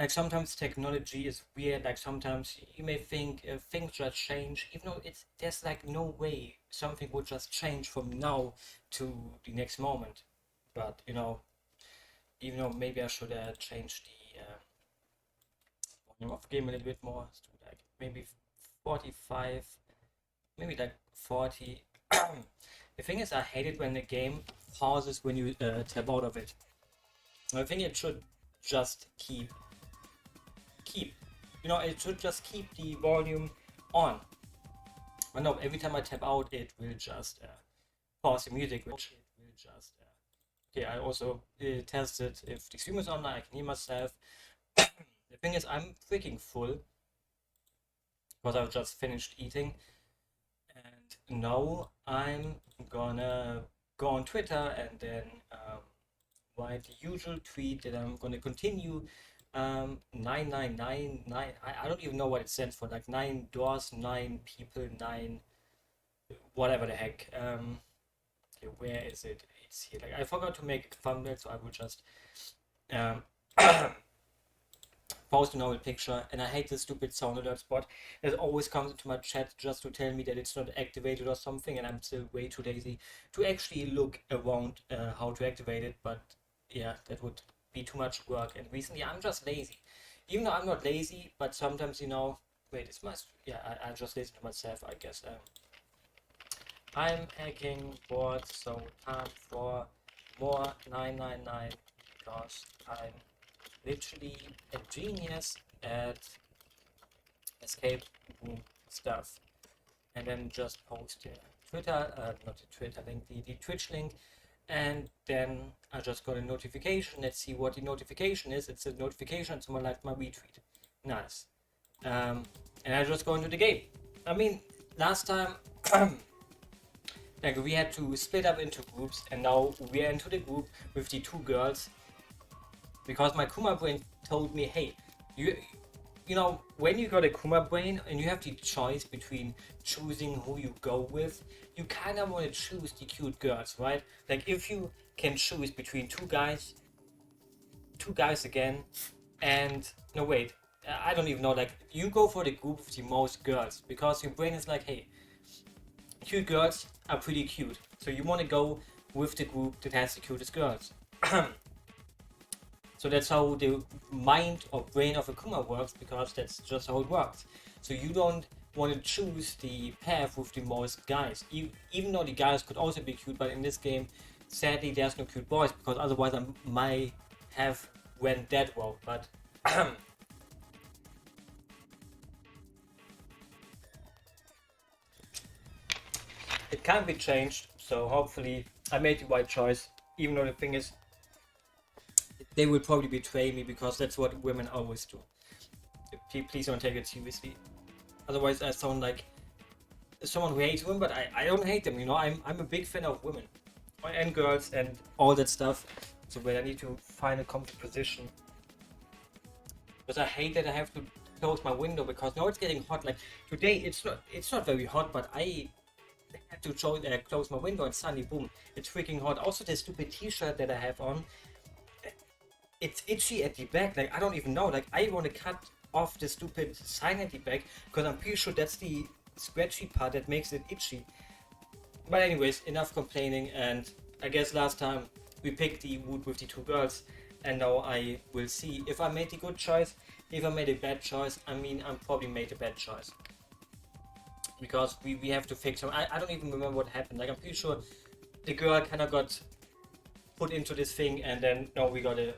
like sometimes technology is weird. Like sometimes you may think things just change, even though there's like no way something would just change from now to the next moment. But even though maybe I should change the volume of game a little bit more to like maybe 45, maybe like 40. The thing is, I hate it when the game pauses when you tap out of it. I think it should just keep it should just keep the volume on. But no, every time I tap out, it will just pause the music, which it will just. Okay, I also tested if the stream is online, I can hear myself. The thing is, I'm freaking full because I've just finished eating, and now I'm gonna go on Twitter and then write the usual tweet that I'm gonna continue 9999. I don't even know what it stands for, like 9 doors, 9 people, 9 whatever the heck. Okay, where is it? It's here. Like I forgot to make a thumbnail, so I will just um, post a normal picture. And I hate this stupid sound alert spot that always comes into my chat just to tell me that it's not activated or something, and I'm still way too lazy to actually look around how to activate it. But yeah, that would be too much work. And recently I'm just lazy. Even though I'm not lazy, but sometimes wait, it's my yeah. I just listen to myself, I guess. I'm hacking boards, so time for more 999 because I'm literally a genius at escape room stuff. And then just post the Twitter, not the Twitter link, the Twitch link, and then I just got a notification. Let's see what the notification is. It's a notification, someone liked my retweet. Nice. And I just go into the game. I mean, last time like we had to split up into groups, and now we are into the group with the 2 girls because my Kuma brain told me, hey, when you got a Kuma brain and you have the choice between choosing who you go with, you kind of want to choose the cute girls, right? Like if you can choose between two guys again, and no wait, I don't even know, like you go for the group with the most girls because your brain is like, hey, cute girls are pretty cute, so you want to go with the group that has the cutest girls. So that's how the mind or brain of a Kuma works, because that's just how it works. So you don't want to choose the path with the most guys, even though the guys could also be cute, but in this game, sadly, there's no cute boys, because otherwise I might have went that well, but it can't be changed, so hopefully I made the right choice, even though the thing is, they will probably betray me because that's what women always do. Please don't take it seriously. Otherwise, I sound like someone who hates women, but I don't hate them. I'm a big fan of women and girls and all that stuff. So when I need to find a comfort position, because I hate that I have to close my window because now it's getting hot. Like today, it's not very hot, but I had to close my window and suddenly, boom, it's freaking hot. Also, the stupid T-shirt that I have on, it's itchy at the back. Like I don't even know. Like I want to cut off the stupid sign at the back because I'm pretty sure that's the scratchy part that makes it itchy. But anyways, enough complaining. And I guess last time we picked the wood with the 2 girls, and now I will see if I made a good choice. If I made a bad choice, I mean, I probably made a bad choice because we have to fix them. I don't even remember what happened. Like I'm pretty sure the girl kind of got put into this thing, and then no, we got a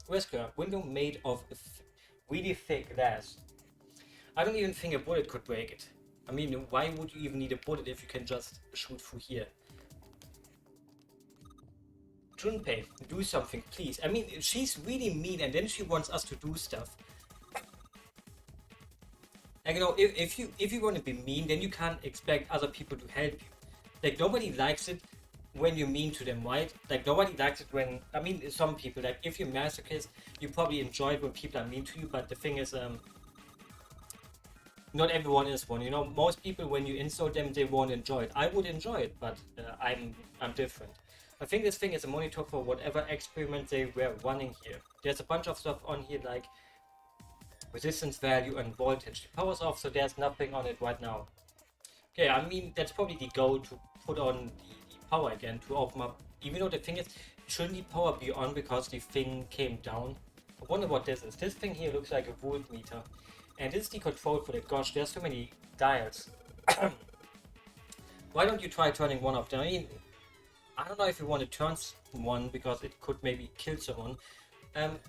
rescue window made of really thick glass. I don't even think a bullet could break it. I mean, why would you even need a bullet if you can just shoot through here? Junpei, do something, please. I mean, she's really mean, and then she wants us to do stuff. Like, if you want to be mean, then you can't expect other people to help you. Like, nobody likes it when you're mean to them, right? Like, nobody likes it when, I mean, some people, like, if you're masochist, you probably enjoy it when people are mean to you, but the thing is, not everyone is one. Most people, when you insult them, they won't enjoy it. I would enjoy it, but I'm different. I think this thing is a monitor for whatever experiment they were running here. There's a bunch of stuff on here, like resistance value and voltage. The power's off, so there's nothing on it right now. Okay, I mean, that's probably the goal, to put on the power again, to open up. Even though the thing is, shouldn't the power be on because the thing came down? I wonder what this is. This thing here looks like a voltmeter. And this is the control for it. Gosh, there's so many dials. Why don't you try turning one of them? I mean, I don't know if you want to turn one because it could maybe kill someone.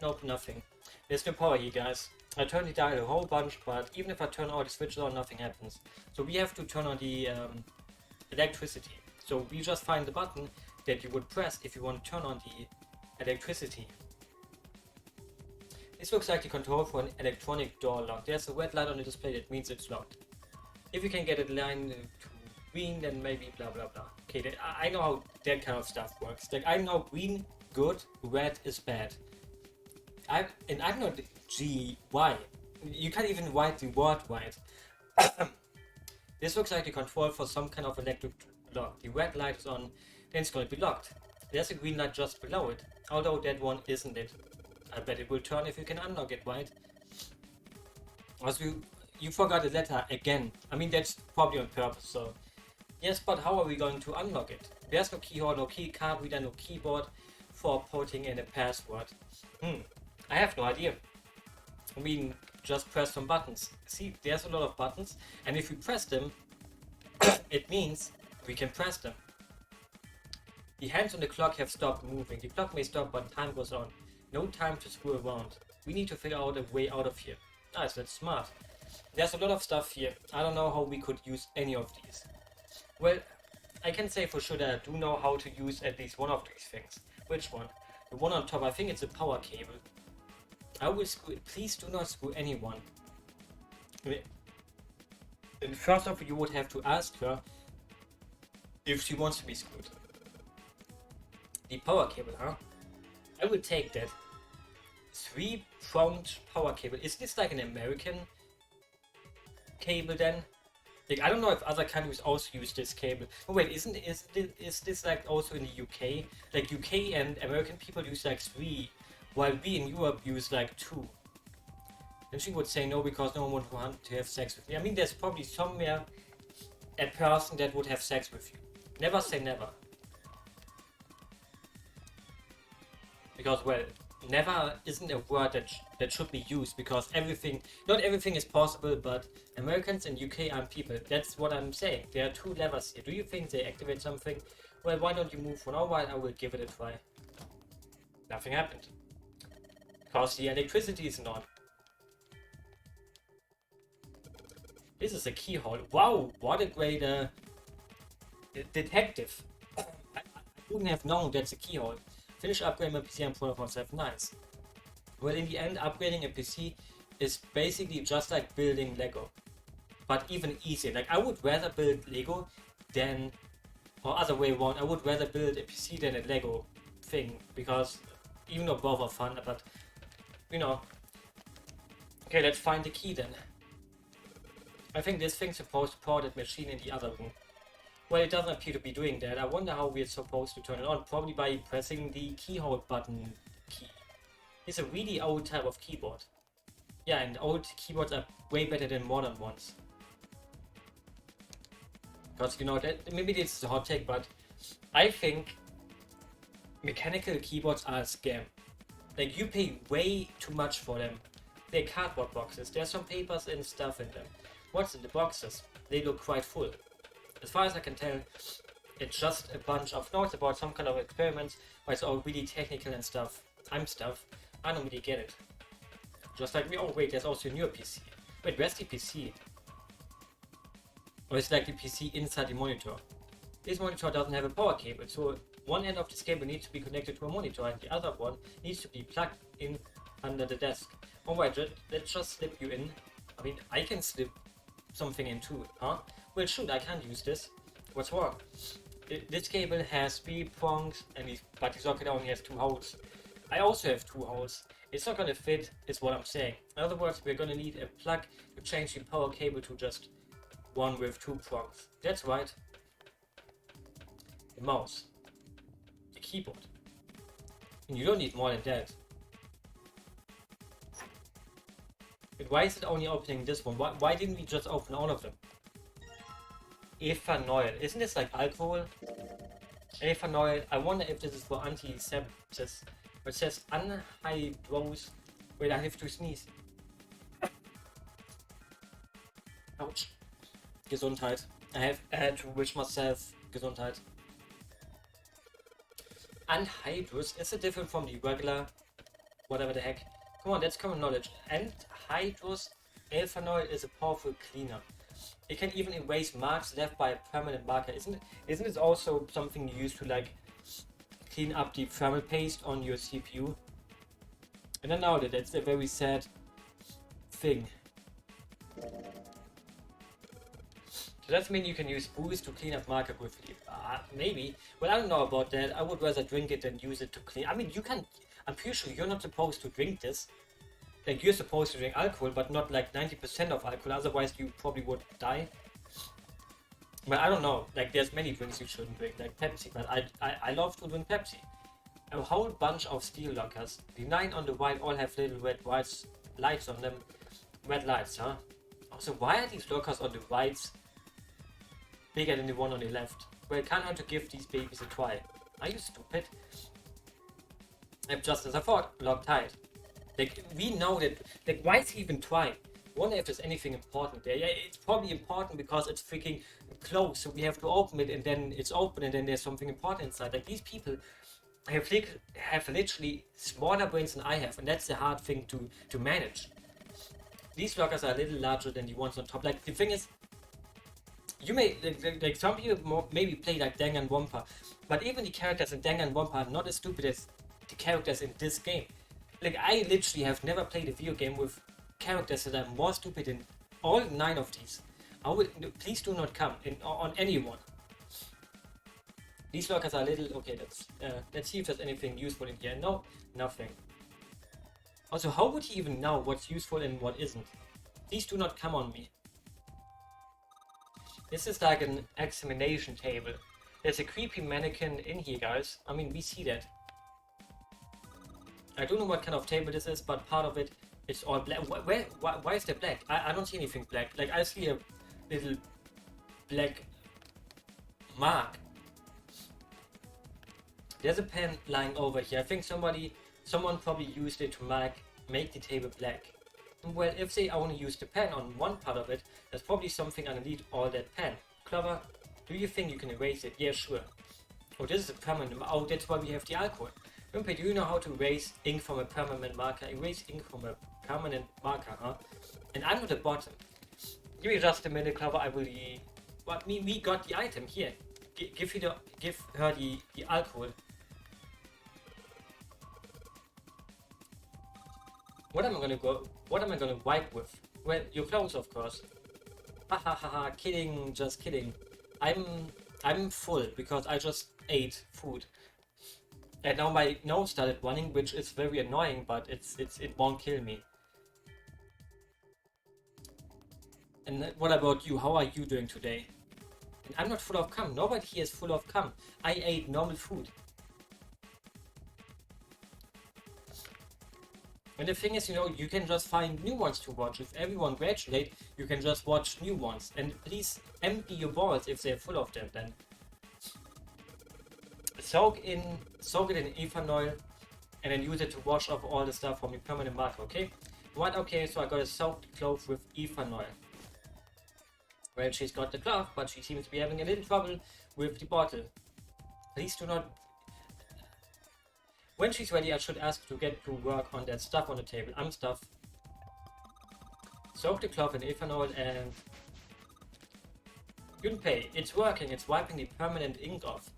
Nope, nothing. There's no power here, guys. I turned the dial a whole bunch, but even if I turn all the switches on, nothing happens. So we have to turn on the electricity. So we just find the button that you would press if you want to turn on the electricity. This looks like the control for an electronic door lock. There's a red light on the display, that means it's locked. If you can get a line to green, then maybe blah blah blah. Okay, I know how that kind of stuff works. Like, I know green good, red is bad. I'm not GY. You can't even write the word right. This looks like the control for some kind of electric lock. The red light is on, then it's going to be locked. There's a green light just below it, although that one isn't it. I bet it will turn if you can unlock it, right? Also, you forgot a letter again. I mean, that's probably on purpose, so... Yes, but how are we going to unlock it? There's no keyhole, no key card reader, no keyboard for putting in a password. I have no idea. I mean, just press some buttons. See, there's a lot of buttons, and if we press them, it means we can press them. The hands on the clock have stopped moving. The clock may stop, but time goes on. No time to screw around. We need to figure out a way out of here. Nice, that's smart. There's a lot of stuff here. I don't know how we could use any of these. Well, I can say for sure that I do know how to use at least one of these things. Which one? The one on top, I think it's a power cable. I will screw it. Please do not screw anyone. And first off, you would have to ask her if she wants to be screwed. The power cable, huh? I will take that. 3-pronged power cable. Is this like an American cable then? Like, I don't know if other countries also use this cable. Oh wait, is this like also in the UK? Like, UK and American people use like 3, while we in Europe use like 2. Then she would say no because no one would want to have sex with me. I mean, there's probably somewhere a person that would have sex with you. Never say never. Because, well, never isn't a word that should be used, because not everything is possible, but Americans and UK aren't people. That's what I'm saying. There are 2 levers here. Do you think they activate something? Well, why don't you move for now while I will give it a try? Nothing happened. Because the electricity isn't on. This is a keyhole. Wow, what a great detective. I wouldn't have known that's a keyhole. Finish upgrading my PC and protocol 7. Nice. Well, in the end, upgrading a PC is basically just like building Lego, but even easier. Like, I would rather build Lego than, or other way around, I would rather build a PC than a Lego thing, because even though both are fun, but you know. Okay, let's find the key then. I think this thing's supposed to power that machine in the other room. Well, it doesn't appear to be doing that. I wonder how we're supposed to turn it on. Probably by pressing the keyhole button key. It's a really old type of keyboard. Yeah, and old keyboards are way better than modern ones. Because, you know, that maybe this is a hot take, but I think mechanical keyboards are a scam. Like, you pay way too much for them. They're cardboard boxes. There's some papers and stuff in them. What's in the boxes? They look quite full. As far as I can tell, it's just a bunch of notes about some kind of experiments, but it's all really technical and stuff. I don't really get it. Just like me. Oh wait, there's also a newer PC. Wait, where's the PC? Or is it like the PC inside the monitor? This monitor doesn't have a power cable, so one end of this cable needs to be connected to a monitor and the other one needs to be plugged in under the desk. Alright, let's just slip you in. I mean, I can slip something in too, huh? Well, shoot, I can't use this. What's wrong? This cable has 3 prongs, but the socket only has 2 holes. I also have 2 holes. It's not gonna fit, is what I'm saying. In other words, we're gonna need a plug to change the power cable to just one with 2 prongs. That's right. The mouse. The keyboard. And you don't need more than that. But why is it only opening this one? Why didn't we just open all of them? Ethanol. Isn't this like alcohol? Ethanol. I wonder if this is for antisepsis. It says anhydrous. Wait, I have to sneeze. Ouch. Gesundheit. I had to wish myself Gesundheit. Anhydrous. Is it different from the regular? Whatever the heck. Come on, that's common knowledge. Anhydrous ethanol is a powerful cleaner. It can even erase marks left by a permanent marker. Isn't it also something you use to like clean up the thermal paste on your CPU? And I know that that's a very sad thing. So that means you can use booze to clean up marker quickly. Maybe. Well, I don't know about that. I would rather drink it than use it to clean. I mean, you can. I'm pretty sure you're not supposed to drink this. Like, you're supposed to drink alcohol, but not like 90% of alcohol. Otherwise, you probably would die. But I don't know. Like, there's many drinks you shouldn't drink, like Pepsi. But I love to drink Pepsi. A whole bunch of steel lockers. The 9 on the right all have little red lights on them. Red lights, huh? Also, why are these lockers on the right bigger than the one on the left? Well, I can't hurt to give these babies a try. Are you stupid? I'm just as I thought, locked tight. Like, we know that, like, why is he even trying? Wonder if there's anything important there. Yeah, it's probably important because it's freaking closed, so we have to open it, and then it's open, and then there's something important inside. Like, these people have literally smaller brains than I have, and that's the hard thing to manage. These lockers are a little larger than the ones on top. Like, the thing is, you may, like some people maybe play like Danganronpa, but even the characters in Danganronpa are not as stupid as the characters in this game. Like, I literally have never played a video game with characters that are more stupid than all 9 of these. Please do not come on anyone. These lockers are a little... Okay, let's see if there's anything useful in here. No, nothing. Also, how would he even know what's useful and what isn't? Please do not come on me. This is like an examination table. There's a creepy mannequin in here, guys. I mean, we see that. I don't know what kind of table this is, but part of it is all black. Why is there black? I don't see anything black. Like, I see a little black mark. There's a pen lying over here. I think someone probably used it to make the table black. Well, if they only used the pen on one part of it, there's probably something underneath all that pen. Clover, do you think you can erase it? Yeah, sure. Oh, this is a permanent. Oh, that's why we have the alcohol. Wimpy, do you know how to erase ink from a permanent marker? Erase ink from a permanent marker, huh? And I'm at the bottom. Give me just a minute, Clover. I will. What? We got the item here. Give her the alcohol. What am I gonna wipe with? Well, your clothes, of course. Ha ha ha ha! Kidding, just kidding. I'm full because I just ate food. And now my nose started running, which is very annoying, but it won't kill me. And what about you? How are you doing today? And I'm not full of cum. Nobody here is full of cum. I ate normal food. And the thing is, you know, you can just find new ones to watch. If everyone graduate, you can just watch new ones. And please empty your balls if they're full of them then. Soak it in ethanol and then use it to wash off all the stuff from the permanent marker, okay? Right, okay, so I got a soaked cloth with ethanol. Well, she's got the cloth, but she seems to be having a little trouble with the bottle. Please do not... When she's ready, I should ask to get to work on that stuff on the table. Stuff. Soak the cloth in ethanol and... Gunpei, it's working, it's wiping the permanent ink off.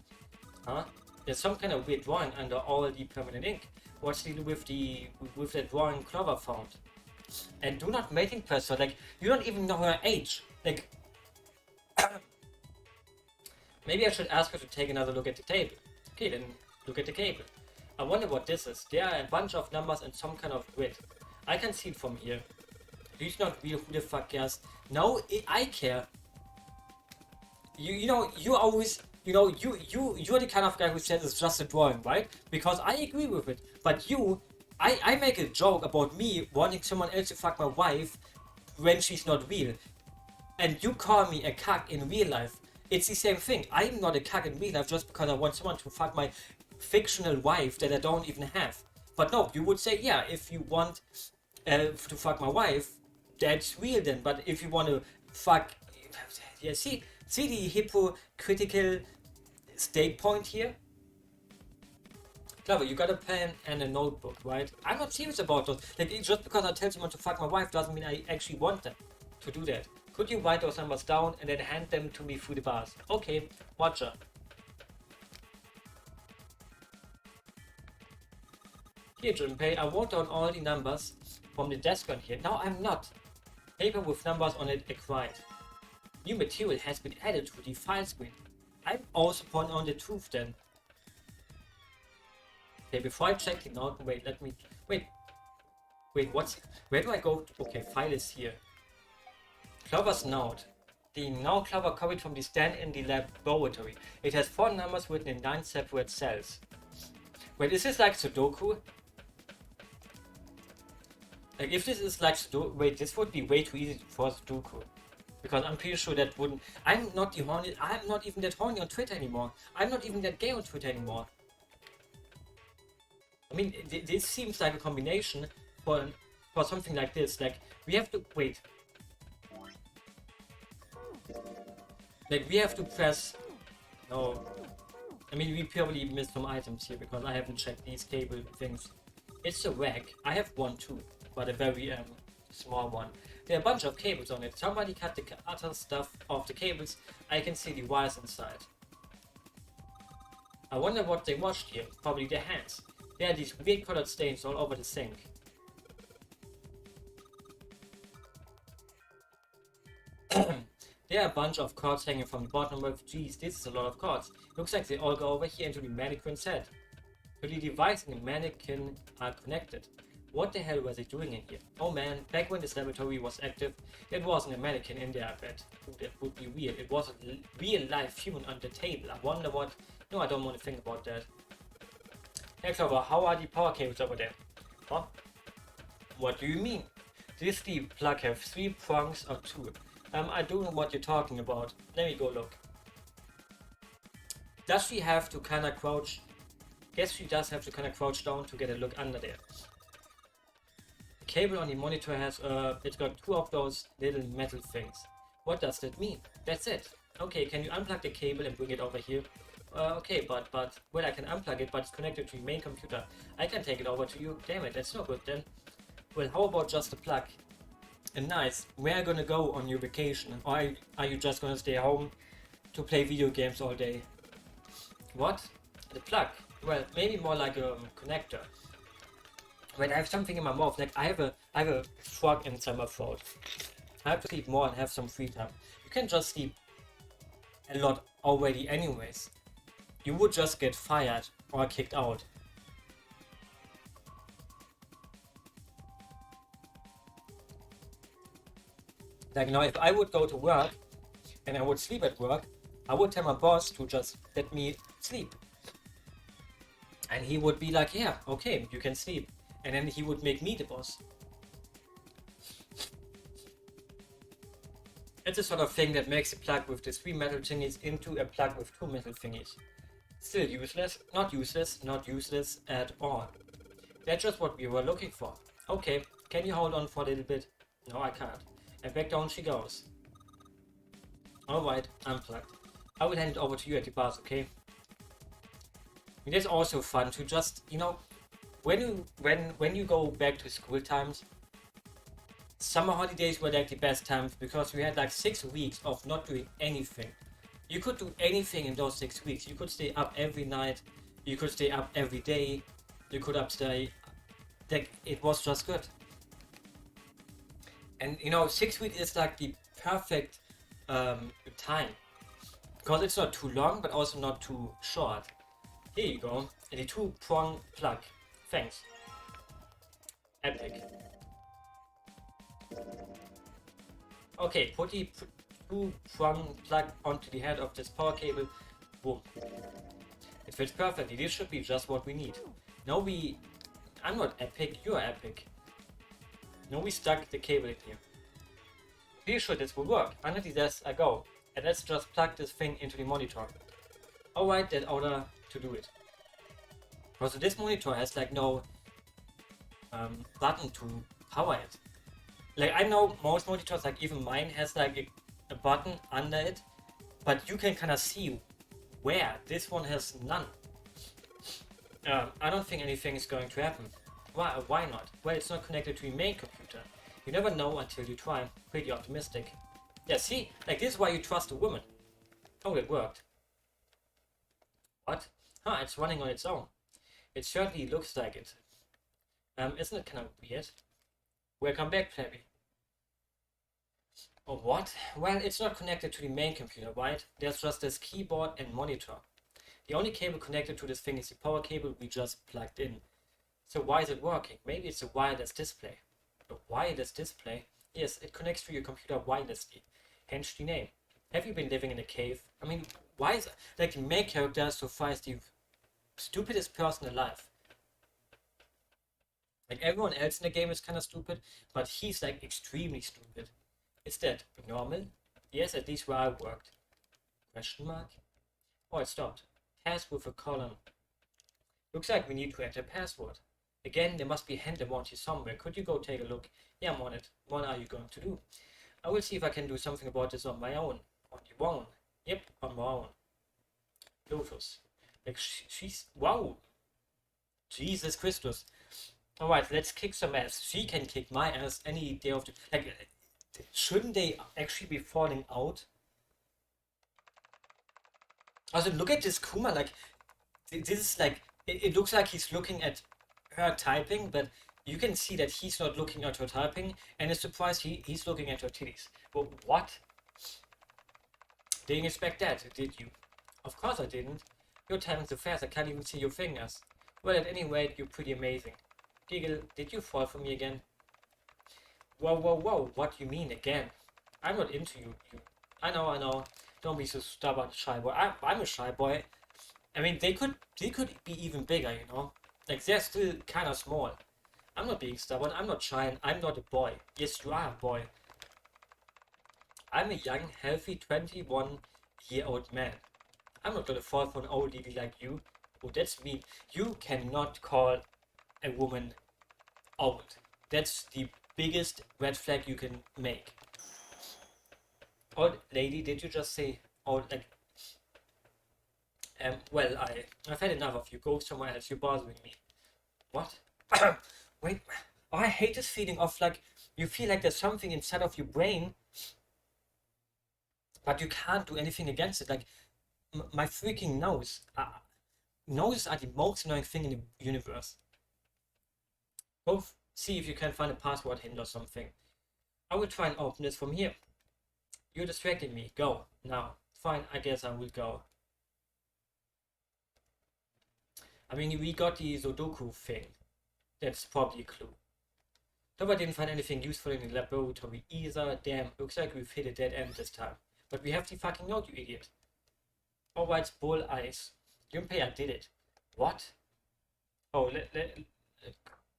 Huh? There's some kind of weird drawing under all the permanent ink. What's the deal with that drawing Clover found? And do not mating press her, like, you don't even know her age. Like, maybe I should ask her to take another look at the table. Okay, then look at the cable. I wonder what this is. There are a bunch of numbers and some kind of grid. I can see it from here. Do you not real who the fuck cares? No, I care. You know, you always, you know, you're the kind of guy who says it's just a drawing, right? Because I agree with it. But you I make a joke about me wanting someone else to fuck my wife when she's not real. And you call me a cuck in real life. It's the same thing. I'm not a cuck in real life just because I want someone to fuck my fictional wife that I don't even have. But no, you would say, yeah, if you want to fuck my wife, that's real then. But if you want to fuck, yeah, see the hypocritical stake point here. Clever, you got a pen and a notebook, right? I'm not serious about those. Like, just because I tell someone to fuck my wife doesn't mean I actually want them to do that. Could you write those numbers down and then hand them to me through the bars? Okay, watcher. Here, Junpei, I wrote down all the numbers from the desk on here. Now I'm not. Paper with numbers on it acquired. New material has been added to the file screen. I'm also pointing on the truth then. Okay, before I check the note, wait, let me, wait, what's, where do I go? Okay, file is here. Clover's note. The now Clover copied from the stand in the laboratory. It has 4 numbers written in 9 separate cells. Wait, is this like Sudoku? Like, if this is like Sudoku, wait, this would be way too easy for Sudoku. Because I'm pretty sure that wouldn't, I'm not even that horny on Twitter anymore. I'm not even that gay on Twitter anymore. I mean, this seems like a combination for something like this. Like, we have to, wait. Like, we have to press, no. I mean, we probably missed some items here because I haven't checked these cable things. It's a rack. I have one too, but a very small one. There are a bunch of cables on it. Somebody cut the other stuff off the cables. I can see the wires inside. I wonder what they washed here. Probably their hands. There are these weird colored stains all over the sink. There are a bunch of cords hanging from the bottom of. Geez, this is a lot of cords. Looks like they all go over here into the mannequin's head. So the device and the mannequin are connected. What the hell was they doing in here? Oh man, back when this laboratory was active, there wasn't a mannequin in there, I bet. Ooh, that would be weird. It was a real life human on the table. I wonder what... No, I don't want to think about that. Hey Clover, how are the power cables over there? Huh? What do you mean? Does the plug have 3 prongs or 2? I don't know what you're talking about. Let me go look. Does she have to kinda crouch? Yes, she does have to kinda crouch down to get a look under there. The cable on the monitor has, it's got 2 of those little metal things. What does that mean? That's it. Okay, can you unplug the cable and bring it over here? Okay, but, well, I can unplug it, but it's connected to the main computer. I can take it over to you. Damn it, that's no good then. Well, how about just a plug? And nice, where are you gonna go on your vacation? Or are you just gonna stay home to play video games all day? What? The plug? Well, maybe more like a connector. Wait, I have something in my mouth. Like I have a frog inside my throat. I have to sleep more and have some free time. You can just sleep a lot already anyways. You would just get fired or kicked out. Like now, if I would go to work and I would sleep at work, I would tell my boss to just let me sleep. And he would be like, yeah, okay, you can sleep. And then he would make me the boss. It's a sort of thing that makes a plug with the 3 metal thingies into a plug with 2 metal thingies. Still useless, not useless at all. That's just what we were looking for. Okay, can you hold on for a little bit? No, I can't. And back down she goes. Alright, unplugged. I will hand it over to you at the bars, okay? It is also fun to just, you know, when you go back to school times, summer holidays were like the best times because we had like 6 weeks of not doing anything. You could do anything in those 6 weeks. You could stay up every night. You could stay up every day. You could stay. Like, it was just good. And you know, 6 weeks is like the perfect time. Because it's not too long, but also not too short. Here you go. And the 2-prong plug. Thanks. Epic. Okay, put the 2-prong plug onto the head of this power cable. Boom. It fits perfectly. This should be just what we need. Now I'm not epic, you're epic. No, we stuck the cable in here. Pretty sure this will work. Under the desk I go. And let's just plug this thing into the monitor. Alright, that order to do it. Also, this monitor has like no button to power it. Like, I know most monitors, like even mine, has like a button under it, but you can kind of see where. This one has none. I don't think anything is going to happen. Why not? Well, it's not connected to the main computer. You never know until you try. Pretty optimistic. Yeah, see? Like, this is why you trust a woman. Oh, it worked. What? Huh, it's running on its own. It certainly looks like it. Isn't it kind of weird? Welcome back, Plebby. Oh, what? Well, it's not connected to the main computer, right? There's just this keyboard and monitor. The only cable connected to this thing is the power cable we just plugged in. So why is it working? Maybe it's a wireless display. A wireless display? Yes, it connects to your computer wirelessly. Hence the name. Have you been living in a cave? I mean, why is... Like, the main character so far is the stupidest person alive. Like, everyone else in the game is kind of stupid, but he's, like, extremely stupid. Is that normal? Yes, at least where I worked. Question mark? Oh, it stopped. Pass with a colon. Looks like we need to enter password. Again, there must be a hand around here somewhere. Could you go take a look? Yeah, I'm on it. What are you going to do? I will see if I can do something about this on my own. On your own? Yep, on my own. Lotus. Like, she's... Wow! Jesus Christus. Alright, let's kick some ass. She can kick my ass any day of the... Like, shouldn't they actually be falling out? Also, look at this Kuma, like... This is like... It looks like he's looking at her typing, but you can see that he's not looking at her typing, and is surprised he's looking at her titties. But what? Didn't expect that, did you? Of course I didn't. You're typing so fast I can't even see your fingers. Well, at any rate, you're pretty amazing. Giggle, did you fall for me again? Whoa, whoa, whoa, what do you mean again? I'm not into you. I know. Don't be so stubborn, shy boy. I'm a shy boy. I mean, they could be even bigger, you know? Like, they're still kind of small. I'm not being stubborn, I'm not shy, and I'm not a boy. Yes, you are a boy. I'm a young, healthy, 21-year-old man. I'm not gonna fall for an old lady like you. Oh, that's mean. You cannot call a woman old. That's the biggest red flag you can make. Old lady, did you just say old? Like, well, I've had enough of you. Go somewhere else. You're bothering me. What? Wait. Oh, I hate this feeling of like you feel like there's something inside of your brain, but you can't do anything against it. Like my freaking nose. Noses are the most annoying thing in the universe. Go see if you can find a password hint or something. I will try and open this from here. You're distracting me. Go now. Fine. I guess I will go. I mean, we got the Sudoku thing. That's probably a clue. Though I didn't find anything useful in the laboratory either. Damn, looks like we've hit a dead end this time. But we have the fucking note, you idiot. Alright, bull eyes. Junpei, I did it. What? Oh,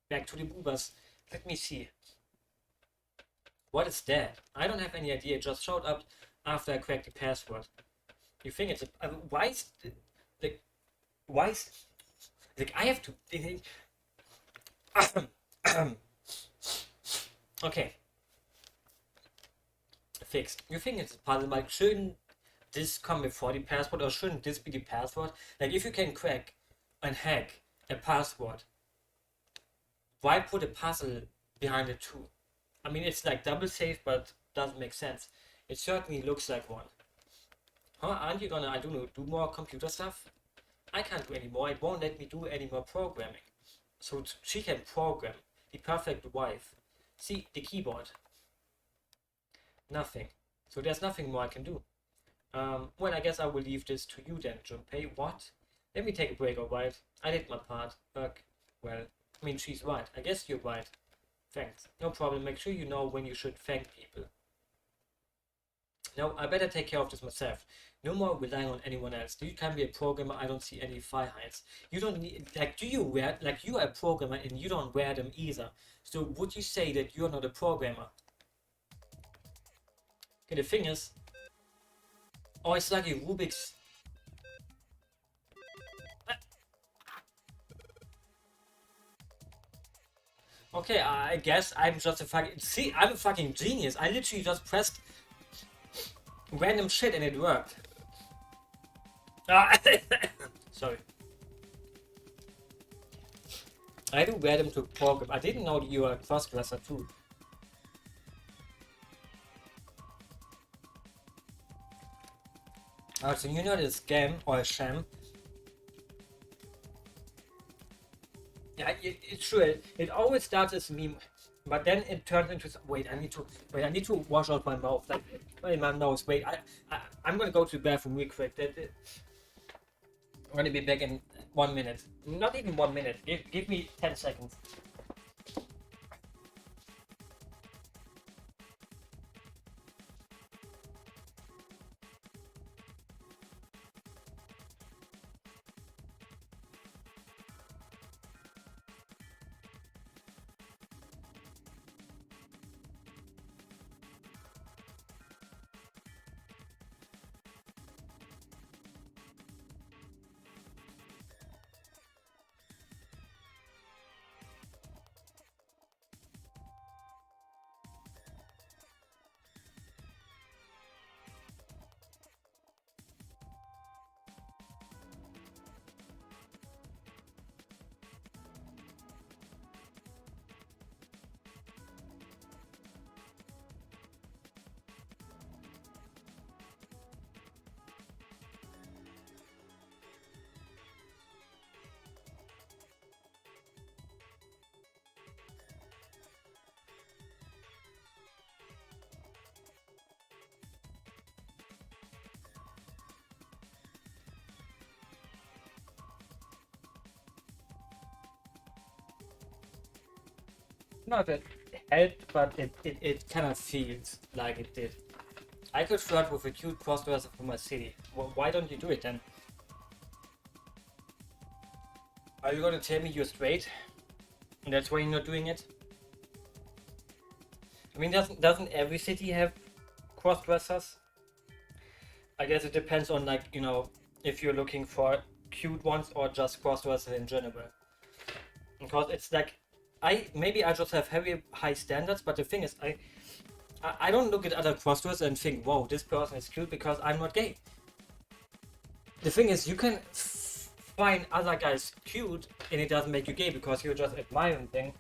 back to the boobas. Let me see. What is that? I don't have any idea. It just showed up after I cracked the password. You think it's a... why is... Like, I have to... Okay. Fixed. You think it's a puzzle, like, shouldn't this come before the password, or shouldn't this be the password? Like, if you can crack and hack a password, why put a puzzle behind it too? I mean, it's like double safe, but doesn't make sense. It certainly looks like one. Huh? Aren't you gonna, I don't know, do more computer stuff? I can't do anymore. It won't let me do any more programming. So she can program. The perfect wife. See, the keyboard. Nothing. So there's nothing more I can do. Well, I guess I will leave this to you then, Junpei. What? Let me take a break, alright? I did my part. Well, I mean, she's right. I guess you're right. Thanks. No problem. Make sure you know when you should thank people. No, I better take care of this myself. No more relying on anyone else. You can be a programmer. I don't see any fire heights. You don't need, like, do you wear, like, you are a programmer and you don't wear them either. So would you say that you're not a programmer? Okay, the thing is, oh, it's like a Rubik's. Okay, I guess I'm just a fucking, see, I'm a fucking genius. I literally just pressed random shit and it worked. Sorry. I do wear them to program. I didn't know that you were a crossdresser too. So you know this scam or a sham? Yeah, it's true. It always starts as a meme, but then it turns into wait. I need to wash out my mouth. Like in my nose. Wait, I'm gonna go to the bathroom real quick. I'm gonna be back in 1 minute. Not even 1 minute. Give me 10 seconds. Not that it helped, but it kind of feels like it did. I could flirt with a cute crossdresser from my city. Well, why don't you do it then? Are you gonna tell me you're straight? And that's why you're not doing it? I mean, doesn't every city have crossdressers? I guess it depends on, like, you know, if you're looking for cute ones or just crossdressers in general. Because it's like, maybe I just have very high standards, but the thing is, I don't look at other crossdressers and think, wow, this person is cute because I'm not gay. The thing is, you can find other guys cute and it doesn't make you gay because you're just admiring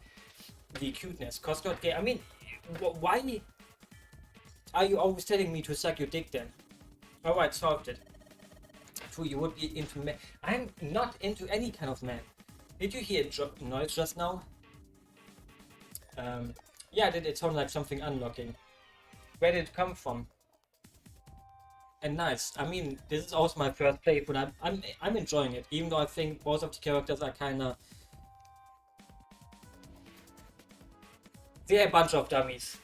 the cuteness. Cause not gay. I mean, why are you always telling me to suck your dick then? Alright, solved it. True, you would be into men. I'm not into any kind of man. Did you hear noise just now? Yeah, it sounded like something unlocking. Where did it come from? And nice. I mean, this is also my first play, but I'm enjoying it, even though I think most of the characters are kinda... They're a bunch of dummies.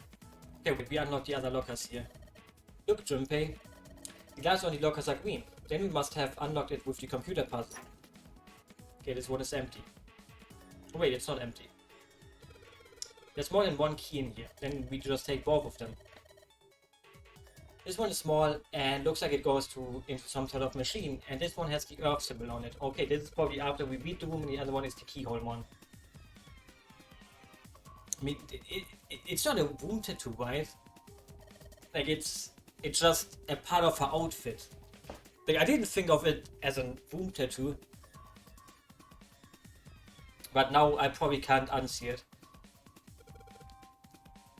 Okay, wait, we unlock the other lockers here. Look, Junpei. The glass on the lockers are green. Then we must have unlocked it with the computer puzzle. Okay, this one is empty. Oh, wait, it's not empty. There's more than one key in here. Then we just take both of them. This one is small and looks like it goes into some sort of machine. And this one has the Earth symbol on it. Okay, this is probably after we beat the room, and the other one is the keyhole one. I mean, it's not a womb tattoo, right? Like, it's just a part of her outfit. Like, I didn't think of it as a womb tattoo. But now I probably can't unsee it.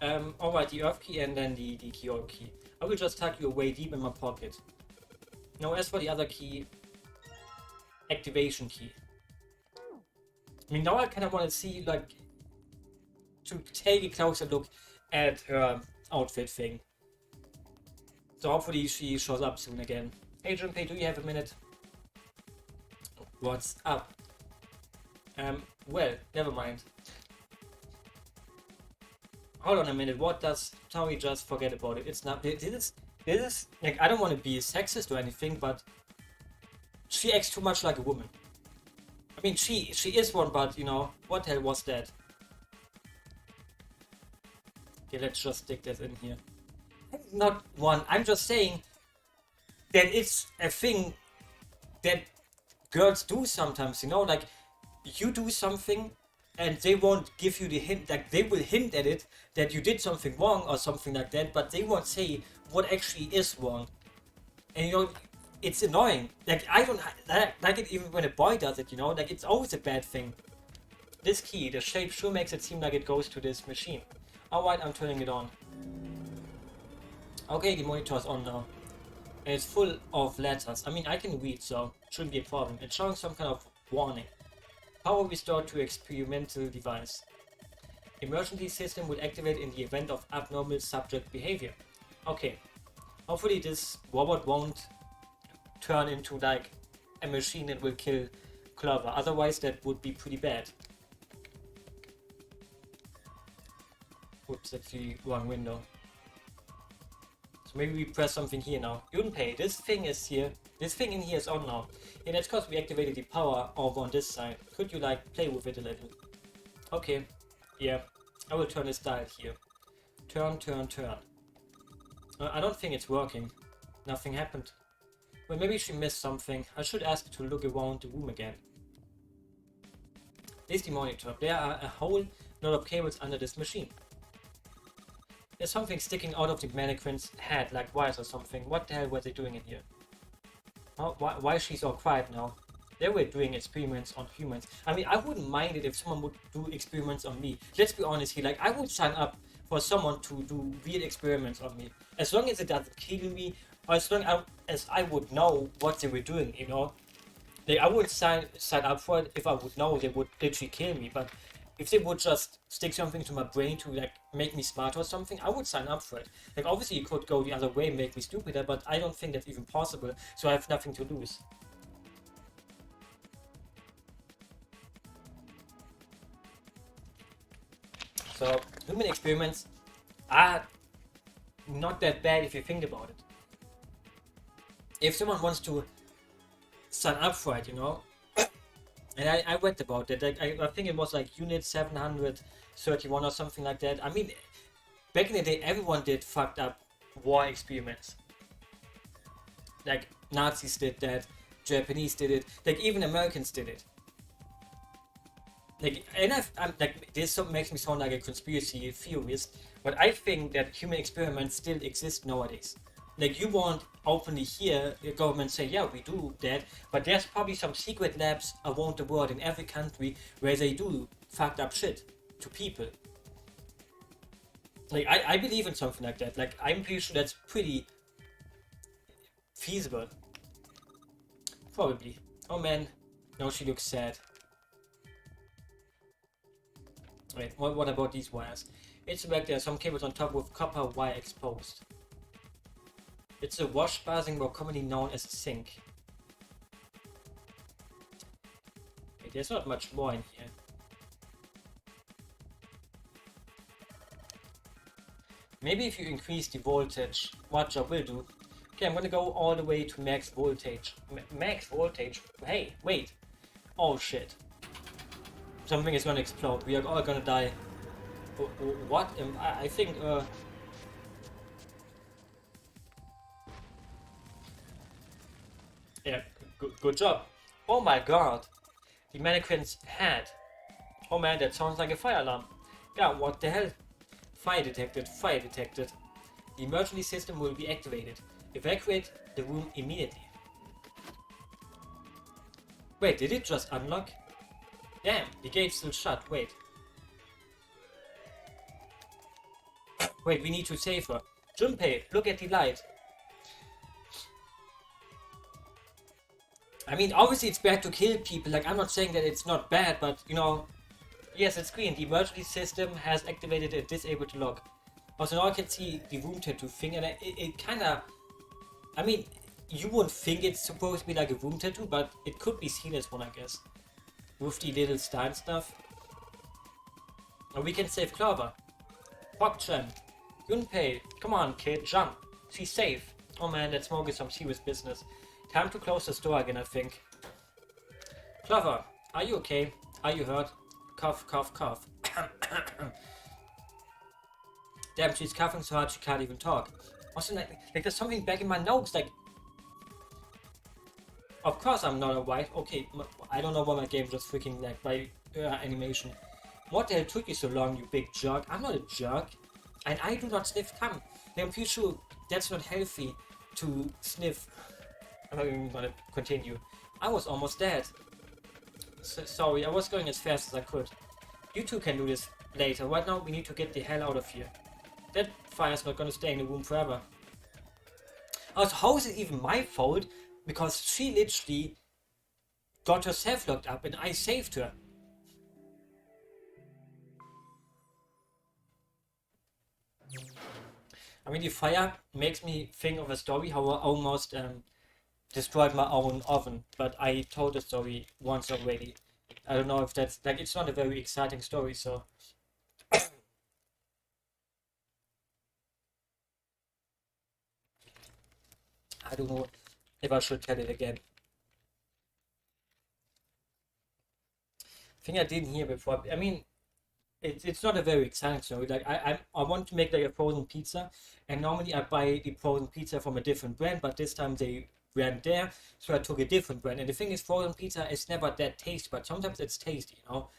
Alright, the Earth key and then the keyhole key. I will just tuck you away deep in my pocket. Now, as for the other key, activation key. I mean, now I kind of want to see, like, to take a closer look at her outfit thing. So hopefully she shows up soon again. Hey Junpei, do you have a minute? What's up? Well, never mind. Hold on a minute, what does... Shall we just forget about it? It's not... This This is, like, I don't want to be sexist or anything, but she acts too much like a woman. I mean, she is one, but, you know, what the hell was that? Okay, let's just stick that in here. Not one, I'm just saying that it's a thing that girls do sometimes, you know, like, you do something and they won't give you the hint, like, they will hint at it that you did something wrong or something like that, but they won't say what actually is wrong. And, you know, it's annoying. Like, I don't like it even when a boy does it, you know, like, it's always a bad thing. This key, the shape sure makes it seem like it goes to this machine. Alright, I'm turning it on. Okay, the monitor is on now. And it's full of letters. I mean, I can read, so shouldn't be a problem. It's showing some kind of warning. Power restored to experimental device. Emergency system will activate in the event of abnormal subject behavior. Okay. Hopefully this robot won't turn into like a machine that will kill Clover. Otherwise that would be pretty bad. Oops, that's the wrong window. So maybe we press something here now. Yunpei, this thing is here. This thing in here is on now. Yeah, that's because we activated the power over on this side. Could you like play with it a little? Okay. Yeah. I will turn this dial here. Turn, turn, turn. I don't think it's working. Nothing happened. Well, maybe she missed something. I should ask her to look around the room again. There's the monitor. There are a whole lot of cables under this machine. There's something sticking out of the mannequin's head, like wires or something. What the hell were they doing in here? Oh, why is she so quiet now? They were doing experiments on humans. I mean, I wouldn't mind it if someone would do experiments on me. Let's be honest here, like, I would sign up for someone to do weird experiments on me. As long as it doesn't kill me, or as long as I would know what they were doing, you know? Like, I would sign up for it if I would know they would literally kill me, but if they would just stick something to my brain to like make me smarter or something, I would sign up for it. Like, obviously you could go the other way and make me stupider, but I don't think that's even possible, so I have nothing to lose. So, human experiments are not that bad if you think about it. If someone wants to sign up for it, you know, and I read about it, like, I think it was like Unit 731 or something like that. I mean, back in the day, everyone did fucked up war experiments. Like, Nazis did that, Japanese did it, like, even Americans did it. Like, and I'm like, this makes me sound like a conspiracy theorist, but I think that human experiments still exist nowadays. Like, you won't openly hear the government say, yeah, we do that, but there's probably some secret labs around the world in every country where they do fucked up shit to people. Like, I believe in something like that. Like, I'm pretty sure that's pretty feasible. Probably. Oh man, now she looks sad. Wait, what about these wires? It's like there are some cables on top with copper wire exposed. It's a wash basin, more commonly known as a sink. Okay, there's not much more in here. Maybe if you increase the voltage, what I will do. Okay, I'm gonna go all the way to max voltage. Max voltage? Hey, wait. Oh shit. Something is gonna explode. We are all gonna die. What? I think, yeah, good job. Oh my god. The mannequin's head. Oh man, that sounds like a fire alarm. Yeah, what the hell? Fire detected, fire detected. The emergency system will be activated. Evacuate the room immediately. Wait, did it just unlock? Damn, the gate's still shut, wait. Wait, we need to save her. Junpei, look at the light. I mean, obviously it's bad to kill people, like, I'm not saying that it's not bad, but, you know, yes, it's green. The emergency system has activated and disabled the lock. Also, now I can see the room tattoo thing, and it kinda... I mean, you wouldn't think it's supposed to be like a room tattoo, but it could be seen as one, I guess. With the little star and stuff. And we can save Clover. Vanserchan. Yunpei, come on kid, jump. She's safe. Oh man, that smoke is some serious business. Time to close the store again, I think. Clover, are you okay? Are you hurt? Cough, cough, cough. Damn, she's coughing so hard she can't even talk. Also, like there's something back in my nose, like... Of course I'm not a white. Okay, I don't know why my game just freaking lagged by animation. What the hell took you so long, you big jerk? I'm not a jerk. And I do not sniff cum. I'm pretty sure that's not healthy to sniff. I'm not even gonna continue. I was almost dead. Sorry, I was going as fast as I could. You two can do this later. Right now, we need to get the hell out of here. That fire's not gonna stay in the room forever. Also, how is it even my fault? Because she literally got herself locked up and I saved her. I mean, the fire makes me think of a story how I almost destroyed my own oven, but I told the story once already. I don't know if that's, like, it's not a very exciting story, so... I don't know if I should tell it again. I think I didn't hear before. I mean, it's not a very exciting story. Like I want to make like a frozen pizza, and normally I buy the frozen pizza from a different brand, but this time they weren't there, so I took a different brand. And the thing is, frozen pizza is never that tasty, but sometimes it's tasty, you know.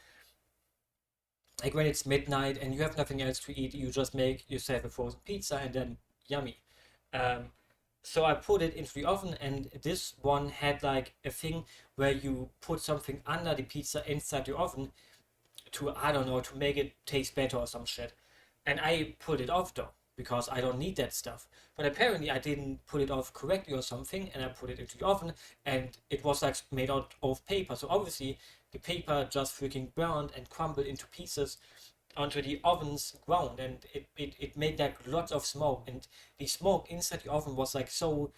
Like when it's midnight and you have nothing else to eat, you just make yourself a frozen pizza and then yummy. Um, so I put it into the oven, and this one had like a thing where you put something under the pizza inside the oven to, I don't know, to make it taste better or some shit. And I put it off though, because I don't need that stuff. But apparently I didn't put it off correctly or something, and I put it into the oven, and it was like made out of paper. So obviously the paper just freaking burned and crumbled into pieces onto the oven's ground, and it made like lots of smoke, and the smoke inside the oven was like so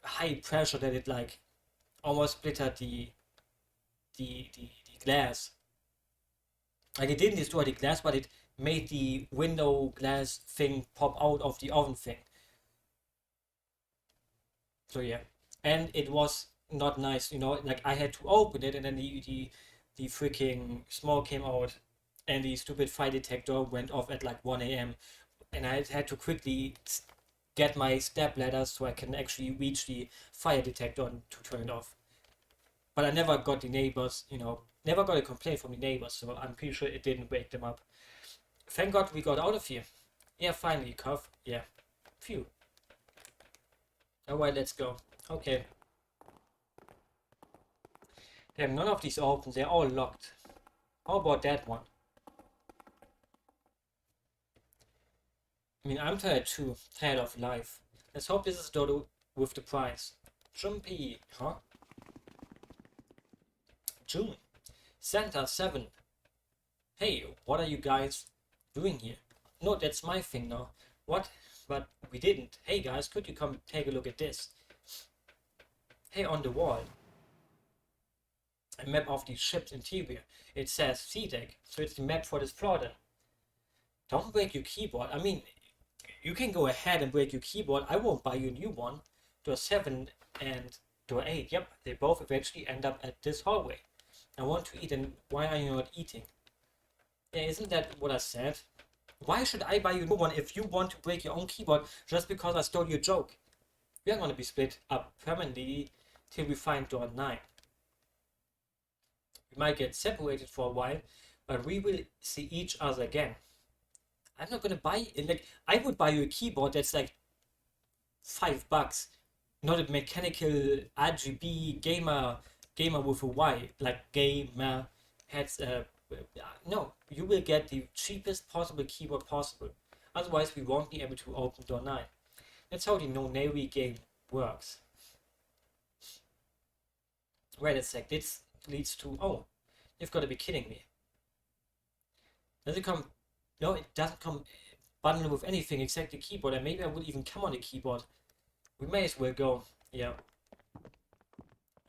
high pressure that it like almost splintered the glass. Like it didn't destroy the glass, but it made the window glass thing pop out of the oven thing. So yeah, and it was not nice, you know. Like I had to open it, and then the freaking smoke came out, and the stupid fire detector went off at like 1 a.m. and I had to quickly get my step ladder so I can actually reach the fire detector to turn it off. But I never got the neighbors, you know, never got a complaint from the neighbors, so I'm pretty sure it didn't wake them up. Thank God we got out of here. Yeah, finally, cough. Yeah. Phew. Alright, let's go. Okay. Damn, none of these are open. They're all locked. How about that one? I mean, I'm tired too. Tired of life. Let's hope this is Dodo with the prize. Jumpy, huh? June. Santa 7. Hey, what are you guys doing here? No, that's my thing now. What? But we didn't. Hey guys, could you come take a look at this? Hey, on the wall. A map of the ship's interior. It says sea deck, so it's the map for this floor then. Don't break your keyboard. I mean, you can go ahead and break your keyboard. I won't buy you a new one. Door 7 and door 8. Yep, they both eventually end up at this hallway. I want to eat, and why are you not eating? Yeah, isn't that what I said? Why should I buy you a new one if you want to break your own keyboard just because I stole your joke? We are going to be split up permanently till we find door 9. We might get separated for a while, but we will see each other again. I'm not going to buy it. Like, I would buy you a keyboard that's like $5, not a mechanical RGB gamer with a Y, like gamer has no, you will get the cheapest possible keyboard possible. Otherwise, we won't be able to open door 9. That's how the No Navy game works. Wait a sec, this leads to... Oh, you've got to be kidding me. Does it come... No, it doesn't come bundled with anything except the keyboard, and maybe I would even come on the keyboard. We may as well go. Yeah.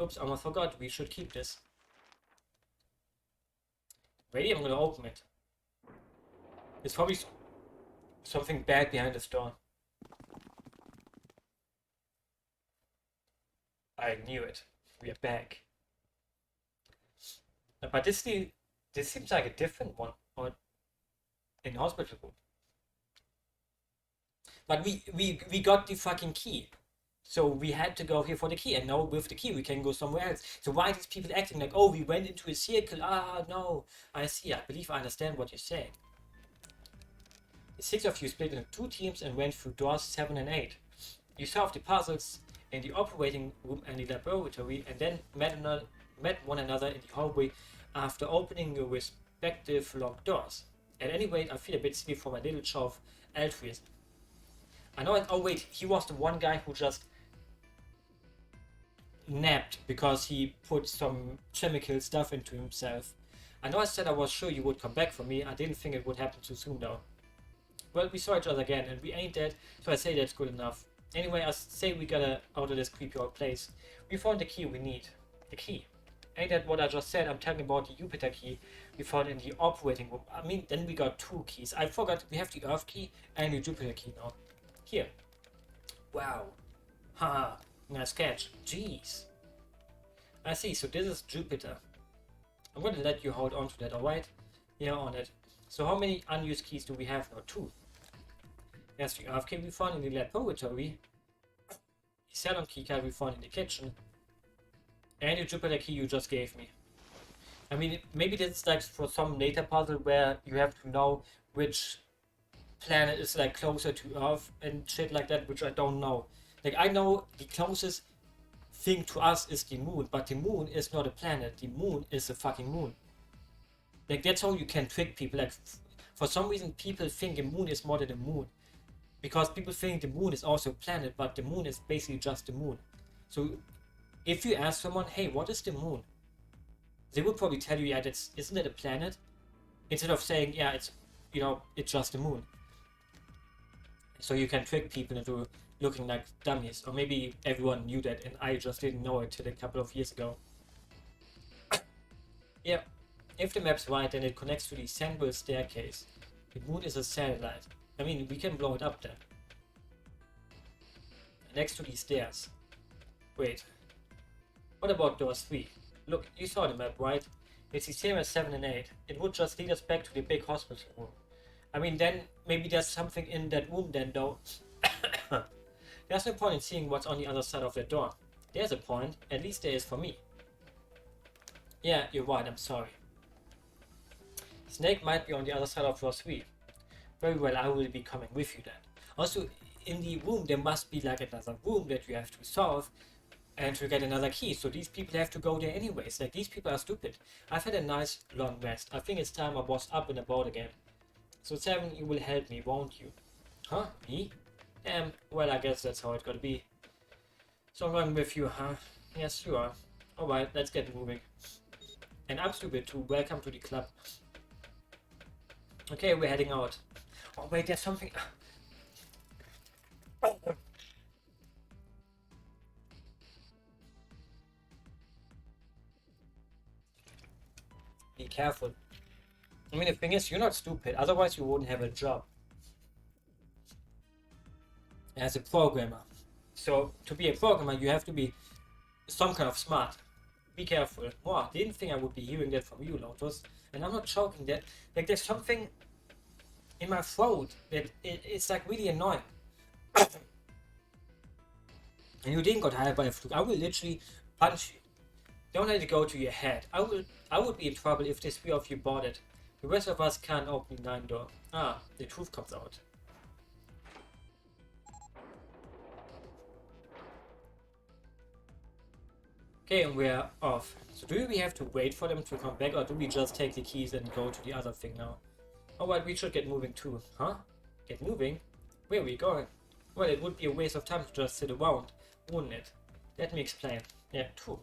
Oops, I almost forgot. We should keep this. Ready? I'm gonna open it. There's probably something bad behind this door. I knew it. We are back. But this seems like a different one, or in hospital room. But we got the fucking key. So we had to go here for the key, and now with the key we can go somewhere else. So why are these people acting like, oh, we went into a circle? Ah, no. I see. I believe I understand what you're saying. The 6 of you split into 2 teams and went through doors 7 and 8. You solved the puzzles in the operating room and the laboratory, and then met one another in the hallway after opening your respective locked doors. At any rate, I feel a bit silly for my little show of altruism. I know. Oh wait, he was the one guy who just napped because he put some chemical stuff into himself. I know I said I was sure you would come back for me. I didn't think it would happen too soon though. Well, we saw each other again, and we ain't dead, so I say that's good enough. Anyway, I say we gotta out of this creepy old place. We found the key we need. The key. Ain't that what I just said? I'm talking about the Jupiter key we found in the operating room. I mean, then we got 2 keys. I forgot we have the Earth key and the Jupiter key now. Here. Wow. Haha. Nice catch. Jeez. I see, so this is Jupiter. I'm gonna let you hold on to that, alright? Yeah, on it. So how many unused keys do we have now? 2. There's the Earth key we found in the laboratory. The Salon key card we found in the kitchen. And the Jupiter key you just gave me. I mean, maybe this is like for some data puzzle where you have to know which planet is like closer to Earth and shit like that, which I don't know. Like, I know the closest thing to us is the moon, but the moon is not a planet. The moon is a fucking moon. Like, that's how you can trick people. Like, for some reason people think the moon is more than the moon, because people think the moon is also a planet, but the moon is basically just the moon. So if you ask someone, hey, what is the moon, they would probably tell you, yeah, isn't it a planet, instead of saying, yeah, it's, you know, it's just the moon. So you can trick people into looking like dummies. Or maybe everyone knew that and I just didn't know it till a couple of years ago. Yeah, if the map's right, then it connects to the central staircase. The moon is a satellite. I mean, we can blow it up there. Next to these stairs. Wait. What about door 3? Look, you saw the map, right? It's the same as 7 and 8. It would just lead us back to the big hospital room. I mean, then maybe there's something in that room then, though. There's no point in seeing what's on the other side of that door. There's a point. At least there is for me. Yeah, you're right, I'm sorry. Snake might be on the other side of door 3. Very well, I will be coming with you then. Also, in the room there must be like another room that you have to solve and to get another key. So these people have to go there anyways. Like, these people are stupid. I've had a nice long rest. I think it's time I was up and about again. So 7, you will help me, won't you? Huh? Me? Well, I guess that's how it gotta be. So I'm going with you, huh? Yes, you are. Alright, let's get moving. And I'm stupid too. Welcome to the club. Okay, we're heading out. Oh wait, there's something. Be careful. I mean, the thing is, you're not stupid. Otherwise, you wouldn't have a job as a programmer. So to be a programmer, you have to be some kind of smart. Be careful. Wow, didn't think I would be hearing that from you, Lotus. And I'm not joking. That like there's something in my throat that it's like really annoying. And you didn't got hired by a fluke. I will literally punch you. Don't let it go to your head. I would be in trouble if the 3 of you bought it. The rest of us can't open the 9 door. Ah, the truth comes out. Okay, and we're off. So do we have to wait for them to come back, or do we just take the keys and go to the other thing now? Alright, we should get moving too. Huh? Get moving? Where are we going? Well, it would be a waste of time to just sit around, wouldn't it? Let me explain. Yeah, true.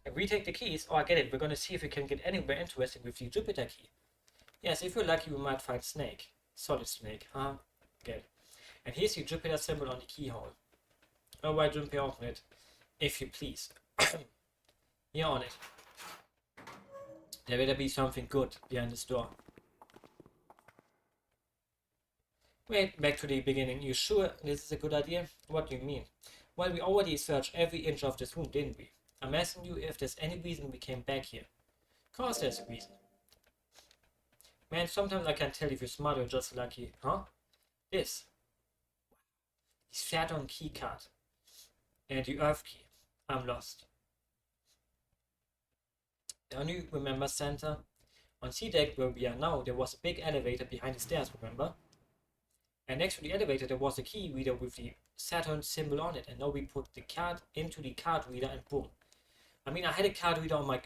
If we take the keys, oh I get it, we're gonna see if we can get anywhere interesting with the Jupiter key. Yes, if you're lucky we might find Snake. Solid Snake, huh? Good. And here's the Jupiter symbol on the keyhole. Alright, Jupiter, open it. If you please. You're on it. There better be something good behind this door. Wait, back to the beginning. You sure this is a good idea? What do you mean? Well, we already searched every inch of this room, didn't we? I'm asking you if there's any reason we came back here. Of course there's a reason. Man, sometimes I can't tell if you're smart or just lucky. Huh? This. The Saturn key card. And the Earth key. I'm lost. Don't you remember, Santa? On C deck where we are now, there was a big elevator behind the stairs, remember? And next to the elevator there was a key reader with the Saturn symbol on it, and now we put the card into the card reader and boom. I mean, I had a card reader on my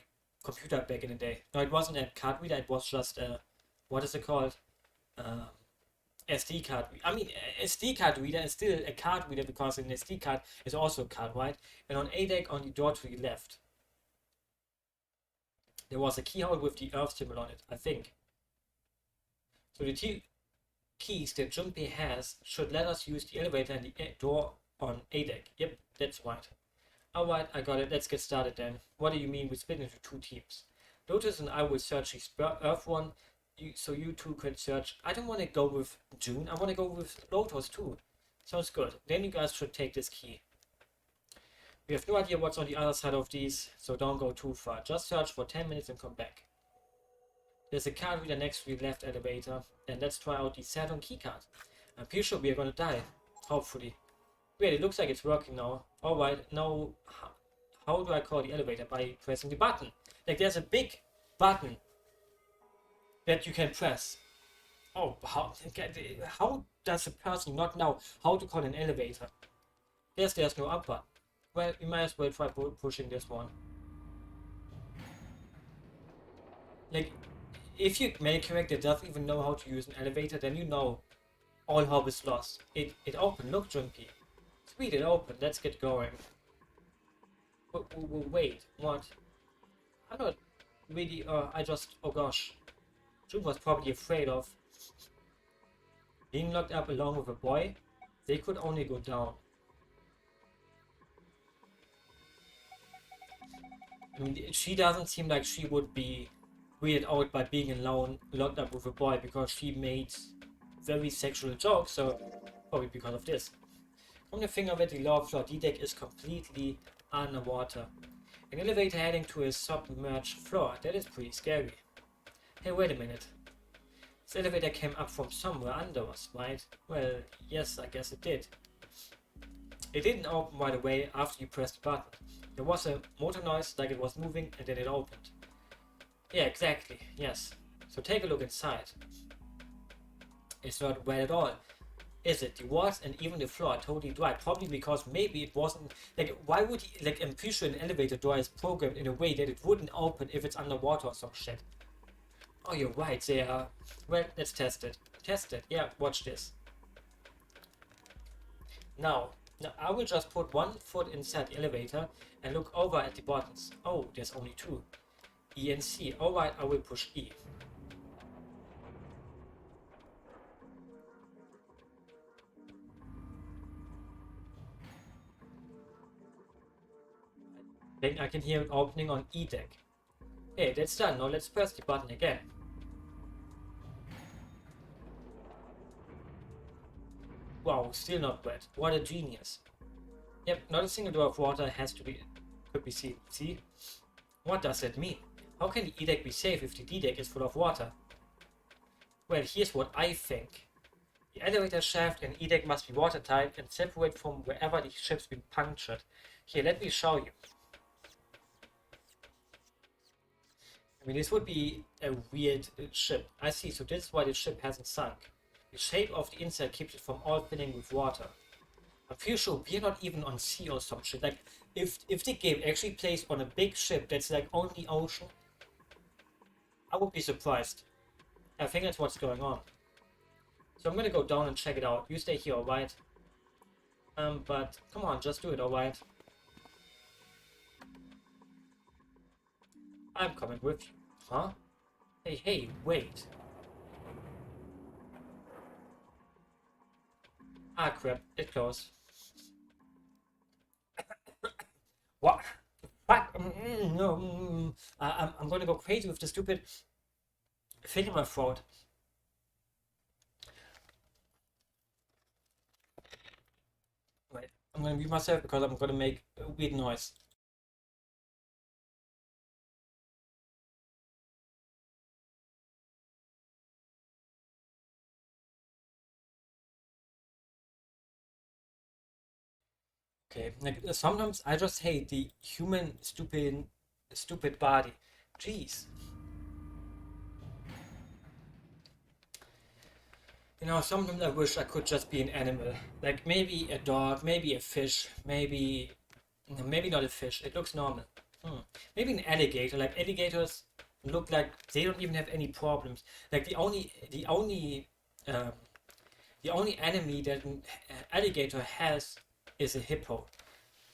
computer back in the day. No, it wasn't a card reader, it was just a, what is it called? SD card. I mean, SD card reader is still a card reader because an SD card is also a card, right? And on A deck, on the door to the left, there was a keyhole with the Earth symbol on it, I think. So the two keys that Junpei has should let us use the elevator and the door on A deck. Yep, that's right. Alright, I got it. Let's get started then. What do you mean we split into two teams? Lotus and I will search the Earth one, so you two can search. I don't want to go with June. I want to go with Lotus too. Sounds good. Then you guys should take this key. We have no idea what's on the other side of these, so don't go too far. Just search for 10 minutes and come back. There's a card reader next to the left elevator, and let's try out the Saturn keycard. I'm pretty sure we are gonna die. Hopefully. Wait, it looks like it's working now. Alright, now how do I call the elevator? By pressing the button. Like there's a big button that you can press. Oh, how does a person not know how to call an elevator? There's no up button. Well, we might as well try pushing this one. Like, if your main character doesn't even know how to use an elevator, then you know all hope is lost. It opened. Look, Junpei. Sweet, it opened. Let's get going. Wait, what? I'm not really, oh gosh. June was probably afraid of being locked up along with a boy. They could only go down. I mean, she doesn't seem like she would be weirded out by being alone, locked up with a boy, because she made very sexual jokes, so probably because of this. From the thing of it, the lower floor D-deck is completely underwater. An elevator heading to a submerged floor. That is pretty scary. Hey, wait a minute. This elevator came up from somewhere under us, right? Well, yes, I guess it did. It didn't open right away after you pressed the button. There was a motor noise like it was moving and then it opened. Yeah, exactly, yes. So take a look inside. It's not wet at all, is it? The walls and even the floor are totally dry. Probably because maybe it wasn't, like, why would he, like, I'm pretty sure an elevator door is programmed in a way that it wouldn't open if it's underwater or some shit. Oh, you're right, they are. Well, let's test it. Test it, yeah, watch this. Now, I will just put one foot inside the elevator and look over at the buttons. Oh, there's only two. E and C. Alright, I will push E. Then I can hear it opening on E deck. Hey, that's done. Now let's press the button again. Wow, still not wet. What a genius. Yep, not a single drop of water could be seen. See? What does that mean? How can the E-deck be safe if the D-deck is full of water? Well, here's what I think. The elevator shaft and E-deck must be watertight and separate from wherever the ship's been punctured. Here, let me show you. I mean, this would be a weird ship. I see, so this is why the ship hasn't sunk. The shape of the inside keeps it from all filling with water. I'm pretty sure we're not even on sea or some shit. Like, if the game actually plays on a big ship that's like on the ocean, I would be surprised. I think that's what's going on. So I'm gonna go down and check it out. You stay here, alright? But come on, just do it, alright? I'm coming with you. Huh? Hey, wait. Ah, crap, it closed. What? Fuck! No, I'm gonna go crazy with the stupid thing in my throat. Wait, I'm gonna mute myself because I'm gonna make a weird noise. Okay, like sometimes I just hate the human stupid body. Jeez. You know, sometimes I wish I could just be an animal. Like maybe a dog, maybe a fish, maybe not a fish. It looks normal. Maybe an alligator. Like alligators look like they don't even have any problems. Like um, the only enemy that an alligator has is a hippo.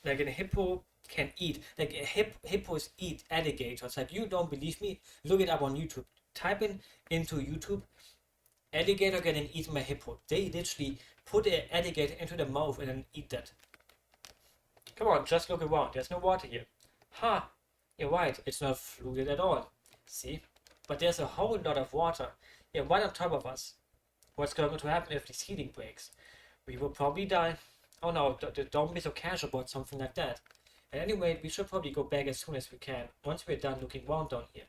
Like a hippo can eat. Like hippos eat alligators. Like you don't believe me? Look it up on YouTube. Type in into YouTube alligator getting eaten by hippo. They literally put an alligator into the mouth and then eat that. Come on, just look around. There's no water here. Ha! Huh, you're right. It's not fluid at all. See? But there's a whole lot of water. Yeah, right on top of us. What's going to happen if this heating breaks? We will probably die. Oh no, don't be so casual about something like that. And anyway, we should probably go back as soon as we can, once we're done looking around down here.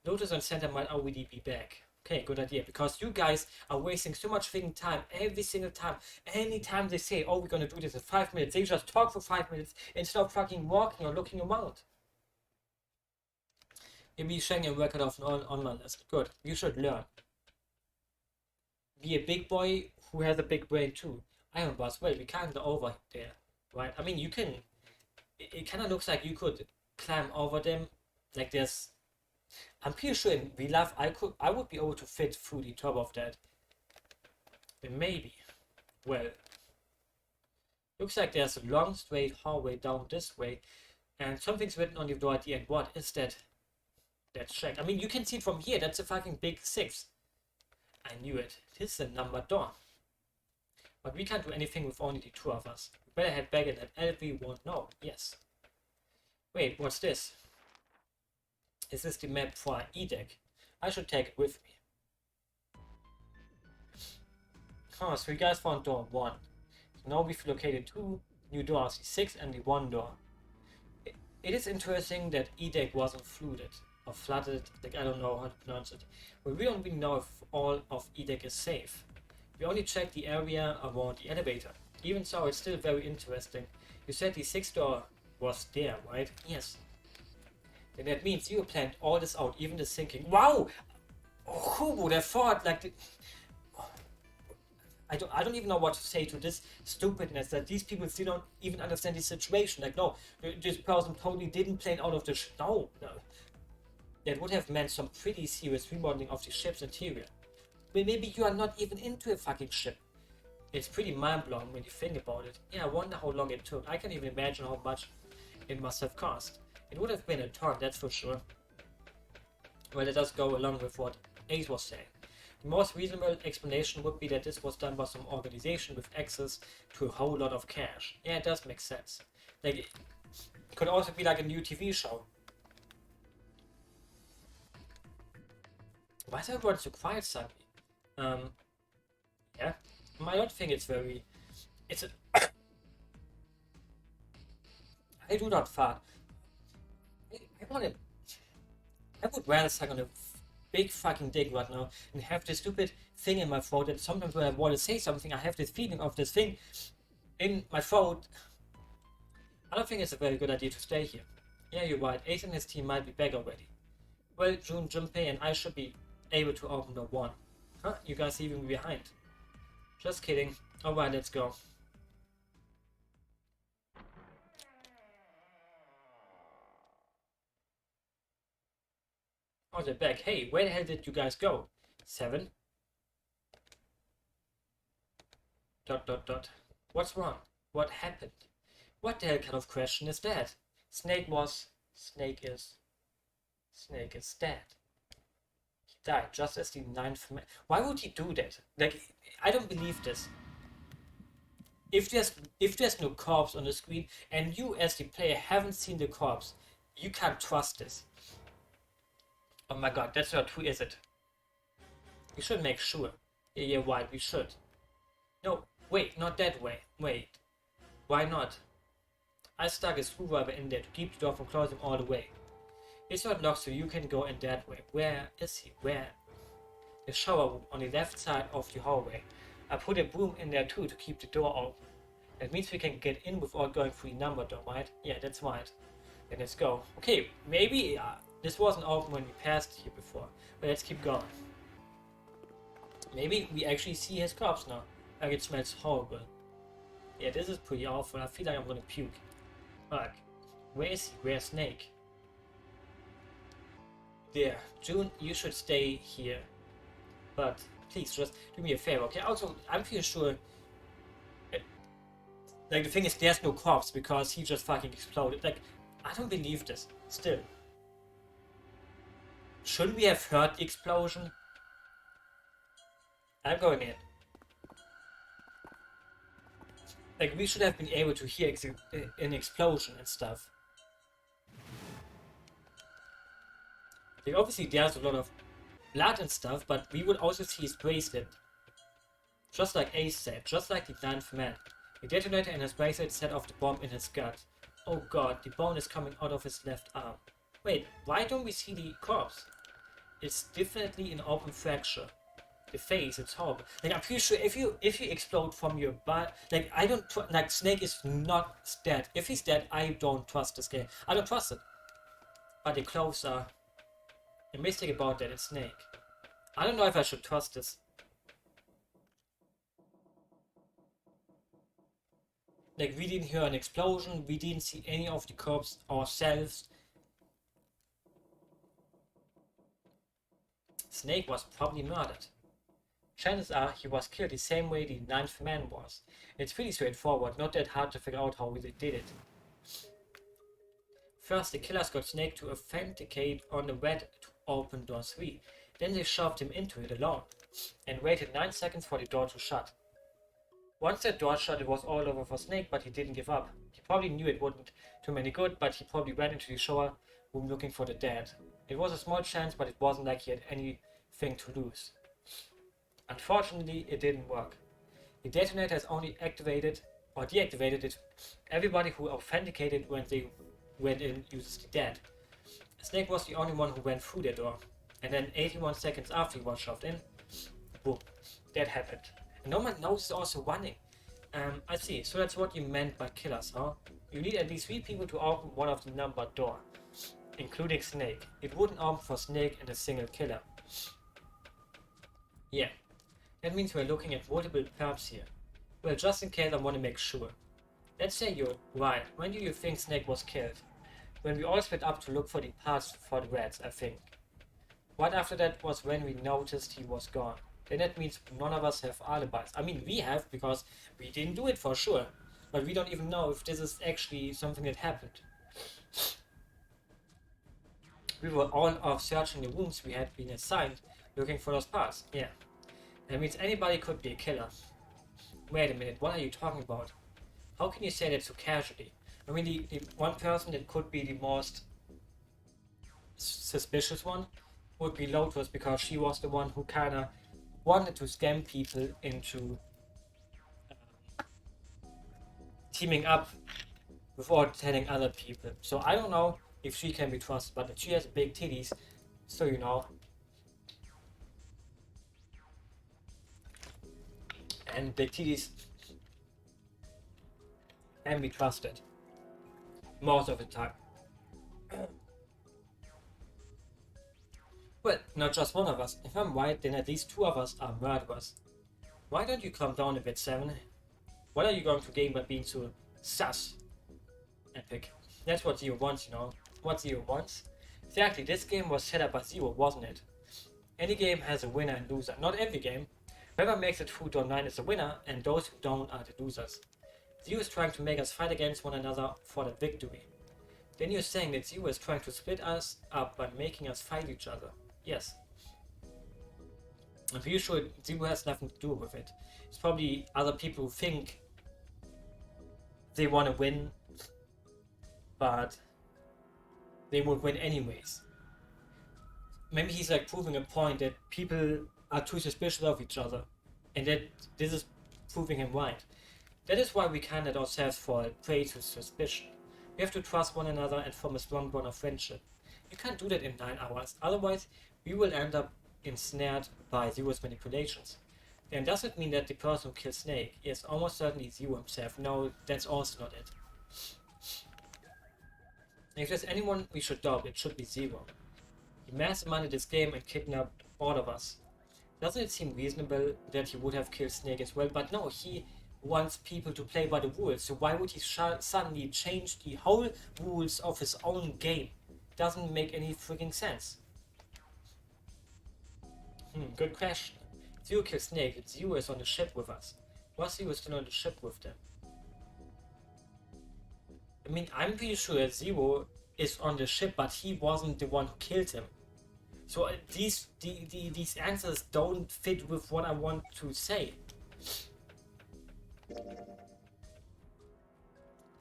Lotus and Santa might already be back. Okay, good idea, because you guys are wasting so much freaking time every single time. Anytime they say, oh, we're gonna do this in 5 minutes, they just talk for 5 minutes instead of fucking walking or looking around. Maybe sharing a record of an online lesson. Good, you should learn. Be a big boy who has a big brain too. Iron Bars, wait, we can't go over there, right? I mean, you can, it kind of looks like you could climb over them. Like there's, I'm pretty sure in real life I would be able to fit through the top of that. Maybe. Well, looks like there's a long straight hallway down this way, and something's written on the door at the end. What is that? That shack. I mean, you can see it from here. That's a fucking big 6. I knew it. This is a numbered door. But we can't do anything with only the 2 of us. We better head back and let everyone know. Yes. Wait, what's this? Is this the map for our E-deck? I should take it with me. Oh, so you guys found door 1. So now we've located 2 new doors, the 6 and the 1 door. It is interesting that E-deck wasn't flooded. Or flooded, like I don't know how to pronounce it. But we don't really know if all of E-deck is safe. We only checked the area around the elevator. Even so, it's still very interesting. You said the 6th door was there, right? Yes. Then that means you planned all this out, even the sinking. Wow! Who would have thought, like, I don't even know what to say to this stupidness that these people still don't even understand the situation. Like, no, this person totally didn't plan out of the no. That would have meant some pretty serious remodeling of the ship's interior. But maybe you are not even into a fucking ship. It's pretty mind-blowing when you think about it. Yeah, I wonder how long it took. I can't even imagine how much it must have cost. It would have been a ton, that's for sure. Well, it does go along with what Ace was saying. The most reasonable explanation would be that this was done by some organization with access to a whole lot of cash. Yeah, it does make sense. Like, it could also be like a new TV show. Why is everyone so quiet suddenly? Yeah. I don't think it's very... It's a... I do not fart. I would rather suck on a big fucking dick right now and have this stupid thing in my throat that sometimes when I want to say something, I have this feeling of this thing in my throat. I don't think it's a very good idea to stay here. Yeah, you're right. Ace and his team might be back already. Well, June, Junpei, and I should be able to open door 1. Huh? You guys leaving me behind? Just kidding. Alright, let's go. Oh, they're back. Hey, where the hell did you guys go? 7? ... What's wrong? What happened? What the hell kind of question is that? Snake is dead. He died just as the 9th man. Why would he do that? Like, I don't believe this. If there's no corpse on the screen and you as the player haven't seen the corpse, you can't trust this. Oh my god, that's not true, is it? We should make sure. Yeah, right, we should. No, wait, not that way. Wait. Why not? I stuck a screwdriver in there to keep the door from closing all the way. It's not locked, so you can go in that way. Where is he? Where? The shower room on the left side of the hallway. I put a broom in there too to keep the door open. That means we can get in without going through the number door, right? Yeah, that's right. Then let's go. Okay, maybe this wasn't open when we passed here before. But let's keep going. Maybe we actually see his corpse now. Like it smells horrible. Yeah, this is pretty awful. I feel like I'm gonna puke. Fuck. Where is he? Where's Snake? There. June, you should stay here. But please just do me a favor, okay? Also, I'm pretty sure. Like, the thing is, there's no corpse because he just fucking exploded. Like, I don't believe this. Still. Shouldn't we have heard the explosion? I'm going in. Like, we should have been able to hear an explosion and stuff. Like, obviously there's a lot of blood and stuff, but we would also see his bracelet. Just like Ace said, just like the 9th man. The detonator in his bracelet set off the bomb in his gut. Oh god, the bone is coming out of his left arm. Wait, why don't we see the corpse? It's definitely an open fracture. The face, it's horrible. Like, I'm pretty sure if you explode from your body, like, I don't like, Snake is not dead. If he's dead, I don't trust this game. I don't trust it. But the clothes are a mistake about that. It's Snake. I don't know if I should trust this. Like, we didn't hear an explosion. We didn't see any of the corpse ourselves. Snake was probably murdered. Chances are he was killed the same way the 9th man was. It's pretty straightforward, not that hard to figure out how they did it. First, the killers got Snake to authenticate on the web to open door 3. Then they shoved him into it alone, and waited 9 seconds for the door to shut. Once that door shut, it was all over for Snake, but he didn't give up. He probably knew it wouldn't do him any good, but he probably went into the shower room looking for the dead. It was a small chance, but it wasn't like he had anything to lose. Unfortunately, it didn't work. The detonator has only activated or deactivated it. Everybody who authenticated when they went in uses the dead. Snake was the only one who went through the door. And then 81 seconds after he was shoved in, boom, that happened. And no one knows he's also running. I see, so that's what you meant by killers, huh? You need at least 3 people to open one of the numbered door, including Snake. It wouldn't open for Snake and a single killer. Yeah. That means we're looking at multiple perps here. Well, just in case I want to make sure. Let's say you're right. When do you think Snake was killed? When we all split up to look for the parts for the rats, I think. Right after that was when we noticed he was gone. Then that means none of us have alibis. I mean, we have, because we didn't do it for sure. But we don't even know if this is actually something that happened. We were all off searching the rooms we had been assigned, looking for those parts. Yeah. That means anybody could be a killer. Wait a minute, what are you talking about? How can you say that so casually? I mean, the one person that could be the most suspicious one would be Lotus, because she was the one who kinda wanted to scam people into teaming up without telling other people. So I don't know if she can be trusted, but she has big titties, so you know. And big titties can be trusted most of the time. Well, not just one of us. If I'm right, then at least 2 of us are murderers. Why don't you calm down a bit, 7? What are you going to gain by being so sus? Epic. That's what Zero wants, you know. What Zero wants? Exactly, this game was set up by Zero, wasn't it? Any game has a winner and loser. Not every game. Whoever makes it through door 9 is the winner, and those who don't are the losers. Zero is trying to make us fight against one another for the victory. Then you're saying that Zero is trying to split us up by making us fight each other. Yes. I'm pretty sure Zero has nothing to do with it. It's probably other people who think they want to win, but they would win anyways. Maybe he's like proving a point that people are too suspicious of each other, and that this is proving him right. That is why we can't let ourselves fall prey to suspicion. We have to trust one another and form a strong bond of friendship. You can't do that in 9 hours, otherwise we will end up ensnared by Zero's manipulations. And does it mean that the person who killed Snake is almost certainly Zero himself? No, that's also not it. If there's anyone we should doubt, it should be Zero. He masterminded this game and kidnapped all of us. Doesn't it seem reasonable that he would have killed Snake as well? But no, he wants people to play by the rules, so why would he suddenly change the whole rules of his own game? Doesn't make any freaking sense. Good question. Zero killed Snake, and Zero is on the ship with us. Was Zero still on the ship with them? I mean, I'm pretty sure that Zero is on the ship, but he wasn't the one who killed him. So these answers don't fit with what I want to say.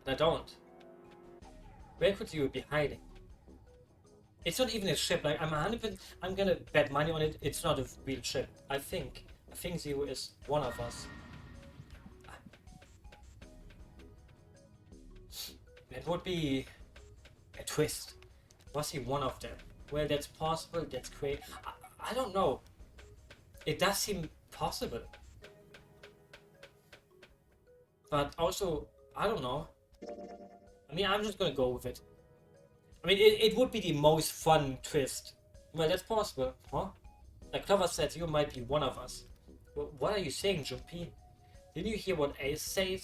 I don't. Where could Zero be hiding? It's not even a ship. Like, I'm 100%. I'm gonna bet money on it. It's not a real ship. I think Zero is one of us. It would be a twist. Was he one of them? Well, that's possible. That's great. I don't know. It does seem possible. But also, I don't know. I mean, I'm just gonna go with it. I mean, it would be the most fun twist. Well, that's possible, huh? Like Clover said, you might be one of us. What are you saying, Jumpy? Didn't you hear what Ace said?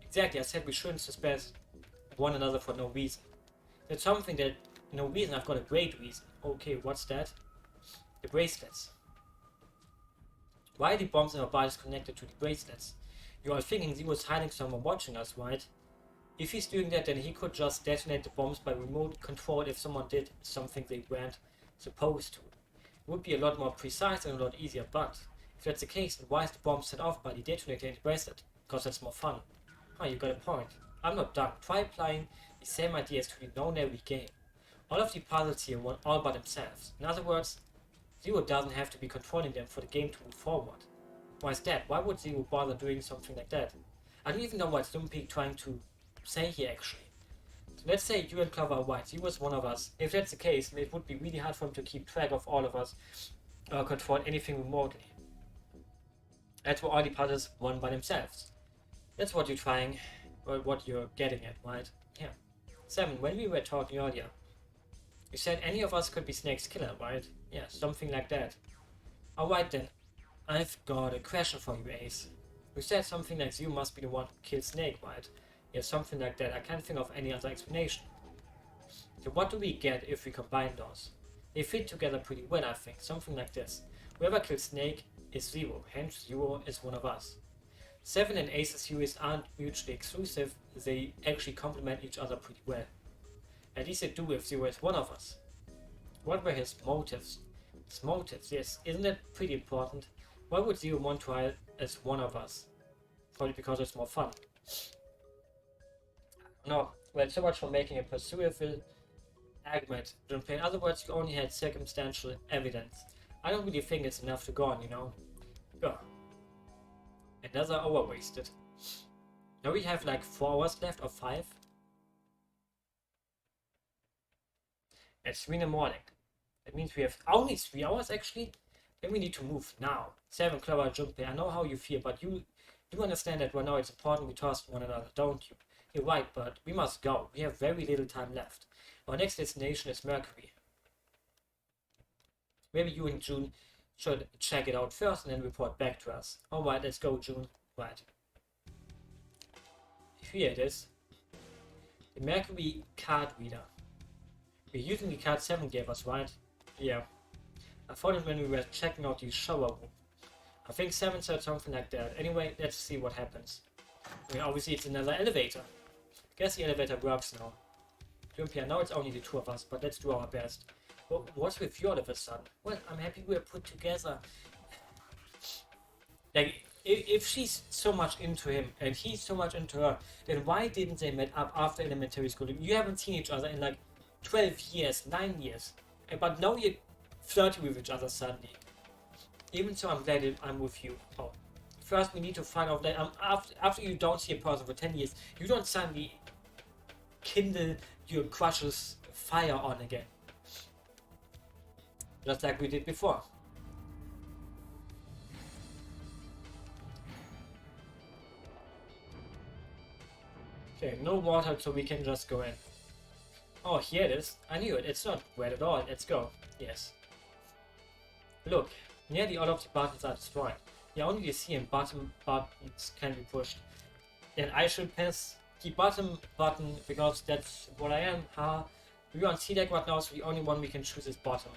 Exactly, I said we shouldn't suspect one another for no reason. That's something that, no reason, I've got a great reason. Okay, what's that? The bracelets. Why are the bombs in our bodies connected to the bracelets? You are thinking he was hiding somewhere watching us, right? If he's doing that, then he could just detonate the bombs by remote control if someone did something they weren't supposed to. It would be a lot more precise and a lot easier, but if that's the case, then why is the bomb set off by the detonator in the bracelet? Because that's more fun. Huh, you got a point. I'm not done. Try applying the same ideas to the known every game. All of the puzzles here were all by themselves. In other words, Zero doesn't have to be controlling them for the game to move forward. Why is that? Why would Zero bother doing something like that? I don't even know what Stumpy trying to say here actually. So let's say you and Clover are white. Zero is one of us. If that's the case, then it would be really hard for him to keep track of all of us or control anything remotely. That's why all the puzzles won by themselves. That's what you're trying, or what you're getting at, right? Yeah. 7. When we were talking earlier, you said any of us could be Snake's killer, right? Yeah, something like that. Alright then, I've got a question for you, Ace. You said something like you must be the one who killed Snake, right? Yeah, something like that. I can't think of any other explanation. So what do we get if we combine those? They fit together pretty well, I think. Something like this. Whoever killed Snake is Zero, hence Zero is one of us. 7 and Ace's theories aren't mutually exclusive, they actually complement each other pretty well. At least they do if Zero is one of us. What were his motives? His motives, yes, isn't that pretty important? Why would Zero want to hide as one of us? Probably because it's more fun. No, well, so much for making a persuasive argument. In other words, you only had circumstantial evidence. I don't really think it's enough to go on, you know? Yeah. Another hour wasted. Now we have like 4 hours left, or 5? It's 3 in the morning. That means we have only 3 hours actually? Then we need to move now. 7, Clover, Junpei, I know how you feel, but you do understand that right now it's important we trust one another, don't you? You're right, but we must go. We have very little time left. Our next destination is Mercury. Maybe you and June should check it out first and then report back to us. Alright, let's go, June. Right. Here it is. The Mercury card reader. We're using the card 7 gave us, right? Yeah. I found it when we were checking out the shower room. I think 7 said something like that. Anyway, let's see what happens. I mean, obviously it's another elevator. Guess the elevator works now. Olympia, now it's only the 2 of us, but let's do our best. What's with you all of a sudden? Well, I'm happy we're put together. Like, if she's so much into him and he's so much into her, then why didn't they meet up after elementary school? You haven't seen each other in like 12 years, 9 years. But now you're flirting with each other suddenly. Even so, I'm glad I'm with you. Oh, first we need to find out that after you don't see a person for 10 years, you don't suddenly kindle your crush's fire on again. Just like we did before. Okay, no water, so we can just go in. Oh, here it is. I knew it. It's not wet at all. Let's go. Yes. Look, nearly all of the buttons are destroyed. Yeah, only the C and bottom buttons can be pushed. Then I should press the bottom button because that's what I am. We're on C deck right now, so the only one we can choose is bottom.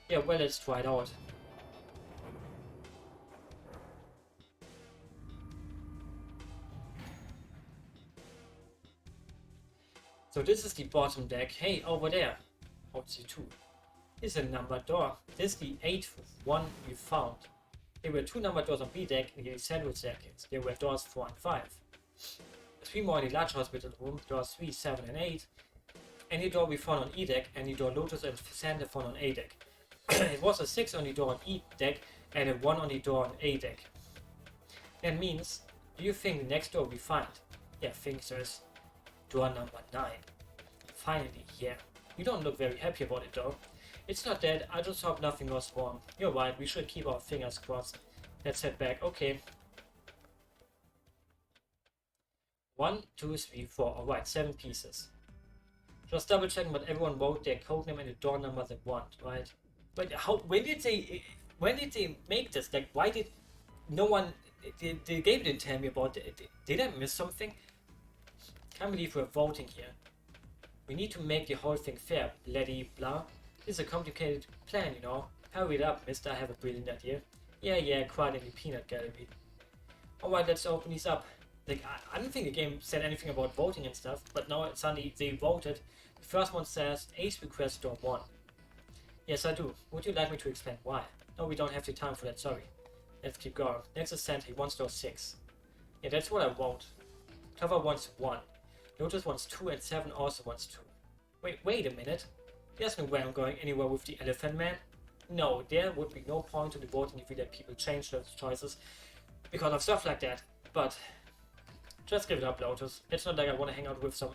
Yeah, well, let's try it out. So this is the bottom deck. Hey, over there. What's the 2? This is a numbered door. This is the 8th one we found. There were 2 numbered doors on B deck in the central staircase. There were doors 4 and 5. 3 more in the large hospital room, doors 3, 7 and 8. Any door we found on E deck, any door Lotus and Santa found on A deck. It was a 6 on the door on E deck and a 1 on the door on A deck. That means, do you think the next door we find? Yeah, think so is door number 9. Finally, yeah. You don't look very happy about it though. It's not that, I just hope nothing goes wrong. You're right, we should keep our fingers crossed. Let's head back, okay. 1, 2, 3, 4, alright, 7 pieces. Just double checking what everyone wrote their codename and the door number they want, right? But how, when did they make this? Like, why did no one, the game didn't tell me about it. Did I miss something? Can't believe we're voting here. We need to make the whole thing fair, bloody blah. This is a complicated plan, you know. Hurry it up, mister, I have a brilliant idea. Yeah, quite in the peanut gallery. Alright, let's open these up. Like, I don't think the game said anything about voting and stuff, but now suddenly they voted. The first one says, Ace request door 1. Yes, I do. Would you like me to explain why? No, we don't have the time for that, sorry. Let's keep going. Next is Santa, he wants door 6. Yeah, that's what I want. Clover wants 1. Lotus wants 2 and 7 also wants 2. Wait a minute. There's no way I'm going anywhere with the Elephant Man. No, there would be no point to the voting if we let people change those choices because of stuff like that. But just give it up, Lotus. It's not like I want to hang out with some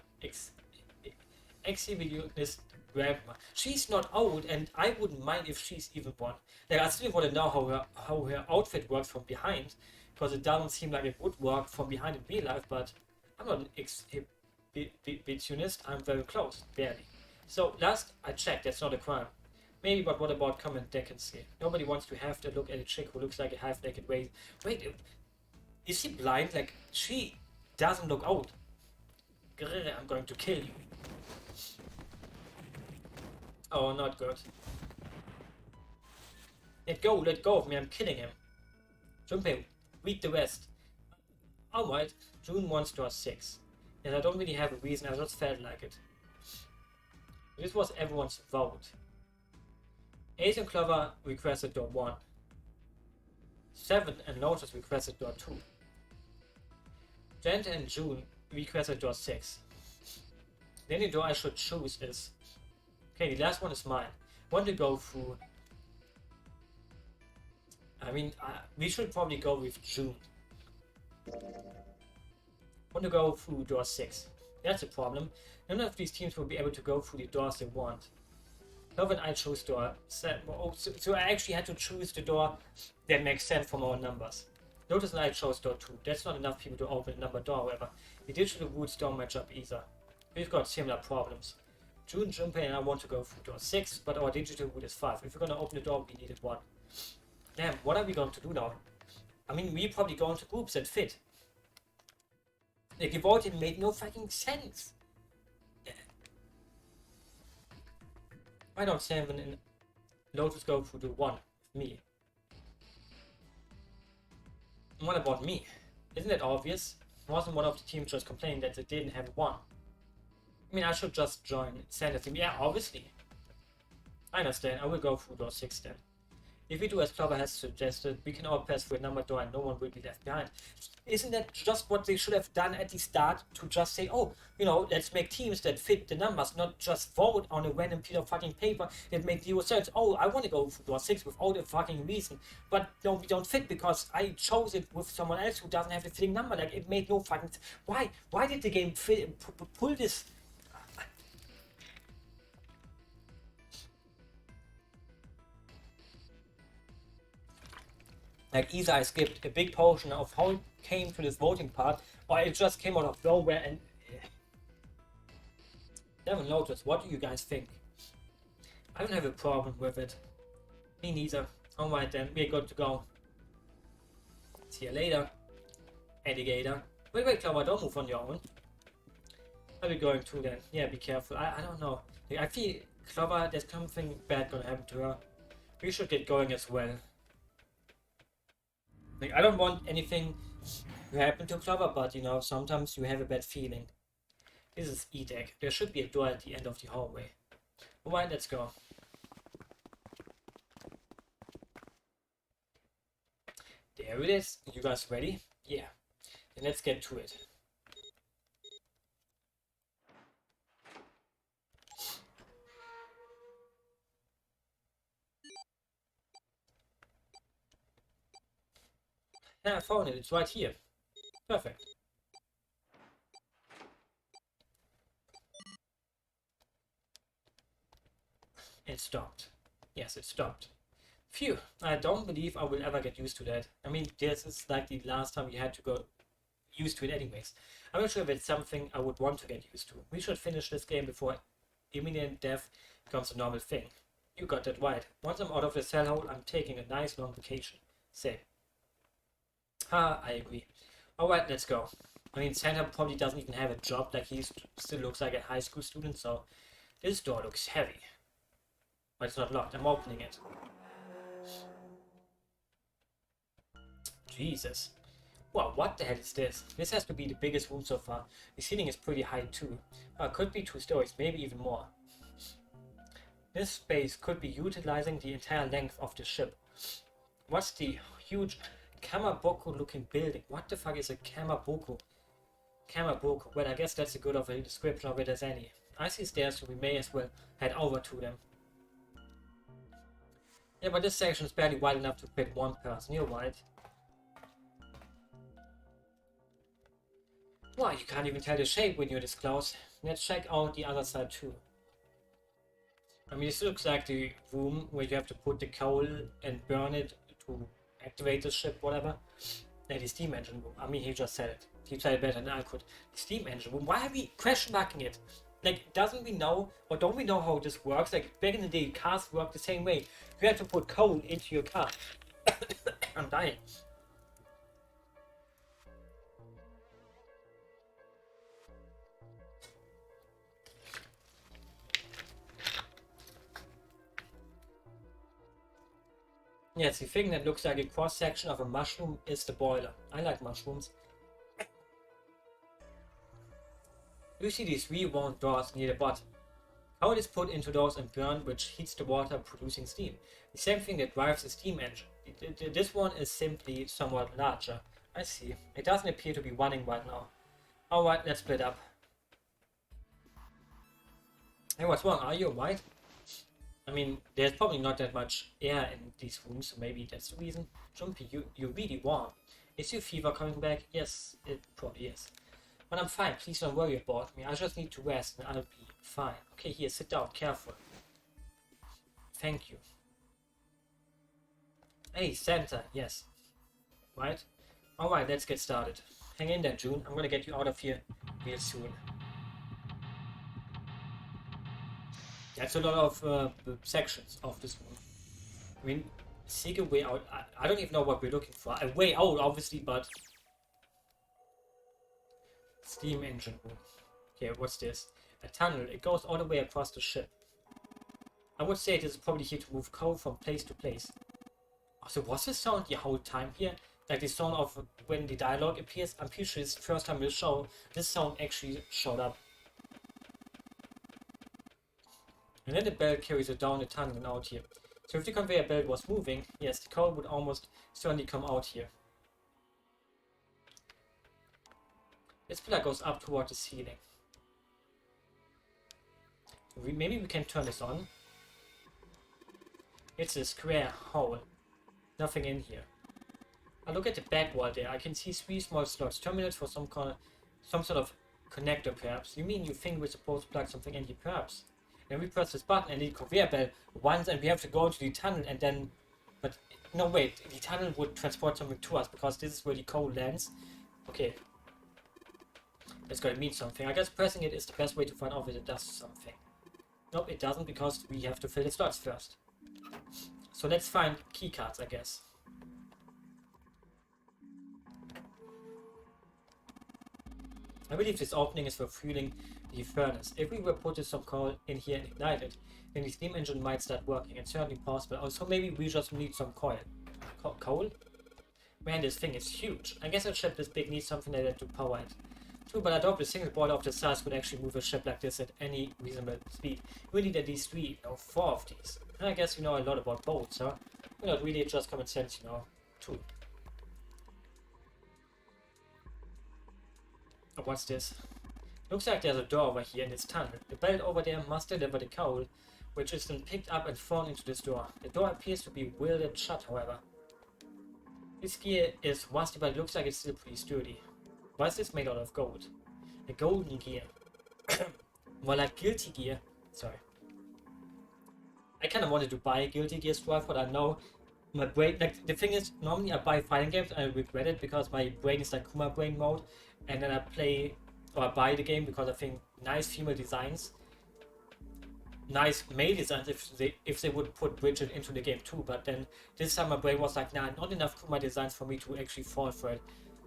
exhibitionist grandma. She's not old, and I wouldn't mind if she's even one. Like, I still want to know how her outfit works from behind, because it doesn't seem like it would work from behind in real life, but I'm not an exhibitionist. I'm very close, barely. So, last I checked, that's not a crime. Maybe, but what about common decency? Nobody wants to have to look at a chick who looks like a half-naked waist. Wait, is she blind? Like, she doesn't look old. Grrr, I'm going to kill you. Oh, not good. Let go of me, I'm killing him. Junpei, read the rest. Alright, June wants door 6. Yes, I don't really have a reason, I just felt like it. This was everyone's vote. Ace and Clover requested door 1. 7 and Lotus requested door 2. Jen and June requested door 6. The only door I should choose is... Okay, the last one is mine. Want to go through... I mean, we should probably go with June. Want to go through door 6. That's a problem. None of these teams will be able to go through the doors they want. Love and I chose door 7. So I actually had to choose the door that makes sense from our numbers. Lotus and I chose door 2. That's not enough people to open a number door, however. The digital roots don't match up either. We've got similar problems. June, Junpei and I want to go through door 6, but our digital root is 5. If we're going to open the door, we needed 1. Damn, what are we going to do now? I mean, we probably go into groups that fit. Like, the voting made no fucking sense. Why don't 7 and Lotus go through the 1 with me? And what about me? Isn't it obvious? Wasn't one of the teams just complaining that they didn't have 1? I mean, I should just join Santa's team. Yeah, obviously. I understand. I will go through door 6 then. If we do as Clover has suggested, we can all pass through a numbered door and no one will be left behind. Isn't that just what they should have done at the start, to just say, oh, let's make teams that fit the numbers, not just vote on a random piece of fucking paper that makes zero sense. Oh, I want to go for door 6 without a fucking reason, but no, we don't fit because I chose it with someone else who doesn't have the fitting number. Like, it made no fucking sense. Why did the game pull this? Like, either I skipped a big portion of how it came to this voting part, or it just came out of nowhere and... Never noticed. What do you guys think? I don't have a problem with it. Me neither. Alright then, we're good to go. See you later, alligator. Wait, Clover, don't move on your own. Are we going to then? Yeah, be careful. I don't know. Like, I feel Clover, there's something bad gonna happen to her. We should get going as well. Like, I don't want anything to happen to Clover, but sometimes you have a bad feeling. This is E-Deck. There should be a door at the end of the hallway. Alright, let's go. There it is. You guys ready? Yeah. Then let's get to it. Yeah, I found it. It's right here. Perfect. It stopped. Yes, it stopped. Phew. I don't believe I will ever get used to that. I mean, this is like the last time we had to go used to it anyways. I'm not sure if it's something I would want to get used to. We should finish this game before imminent death becomes a normal thing. You got that right. Once I'm out of this hellhole, I'm taking a nice long vacation. Same. I agree. Alright, let's go. I mean, Santa probably doesn't even have a job, like he still looks like a high school student, so this door looks heavy. But it's not locked, I'm opening it. Jesus. Wow, what the hell is this? This has to be the biggest room so far. The ceiling is pretty high too. Could be 2 stories, maybe even more. This space could be utilizing the entire length of the ship. What's the huge Kamaboko looking building? What the fuck is a Kamaboko? Kamaboko. Well, I guess that's as good of a description of it as any. I see stairs, so we may as well head over to them. Yeah, but this section is barely wide enough to fit one person. You're right. Wow, you can't even tell the shape when you're this close. Let's check out the other side too. I mean, this looks like the room where you have to put the coal and burn it to activate the ship, whatever. The steam engine room. I mean, he just said it. He said it better than I could. The steam engine room. Why are we question marking it? Like, doesn't we know, or don't we know how this works? Like, back in the day, cars work the same way. You have to put coal into your car. I'm dying. Yes, the thing that looks like a cross-section of a mushroom is the boiler. I like mushrooms. You see these 3 round doors near the bottom. Coal is put into those and burned, which heats the water, producing steam. The same thing that drives the steam engine. This one is simply somewhat larger. I see. It doesn't appear to be running right now. Alright, let's split up. Hey, what's wrong? Are you alright? I mean, there's probably not that much air in these rooms, so maybe that's the reason. Jumpy, you're really warm. Is your fever coming back? Yes, it probably is. But I'm fine, please don't worry about me. I just need to rest and I'll be fine. Okay, here, sit down, careful. Thank you. Hey, Santa, yes. Right? Alright, let's get started. Hang in there, June. I'm gonna get you out of here real soon. That's a lot of sections of this one. I mean, seek a way out. I don't even know what we're looking for. A way out, obviously, but... Steam engine room. Okay, what's this? A tunnel. It goes all the way across the ship. I would say it is probably here to move coal from place to place. Oh, so was this sound the whole time here? Like the sound of when the dialogue appears? I'm pretty sure it's the first time we'll show this sound actually showed up. And then the bell carries it down the tunnel and out here. So if the conveyor belt was moving, yes, the coal would almost certainly come out here. This pillar goes up toward the ceiling. Maybe we can turn this on. It's a square hole. Nothing in here. I look at the back wall there. I can see 3 small slots. Terminals for some sort of connector, perhaps. You mean you think we're supposed to plug something in here, perhaps? Then we press this button and the conveyor belt once, and we have to go into the tunnel and then... But, no, wait. The tunnel would transport something to us because this is where the coal lands. Okay. That's gotta mean something. I guess pressing it is the best way to find out if it does something. Nope, it doesn't because we have to fill the slots first. So let's find keycards, I guess. I believe this opening is for fueling the furnace. If we were put some coal in here and ignite it, then the steam engine might start working. It's certainly possible. Also, maybe we just need some coal. Coal? Man, this thing is huge. I guess a ship this big needs something like that to power it. True, but I doubt a single boiler of the size would actually move a ship like this at any reasonable speed. We need at least 3 or 4 of these. And I guess you know a lot about boats, huh? Well, not really, just common sense, you know, too. Oh, what's this? Looks like there's a door over here in this tunnel. The belt over there must deliver the coal, which is then picked up and thrown into this door. The door appears to be welded shut, however. This gear is rusty, but it looks like it's still pretty sturdy. Why is this made out of gold? A golden gear. More like guilty gear. Sorry. I kind of wanted to buy a guilty gear strive, but I know my brain... Like, the thing is, normally I buy fighting games and I regret it because my brain is like Kuma brain mode. And then I play... Or I buy the game because I think nice female designs. Nice male designs if they would put Bridget into the game too. But then this time my brain was like, nah, not enough Kuma designs for me to actually fall for it.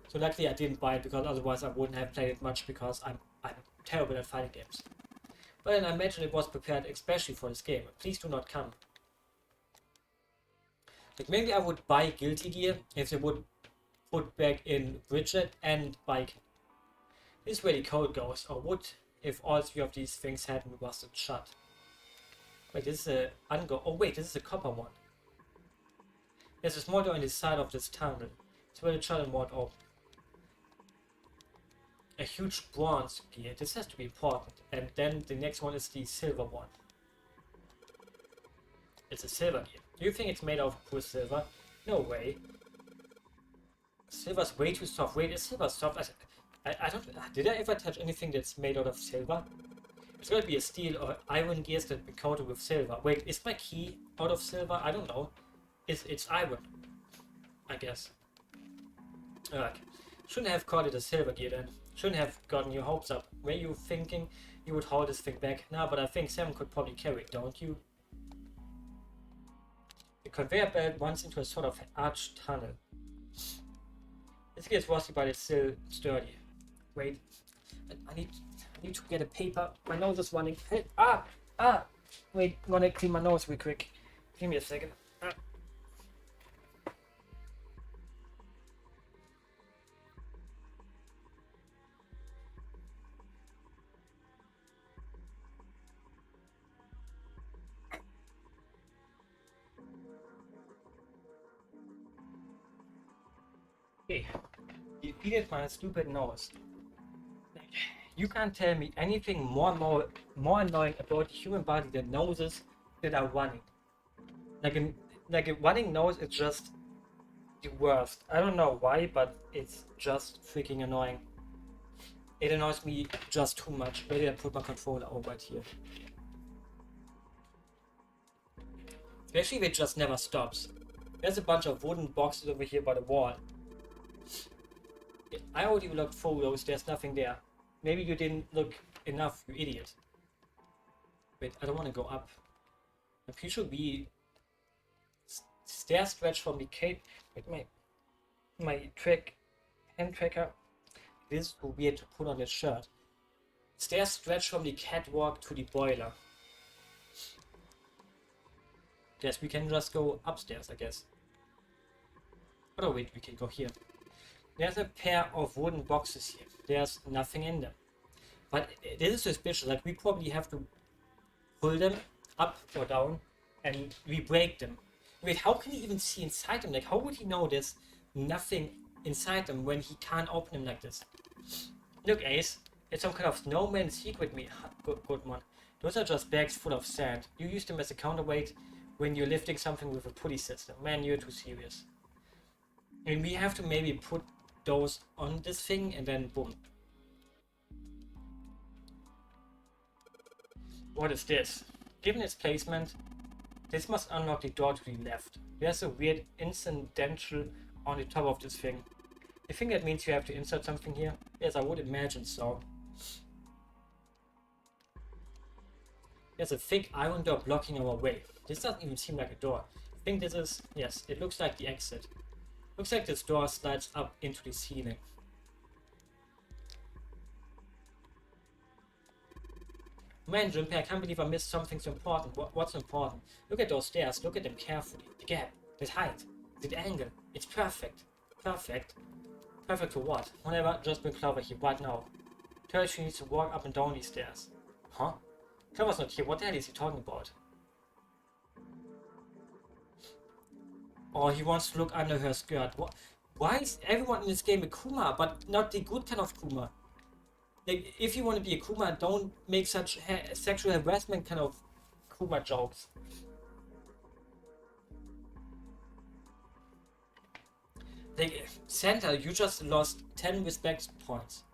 So luckily I didn't buy it because otherwise I wouldn't have played it much because I'm terrible at fighting games. But then I imagine it was prepared especially for this game. Please do not come. Like maybe I would buy Guilty Gear if they would put back in Bridget and Bike. This is where the code goes, or would if all 3 of these things hadn't rusted shut. Wait, this is a oh wait, this is a copper one. There's a small door on the side of this tunnel. It's where the tunnel won't open. A huge bronze gear. This has to be important. And then the next one is the silver one. It's a silver gear. Do you think it's made of pure silver? No way. Silver's way too soft. Wait, is silver soft? I don't... Did I ever touch anything that's made out of silver? It's gonna be a steel or iron gears that be coated with silver. Wait, is my key out of silver? I don't know. It's iron. I guess. Alright. Shouldn't have called it a silver gear then. Shouldn't have gotten your hopes up. Were you thinking you would haul this thing back? No, but I think 7 could probably carry it, don't you? The conveyor belt runs into a sort of arched tunnel. This gear is rusty, but it's still sturdy. Wait, I need to get a paper. My nose is running. Hey, wait, I'm gonna clean my nose real quick. Give me a second. Okay, defeated my stupid nose. You can't tell me anything more annoying about the human body than noses that are running. Like a running nose is just the worst. I don't know why, but it's just freaking annoying. It annoys me just too much. Where did I put my controller? Oh, right here. Actually, it just never stops. There's a bunch of wooden boxes over here by the wall. I already looked through those, there's nothing there. Maybe you didn't look enough, you idiot. Wait, I don't want to go up. I'm pretty sure we... Stairs stretch from the cave... Wait, my hand tracker... This is weird to put on this shirt. Stairs stretch from the catwalk to the boiler. Yes, we can just go upstairs, I guess. Oh wait, we can go here. There's a pair of wooden boxes here. There's nothing in them. But this is suspicious. Like, we probably have to pull them up or down and we break them. Wait, how can he even see inside them? Like, how would he know there's nothing inside them when he can't open them like this? Look, Ace, it's some kind of snowman secret me. Good one. Those are just bags full of sand. You use them as a counterweight when you're lifting something with a pulley system. Man, you're too serious. And we have to maybe put those on this thing and then boom. What is this? Given its placement, this must unlock the door to the left. There's a weird incidental on the top of this thing. You think that means you have to insert something here? Yes, I would imagine so. There's a thick iron door blocking our way. This doesn't even seem like a door. I think this is... yes, it looks like the exit. Looks like this door slides up into the ceiling. Man, Junpei, I can't believe I missed something so important. What's important? Look at those stairs. Look at them carefully. The gap. The height. The angle. It's perfect. Perfect. Perfect for what? Whatever, just bring Clover here right now. Tell her she needs to walk up and down these stairs. Huh? Clover's not here. What the hell is he talking about? Oh, he wants to look under her skirt. What? Why is everyone in this game a Kuma, but not the good kind of Kuma? Like, if you want to be a Kuma, don't make such sexual harassment kind of Kuma jokes. Like, Santa, you just lost 10 respect points.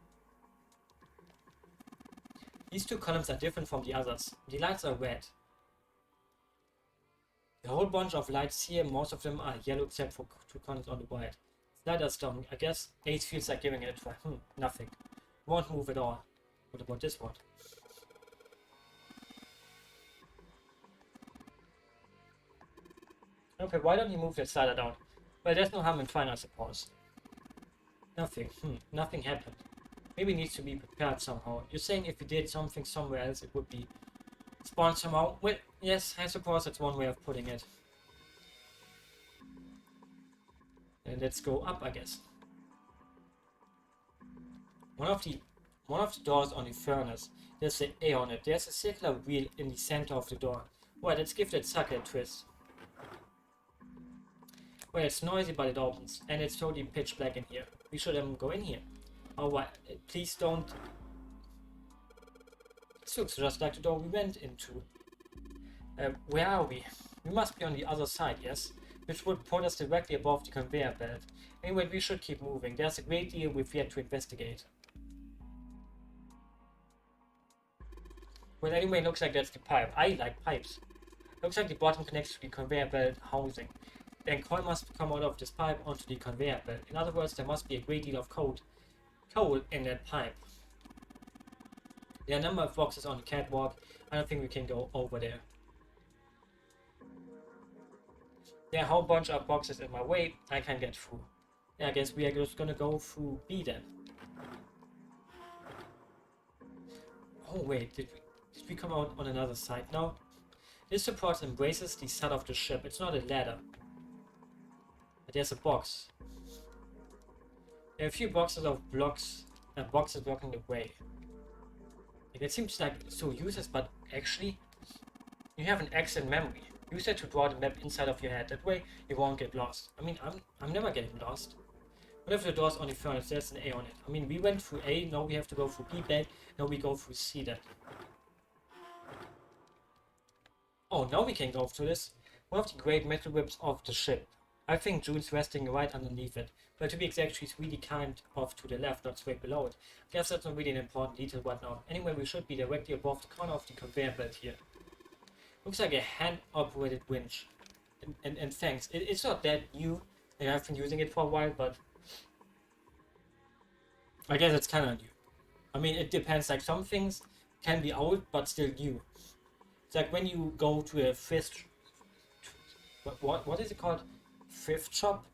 These two columns are different from the others. The lights are red. A whole bunch of lights here, most of them are yellow except for two columns on the right. Sliders down. I guess Ace feels like giving it a try. Nothing. Won't move at all. What about this one? Okay, why don't you move that slider down? Well, there's no harm in trying, I suppose. Nothing. Nothing happened. Maybe it needs to be prepared somehow. You're saying if we did something somewhere else, it would be spawned somehow? Well, yes, I suppose that's one way of putting it. And let's go up, I guess. One of the doors on the furnace, there's an A on it. There's a circular wheel in the center of the door. Well, let's give that sucker a twist. Well, it's noisy, but it opens. And it's totally pitch black in here. We should go in here. Oh, why? Please don't. This looks just like the door we went into. Where are we? We must be on the other side, yes? Which would put us directly above the conveyor belt. Anyway, we should keep moving. There's a great deal we've yet to investigate. Well, anyway, looks like that's the pipe. I like pipes. Looks like the bottom connects to the conveyor belt housing. Then coal must come out of this pipe onto the conveyor belt. In other words, there must be a great deal of coal in that pipe. There are a number of boxes on the catwalk. I don't think we can go over there. There are a whole bunch of boxes in my way. I can't get through. Yeah, I guess we are just gonna go through B then. Oh wait, did we come out on another side now? This support embraces the side of the ship. It's not a ladder. But there's a box. There are a few boxes of boxes blocking the way. Like, it seems like so useless, but actually, you have an excellent memory. Use it to draw the map inside of your head. That way, you won't get lost. I mean, I'm never getting lost. What if the door's on the furnace? There's an A on it. I mean, we went through A, now we have to go through B back, now we go through C then. Oh, now we can go through this. One of the great metal whips of the ship. I think June's resting right underneath it. But to be exact, she's really kind of to the left, not straight below it. I guess that's not really an important detail right now. Anyway, we should be directly above the corner of the conveyor belt here. Looks like a hand-operated winch. And thanks. It's not that new. Like, I've been using it for a while, but I guess it's kind of new. I mean, it depends. Like, some things can be old, but still new. It's like when you go to a thrift... What is it called? Thrift shop?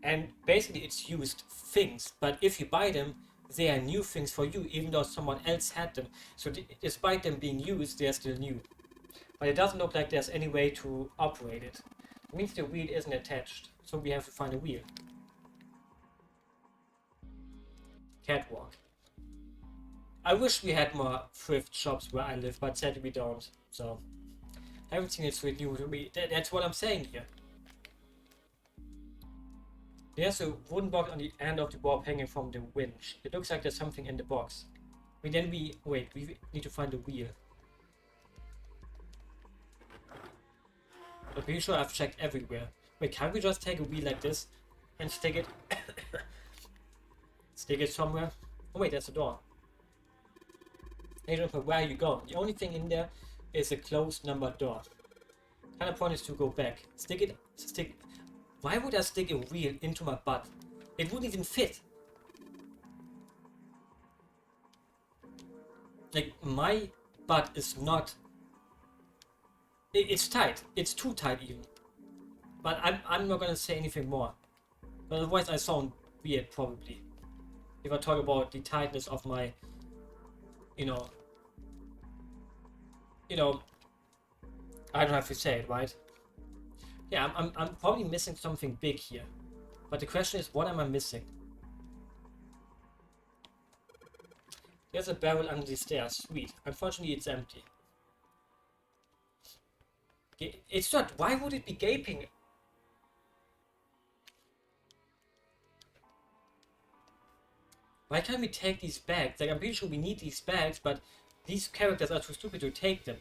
And basically it's used things. But if you buy them, they are new things for you, even though someone else had them. So despite them being used, they are still new. But it doesn't look like there's any way to operate it. It means the wheel isn't attached. So we have to find a wheel. Catwalk. I wish we had more thrift shops where I live, but sadly we don't. So I haven't seen it so new to me. That's what I'm saying here. There's a wooden box on the end of the warp hanging from the winch. It looks like there's something in the box. Wait, we need to find the wheel. I'm pretty sure I've checked everywhere. Wait, can't we just take a wheel like this and stick it? Stick it somewhere? Oh wait, there's a door. Hey Jumper, where are you going? The only thing in there is a closed numbered door. Kind of point is to go back. Stick. Why would I stick a wheel into my butt? It wouldn't even fit. Like, my butt is not... It's tight. It's too tight even. But I'm not gonna say anything more. But otherwise I sound weird probably. If I talk about the tightness of my... You know... I don't have to say it, right? Yeah, I'm probably missing something big here. But the question is, what am I missing? There's a barrel under the stairs. Sweet. Unfortunately, it's empty. It's not. Why would it be gaping? Why can't we take these bags? Like, I'm pretty sure we need these bags, but these characters are too stupid to take them.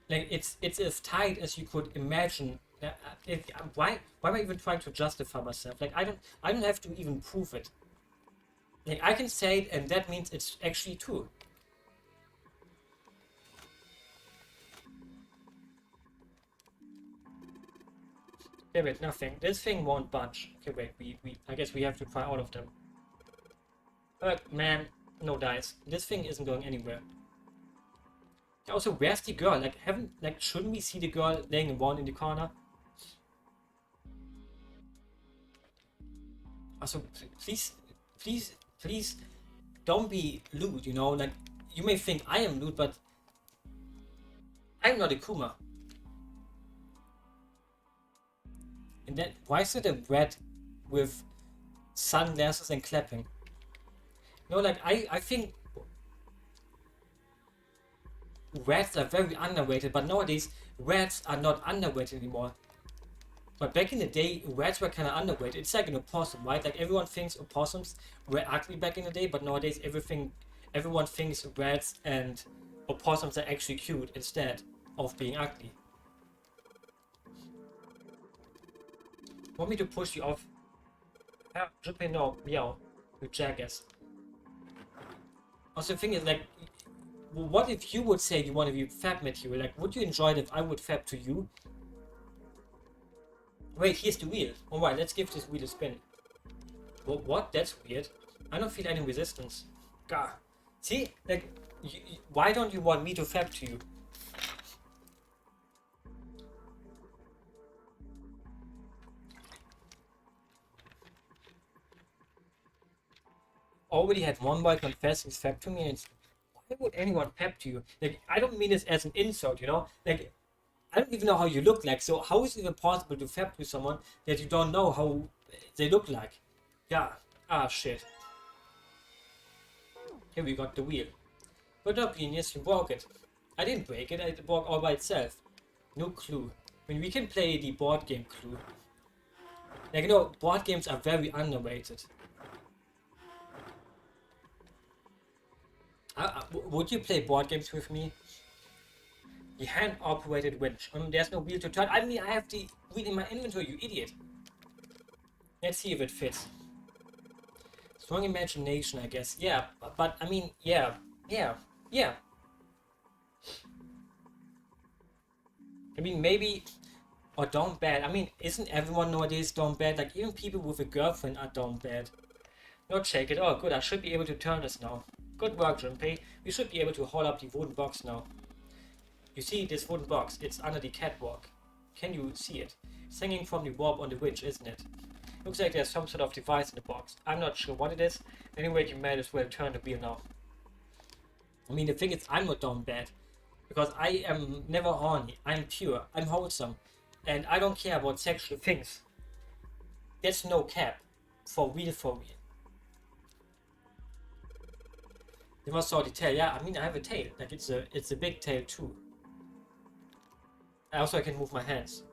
Like, it's as tight as you could imagine. Why am I even trying to justify myself? Like, I don't have to even prove it. Like, I can say it, and that means it's actually true. Okay, wait, nothing. This thing won't budge. Okay, wait, I guess we have to try all of them. Man, no dice. This thing isn't going anywhere. Also, where's the girl? Like, shouldn't we see the girl laying around in the corner? Also, please, don't be lewd, you know? Like, you may think I am lewd, but I'm not a Kuma. And then, why is it a red with sunglasses and clapping? No, like, I think rats are very underrated, but nowadays rats are not underrated anymore. But back in the day, rats were kind of underrated. It's like an opossum, right? Like, everyone thinks opossums were ugly back in the day, but nowadays everyone thinks rats and opossums are actually cute instead of being ugly. Want me to push you off? No, meow, you jackass. Also, the thing is, like, what if you would say you want to be fab material? Like, would you enjoy it if I would fab to you? Wait, here's the wheel. Alright, let's give this wheel a spin. What? That's weird. I don't feel any resistance. Gah. See? Like, why don't you want me to fab to you? Already had one boy confess his fab to me, and it's, why would anyone fab to you? Like, I don't mean this as an insult, you know? Like, I don't even know how you look like, so how is it even possible to fab to someone that you don't know how they look like? Yeah. Ah, shit. Here we got the wheel. But up, genius, you broke it. I didn't break it, it broke all by itself. No clue. I mean, we can play the board game Clue. Like, you know, board games are very underrated. Would you play board games with me? The hand-operated winch. There's no wheel to turn. I mean, I have the wheel in my inventory, you idiot. Let's see if it fits. Strong imagination, I guess. Yeah, but I mean, yeah. I mean, maybe... Or down bad. I mean, isn't everyone nowadays down bad? Like, even people with a girlfriend are down bad. Not shake it. Oh, good. I should be able to turn this now. Good work, Junpei. We should be able to haul up the wooden box now. You see this wooden box? It's under the catwalk. Can you see it? It's hanging from the warp on the winch, isn't it? Looks like there's some sort of device in the box. I'm not sure what it is. Anyway, you might as well turn the wheel now. I mean, the thing is, I'm not down bad. Because I am never horny. I'm pure. I'm wholesome. And I don't care about sexual things. There's no cap. For real, for real. You must saw the tail. Yeah, I mean I have a tail. Like it's a big tail too. I can move my hands.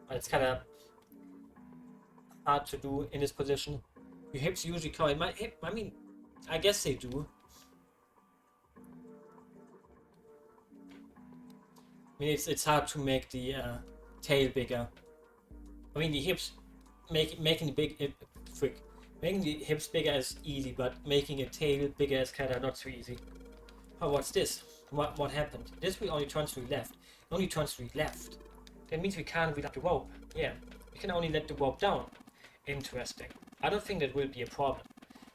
But it's kind of hard to do in this position. Your hips usually curl. In my hip, I mean, I guess they do. I mean, it's hard to make the tail bigger. I mean, the hips making the big frick. Making the hips bigger is easy, but making a tail bigger is kind of not so easy. Oh, what's this? What happened? This will only turns to the left. It only turns to the left. That means we can't read up the rope. Yeah, we can only let the rope down. Interesting. I don't think that will be a problem.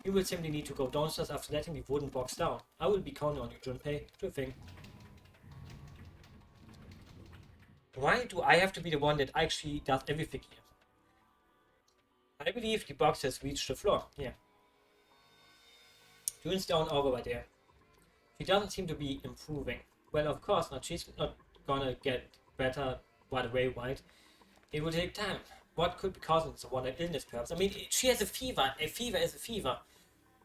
You will simply need to go downstairs after letting the wooden box down. I will be counting on you, Junpei. Sure thing. Why do I have to be the one that actually does everything here? I believe the box has reached the floor. Yeah. June's down over there. She doesn't seem to be improving. Well, of course not. She's not gonna get better right away, right? It will take time. What could be causing someone an illness, perhaps? I mean, she has a fever. A fever is a fever.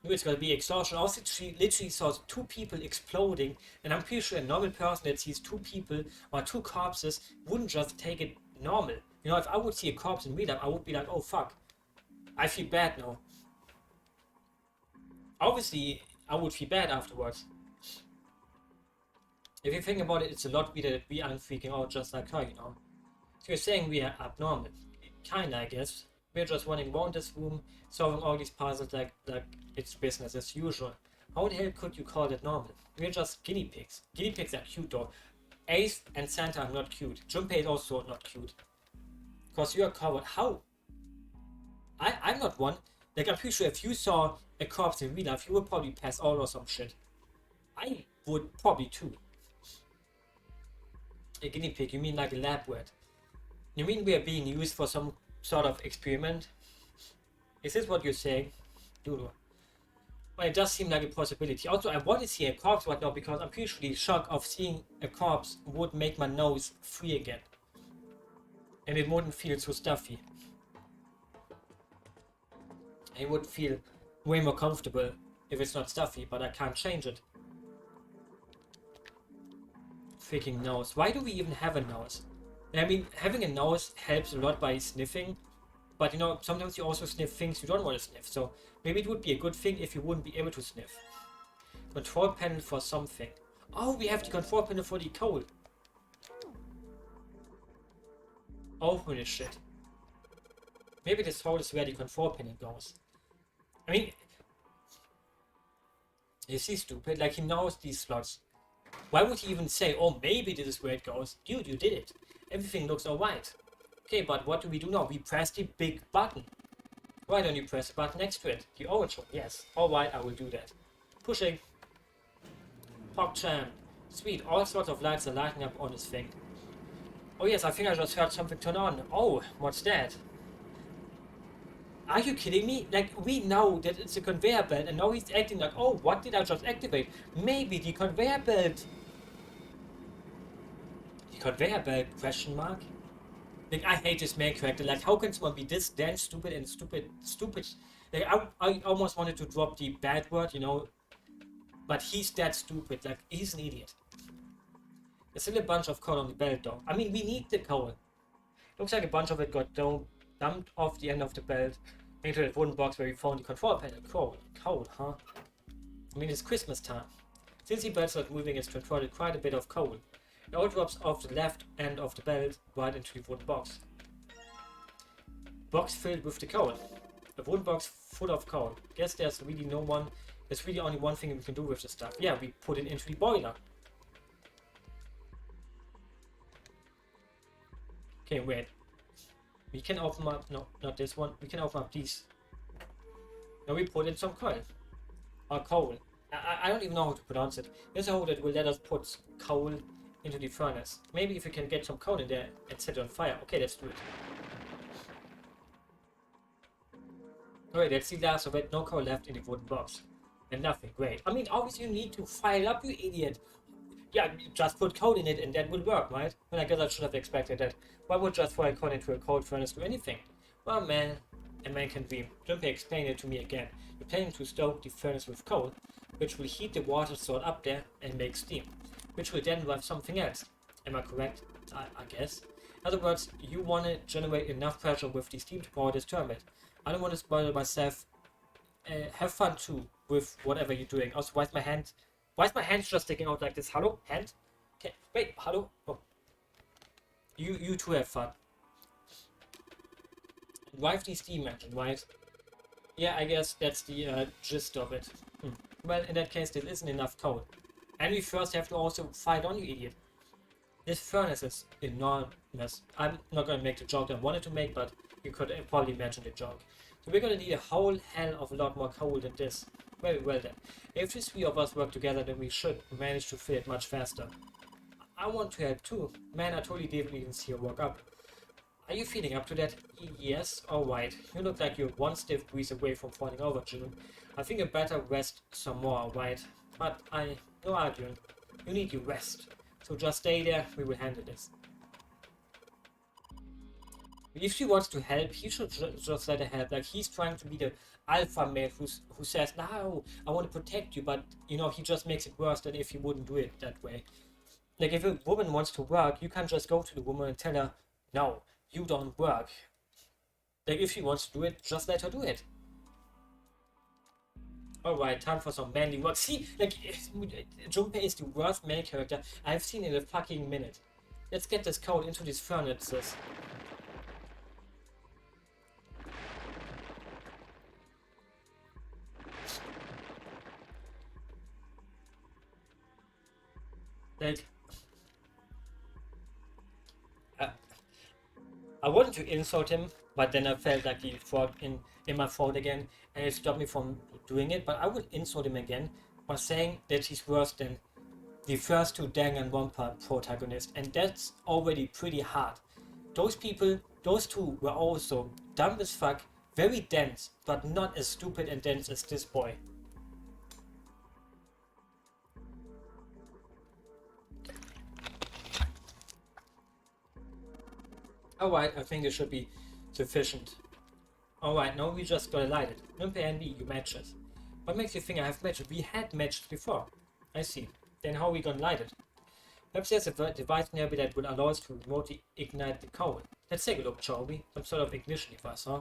It's gonna be exhaustion. Also, she literally saw two people exploding, and I'm pretty sure a normal person that sees two people or two corpses wouldn't just take it normal. You know, if I would see a corpse in real life, I would be like, oh fuck, I feel bad now. Obviously, I would feel bad afterwards. If you think about it, it's a lot better that we aren't freaking out just like her, you know. So you're saying we are abnormal. Kinda, I guess. We're just running around this room, solving all these puzzles like it's business as usual. How the hell could you call that normal? We're just guinea pigs. Guinea pigs are cute though. Ace and Santa are not cute. Junpei is also not cute. Because you are covered. How? I'm not one. Like, I'm pretty sure if you saw a corpse in real life, you would probably pass out or some shit. I would probably too. A guinea pig, you mean like a lab rat? You mean we are being used for some sort of experiment? Is this what you're saying? Dude. Well, it does seem like a possibility. Also, I want to see a corpse right now because I'm pretty sure the shock of seeing a corpse would make my nose free again. And it wouldn't feel so stuffy. It would feel way more comfortable if it's not stuffy, but I can't change it. Freaking nose. Why do we even have a nose? I mean, having a nose helps a lot by sniffing, but you know, sometimes you also sniff things you don't want to sniff, so maybe it would be a good thing if you wouldn't be able to sniff. Control panel for something. Oh, we have the control panel for the coal. Open this shit. Maybe this hole is where the control panel goes. I mean, is he stupid? Like, he knows these slots. Why would he even say, oh, maybe this is where it goes? Dude, you did it. Everything looks alright. Okay, but what do we do now? We press the big button. Why don't you press the button next to it? The orange one, yes. Alright, I will do that. Pushing. PogChamp. Sweet, all sorts of lights are lighting up on this thing. Oh yes, I think I just heard something turn on. Oh, what's that? Are you kidding me? Like, we know that it's a conveyor belt and now he's acting like, oh, what did I just activate? Maybe the conveyor belt. The conveyor belt, question mark? Like, I hate this main character. Like, how can someone be this damn stupid and stupid? Like, I almost wanted to drop the bad word, you know, but he's that stupid. Like, he's an idiot. There's still a bunch of coal on the belt, though. I mean, we need the coal. Looks like a bunch of it got dumped off the end of the belt into that wooden box where we found the control panel. Coal, huh? I mean, it's Christmas time. Since the belt started moving, it's transported quite a bit of coal. It all drops off the left end of the belt right into the wooden box. Box filled with the coal. A wooden box full of coal. Guess there's really only one thing we can do with this stuff. Yeah, we put it into the boiler. Okay, wait. We can open up, no, not this one. We can open up these. Now we put in some coal. Or coal. I don't even know how to pronounce it. There's a hole that will let us put coal into the furnace. Maybe if we can get some coal in there and set it on fire. Okay, let's do it. Alright, that's the last of it. No coal left in the wooden box. And nothing. Great. I mean, obviously you need to fire up, you idiot. Yeah, just put coal in it and that would work, right? Well, I guess I should have expected that. Why would just throw coal into a coal furnace do anything? Well, man, a man can dream. Junpei explained it to me again. You're planning to stoke the furnace with coal. which will heat the water stored up there and make steam, which will then drive something else. Am I correct? I guess. In other words, you want to generate enough pressure with the steam to power this turbine. I don't want to spoil myself. Have fun too with whatever you're doing. Also, why is my hand just sticking out like this? Hello? Hand? Okay, wait, hello? Oh. You two have fun. Drive the steam engine, right? Yeah, I guess that's the gist of it. Well, in that case, there isn't enough coal. And we first have to also fight on, you idiot. This furnace is enormous. I'm not going to make the joke that I wanted to make, but you could probably imagine the joke. So we're going to need a whole hell of a lot more coal than this. Very well then. If the three of us work together, then we should manage to fill it much faster. I want to help too. Man, I totally didn't even see you walk up. Are you feeling up to that? Yes? Alright. You look like you're one stiff breeze away from falling over, June. I think you better rest some more, alright? But no arguing. You need your rest. So just stay there, we will handle this. If she wants to help, he should just let her help. Like, he's trying to be the alpha male who says, no, I want to protect you, but, you know, he just makes it worse than if he wouldn't do it that way. Like, if a woman wants to work, you can't just go to the woman and tell her, no, you don't work. Like, if she wants to do it, just let her do it. Alright, time for some manly work. See, like, Junpei is the worst male character I've seen in a fucking minute. Let's get this coal into these furnaces. Like, I wanted to insult him, but then I felt like he fought in my fault again, and it stopped me from doing it. But I would insult him again by saying that he's worse than the first two Danganronpa protagonists, and that's already pretty hard. Those people, those two were also dumb as fuck, very dense, but not as stupid and dense as this boy. Alright, I think this should be sufficient. Alright, now we just gotta light it. Number and B, you match it. What makes you think I have matched it? We had matched before. I see. Then how are we gonna light it? Perhaps there's a device nearby that will allow us to remotely ignite the coal. Let's take a look, shall we? Some sort of ignition device, huh?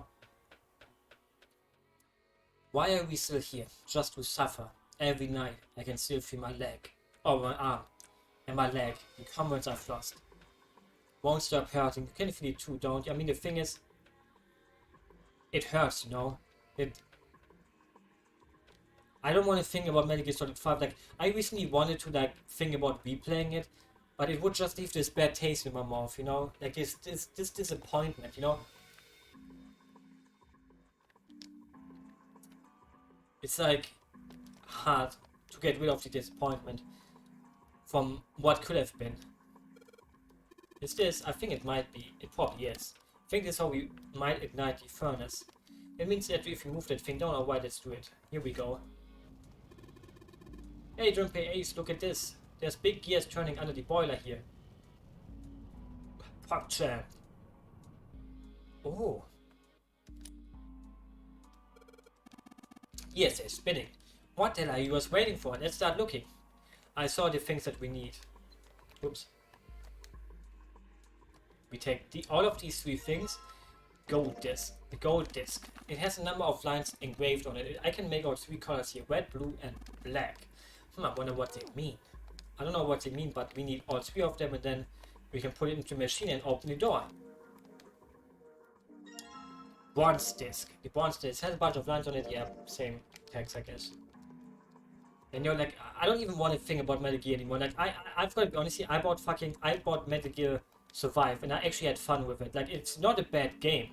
Why are we still here? Just to suffer. Every night I can still feel my leg. Or my arm. And my leg. The comrades I've lost. Won't stop hurting. You can feel it too, don't you? I mean, the thing is, it hurts, you know? I don't want to think about Metal Gear Solid 5. Like, I recently wanted to, like, think about replaying it, but it would just leave this bad taste in my mouth, you know? Like, this disappointment, you know? It's, like, hard to get rid of the disappointment from what could have been. Is this? I think it might be. It probably is. I think this is how we might ignite the furnace. It means that if we move that thing down, alright, let's do it. Here we go. Hey, Junpei Ace, look at this. There's big gears turning under the boiler here. Vanserchan. Oh. Yes, they're spinning. What the hell are you guys waiting for? Let's start looking. I saw the things that we need. Oops. We take all of these three things. Gold disc. The gold disc. It has a number of lines engraved on it. I can make out three colors here. Red, blue, and black. I wonder what they mean. I don't know what they mean, but we need all three of them, and then we can put it into the machine and open the door. Bronze disc. The bronze disc has a bunch of lines on it. Yeah, same text, I guess. And you're like, I don't even want to think about Metal Gear anymore. Like, I've got to be honest here, I bought Metal Gear Survive, and I actually had fun with it. Like, it's not a bad game.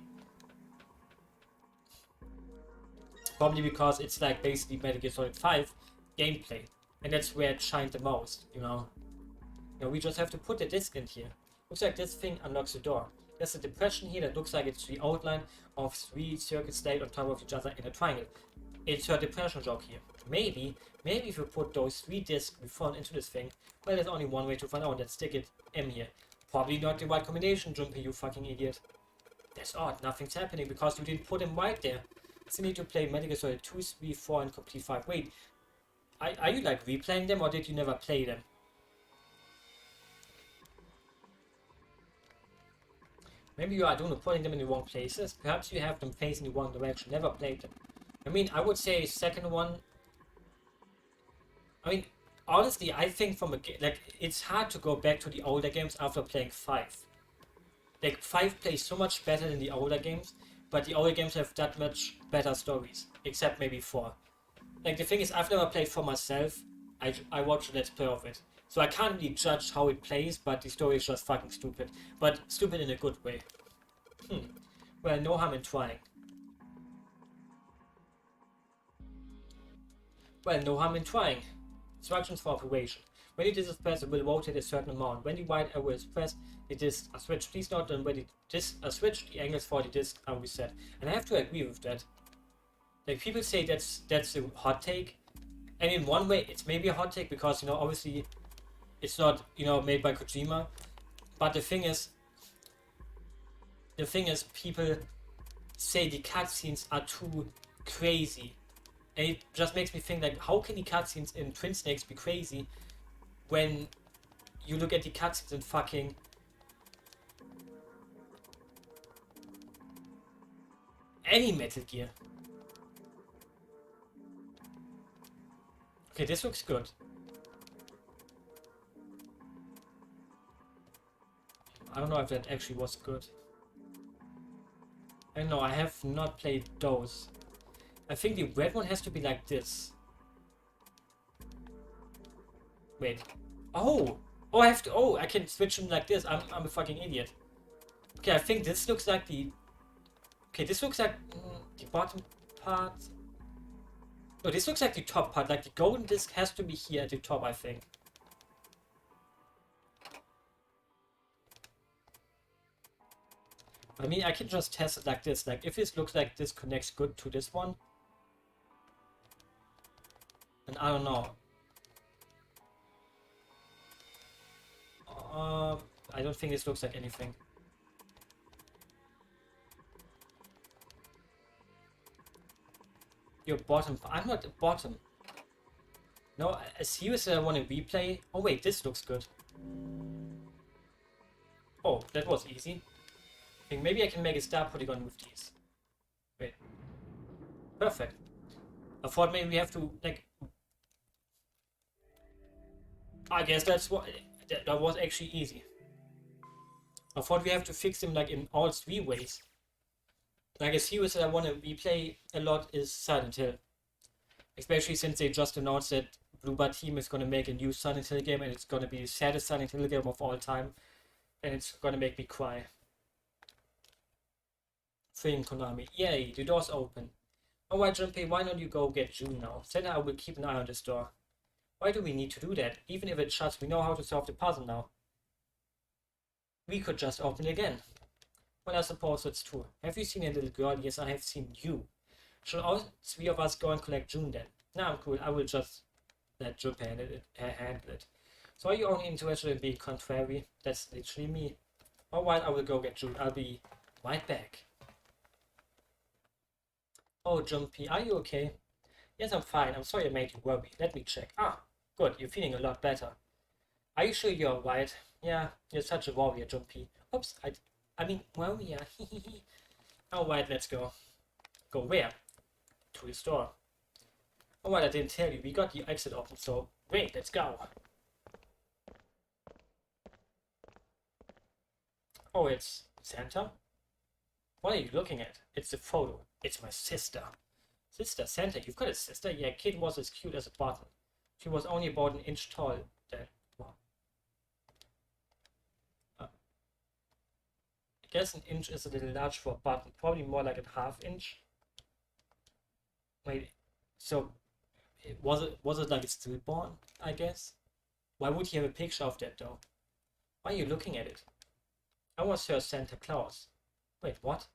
Probably because it's like basically Metal Gear Solid 5 gameplay. And that's where it shined the most, you know. We just have to put the disc in here. Looks like this thing unlocks the door. There's a depression here that looks like it's the outline of three circuits laid on top of each other in a triangle. It's a depression joke here. Maybe if we put those three discs we found into this thing, well, there's only one way to find out. Let's stick it M here. Probably not the right combination, Junpei, you fucking idiot. That's odd, nothing's happening because you didn't put him right there. Still need to play Metal Gear Solid 2, 3, 4 and complete 5. Wait, Are you like replaying them or did you never play them? Maybe you are, I don't know, putting them in the wrong places. Perhaps you have them facing the wrong direction. Never played them. I mean, I would say second one. I mean, honestly, I think from a like it's hard to go back to the older games after playing 5. Like 5 plays so much better than the older games, but the older games have that much better stories, except maybe 4. Like the thing is, I've never played 4 myself. I watched a let's play of it, so I can't really judge how it plays. But the story is just fucking stupid, but stupid in a good way. Well, no harm in trying. Well, no harm in trying. Instructions for operation. When the disc is pressed, it will rotate a certain amount. When the white arrow is pressed, the discs are switched. Please note that when the discs are switched, the angles for the disc are reset. And I have to agree with that. Like people say that's a hot take, and in one way it's maybe a hot take because obviously it's not made by Kojima, but the thing is people say the cutscenes are too crazy, and it just makes me think like how can the cutscenes in Twin Snakes be crazy when you look at the cutscenes in fucking any Metal Gear. Okay, this looks good. I don't know if that actually was good. I know, I have not played those. I think the red one has to be like this. Wait. Oh! Oh, I have to. Oh, I can switch them like this. I'm a fucking idiot. Okay, I think this looks like the. Okay, this looks like the bottom part. No, this looks like the top part. Like the golden disc has to be here at the top, I think. I mean, I can just test it like this. Like, if this looks like this connects good to this one. And I don't know. I don't think this looks like anything. Your bottom. I'm not the bottom. No, seriously, I want to replay. Oh wait, this looks good. Oh, that was easy. I think maybe I can make a star polygon with these. Wait. Perfect. I thought maybe we have to like. I guess that's what. That was actually easy. I thought we have to fix them like in all 3 ways. Like a series that I want to replay a lot is Silent Hill. Especially since they just announced that Bloober Team is going to make a new Silent Hill game and it's going to be the saddest Silent Hill game of all time. And it's going to make me cry. Film Konami. Yay, the door's open. Alright, Junpei, why don't you go get June now? Then I will keep an eye on this door. Why do we need to do that? Even if it shuts, we know how to solve the puzzle now. We could just open it again. Well, I suppose that's true. Have you seen a little girl? Yes, I have seen you. Shall all 3 of us go and collect June then? Nah, I'm cool. I will just let Junpei handle it. So are you only interested in being contrary? That's literally me. Alright, I will go get June. I'll be right back. Oh, Junpei, are you okay? Yes, I'm fine. I'm sorry I made you worry. Let me check. Ah, good. You're feeling a lot better. Are you sure you're alright? Yeah, you're such a warrior, Junpei. Oops, I mean, warrior. Alright, let's go. Go where? To the store. Alright, I didn't tell you. We got the exit open, so great, let's go. Oh, it's Santa? What are you looking at? It's a photo. It's my sister. Sister, Santa, you've got a sister? Yeah, kid was as cute as a button. She was only about an inch tall. I guess an inch is a little large for a button. Probably more like a half inch. Wait, so was it like a stillborn, I guess? Why would you have a picture of that though? Why are you looking at it? I was her Santa Claus. Wait, what?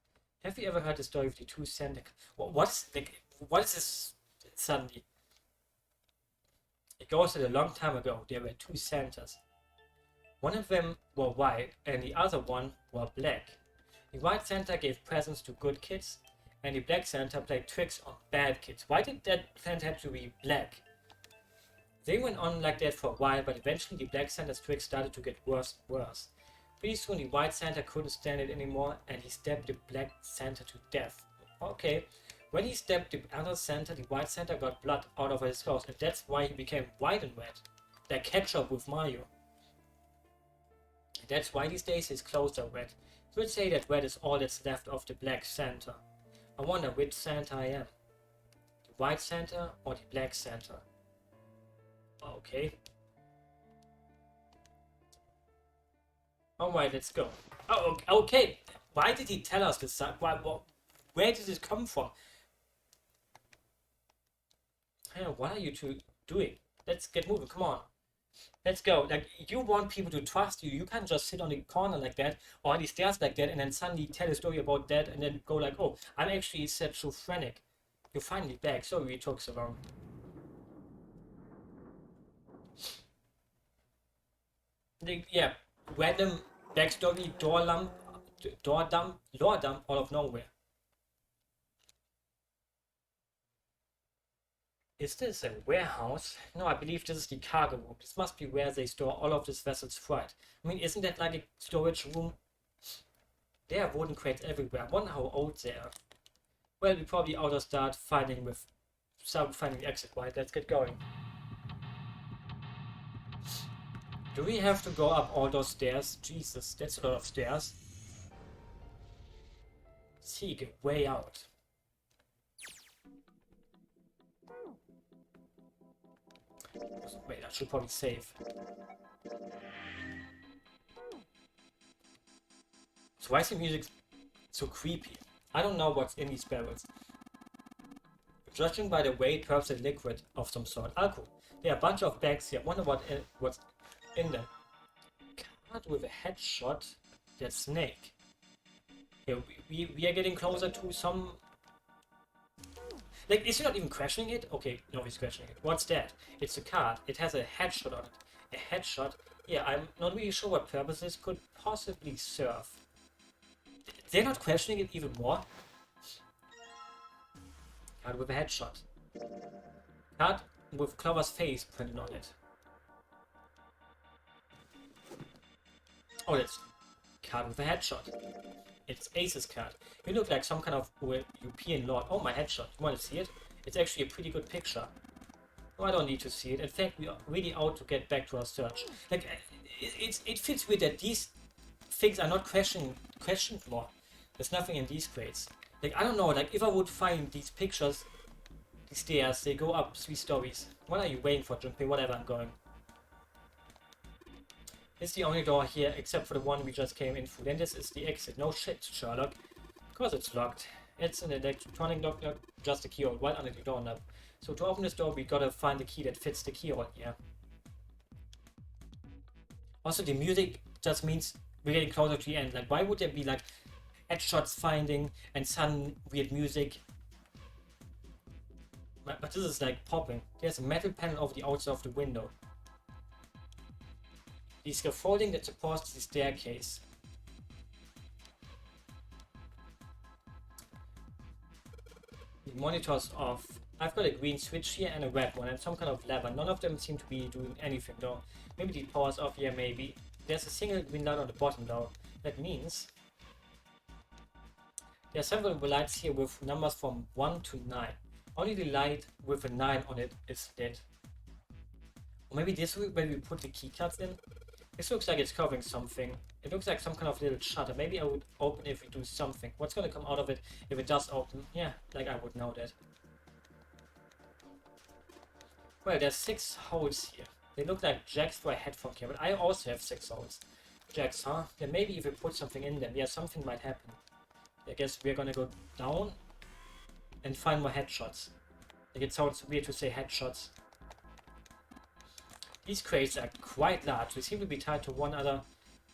Have you ever heard the story of the 2 Santa? What is this suddenly? It goes that a long time ago there were 2 Santas. One of them were white and the other one were black. The white Santa gave presents to good kids and the black Santa played tricks on bad kids. Why did that Santa have to be black? They went on like that for a while, but eventually the Black Santa's tricks started to get worse and worse. Pretty soon the White Santa couldn't stand it anymore and he stabbed the Black Santa to death. Okay, when he stabbed the other Santa, the White Santa got blood out of his clothes and that's why he became white and red. Like ketchup with Mario. That's why these days his clothes are red. You would say that red is all that's left of the Black Santa. I wonder which Santa I am. The White Santa or the Black Santa? Okay. Alright, let's go. Oh, okay. Why did he tell us this? Where did this come from? Hey, what are you two doing? Let's get moving, come on. Let's go. Like, you want people to trust you. You can't just sit on the corner like that or on the stairs like that and then suddenly tell a story about that and then go like, oh, I'm actually schizophrenic. You're finally back. Sorry it took so long. Yeah, random backstory, door dump, out of nowhere. Is this a warehouse? No, I believe this is the cargo room. This must be where they store all of these vessels freight. I mean, isn't that like a storage room? There are wooden crates everywhere. I wonder how old they are. Well, we probably ought to start finding the exit, right? Let's get going. Do we have to go up all those stairs? Jesus, that's a lot of stairs. Seek a way out. Wait, I should probably save. So why is the music so creepy? I don't know what's in these barrels. Judging by the weight, perhaps a liquid of some sort. Alcohol. There are a bunch of bags here. I wonder what's in them. Card with a headshot. That snake. Here, we are getting closer to some... Like, is he not even questioning it? Okay, no, he's questioning it. What's that? It's a card. It has a headshot on it. A headshot? Yeah, I'm not really sure what purpose this could possibly serve. They're not questioning it even more? Card with a headshot. Card with Clover's face printed on it. Oh, that's card with a headshot. It's Ace's card. You look like some kind of European lord. Oh, my headshot. You want to see it? It's actually a pretty good picture. No, I don't need to see it. In fact, we are really out to get back to our search. Like, it fits with that these things are not questioned more. There's nothing in these crates. Like, I don't know, like, if I would find these pictures, these stairs, they go up 3 stories. What are you waiting for, Junpei? Whatever, I'm going. It's the only door here, except for the one we just came in through. Then this is the exit. No shit, Sherlock. Of course it's locked. It's an electronic lock, just a keyhole right under the doorknob. So to open this door, we gotta find the key that fits the keyhole here. Also, the music just means we're getting closer to the end. Like, why would there be, like, headshots finding and some weird music? But this is, like, popping. There's a metal panel over the outside of the window. The scaffolding that supports the staircase. The monitor's off. I've got a green switch here and a red one and some kind of lever. None of them seem to be doing anything though. Maybe the power's off, yeah maybe. There's a single green light on the bottom though. That means there are several lights here with numbers from 1 to 9. Only the light with a 9 on it is lit. Or maybe this way where we put the keycards in. This looks like it's covering something. It looks like some kind of little shutter. Maybe I would open if we do something. What's gonna come out of it if it does open? Yeah, like I would know that. Well, there's 6 holes here. They look like jacks for a headphone cable. I also have 6 holes. Jacks, huh? Then maybe if we put something in them, yeah, something might happen. I guess we're gonna go down and find more headshots. Like, it sounds weird to say headshots. These crates are quite large. They seem to be tied to one another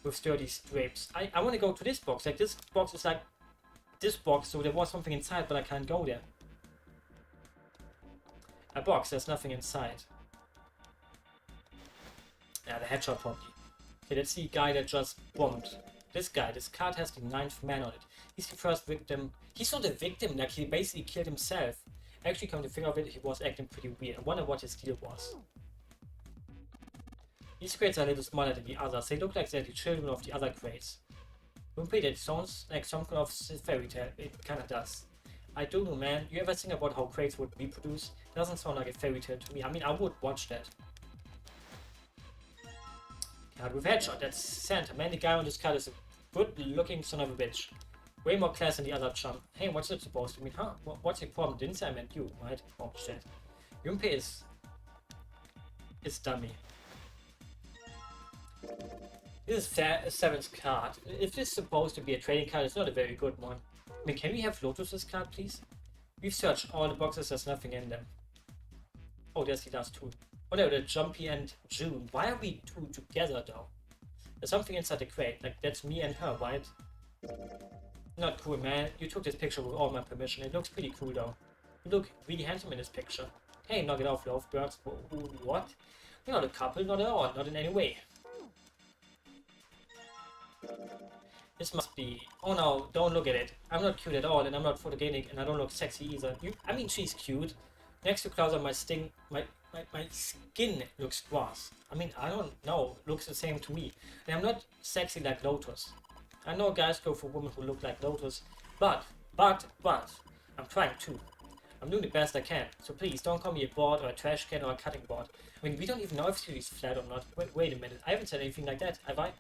with sturdy drapes. I want to go to this box. Like, this box is like this box, so there was something inside, but I can't go there. A box, there's nothing inside. Yeah, the headshot probably. Okay, that's the guy that just bombed. This guy, this card has the 9th man on it. He's the first victim. He's not a victim, like he basically killed himself. Actually, come to think of it, he was acting pretty weird. I wonder what his deal was. These crates are a little smaller than the others. They look like they're the children of the other crates. Rumpy, that sounds like some kind of fairy tale. It kinda does. I don't know, man. You ever think about how crates would reproduce? Doesn't sound like a fairy tale to me. I mean, I would watch that. Card with headshot. That's Santa. Man, the guy on this card is a good-looking son of a bitch. Way more class than the other chump. Hey, what's it supposed to mean? Huh? What's your problem? Didn't say I meant you, right? Oh, shit. Junpei is dummy. This is a 7th card. If this is supposed to be a trading card, it's not a very good one. I mean, can we have Lotus's card, please? We've searched all the boxes, there's nothing in them. Oh, there's the last two. Whatever, the Jumpy and June. Why are we two together, though? There's something inside the crate. Like, that's me and her, right? Not cool, man. You took this picture with all my permission. It looks pretty cool, though. You look really handsome in this picture. Hey, knock it off, lovebirds. What? We're not a couple, not at all. Not in any way. This must be... Oh no, don't look at it. I'm not cute at all, and I'm not photogenic, and I don't look sexy either. I mean, she's cute. Next to Klauser, my skin looks grass. I mean, I don't know. Looks the same to me. And I'm not sexy like Lotus. I know guys go for women who look like Lotus, but, I'm trying too. I'm doing the best I can, so please don't call me a board or a trash can or a cutting board. I mean, we don't even know if she's flat or not. Wait a minute, I haven't said anything like that, have I?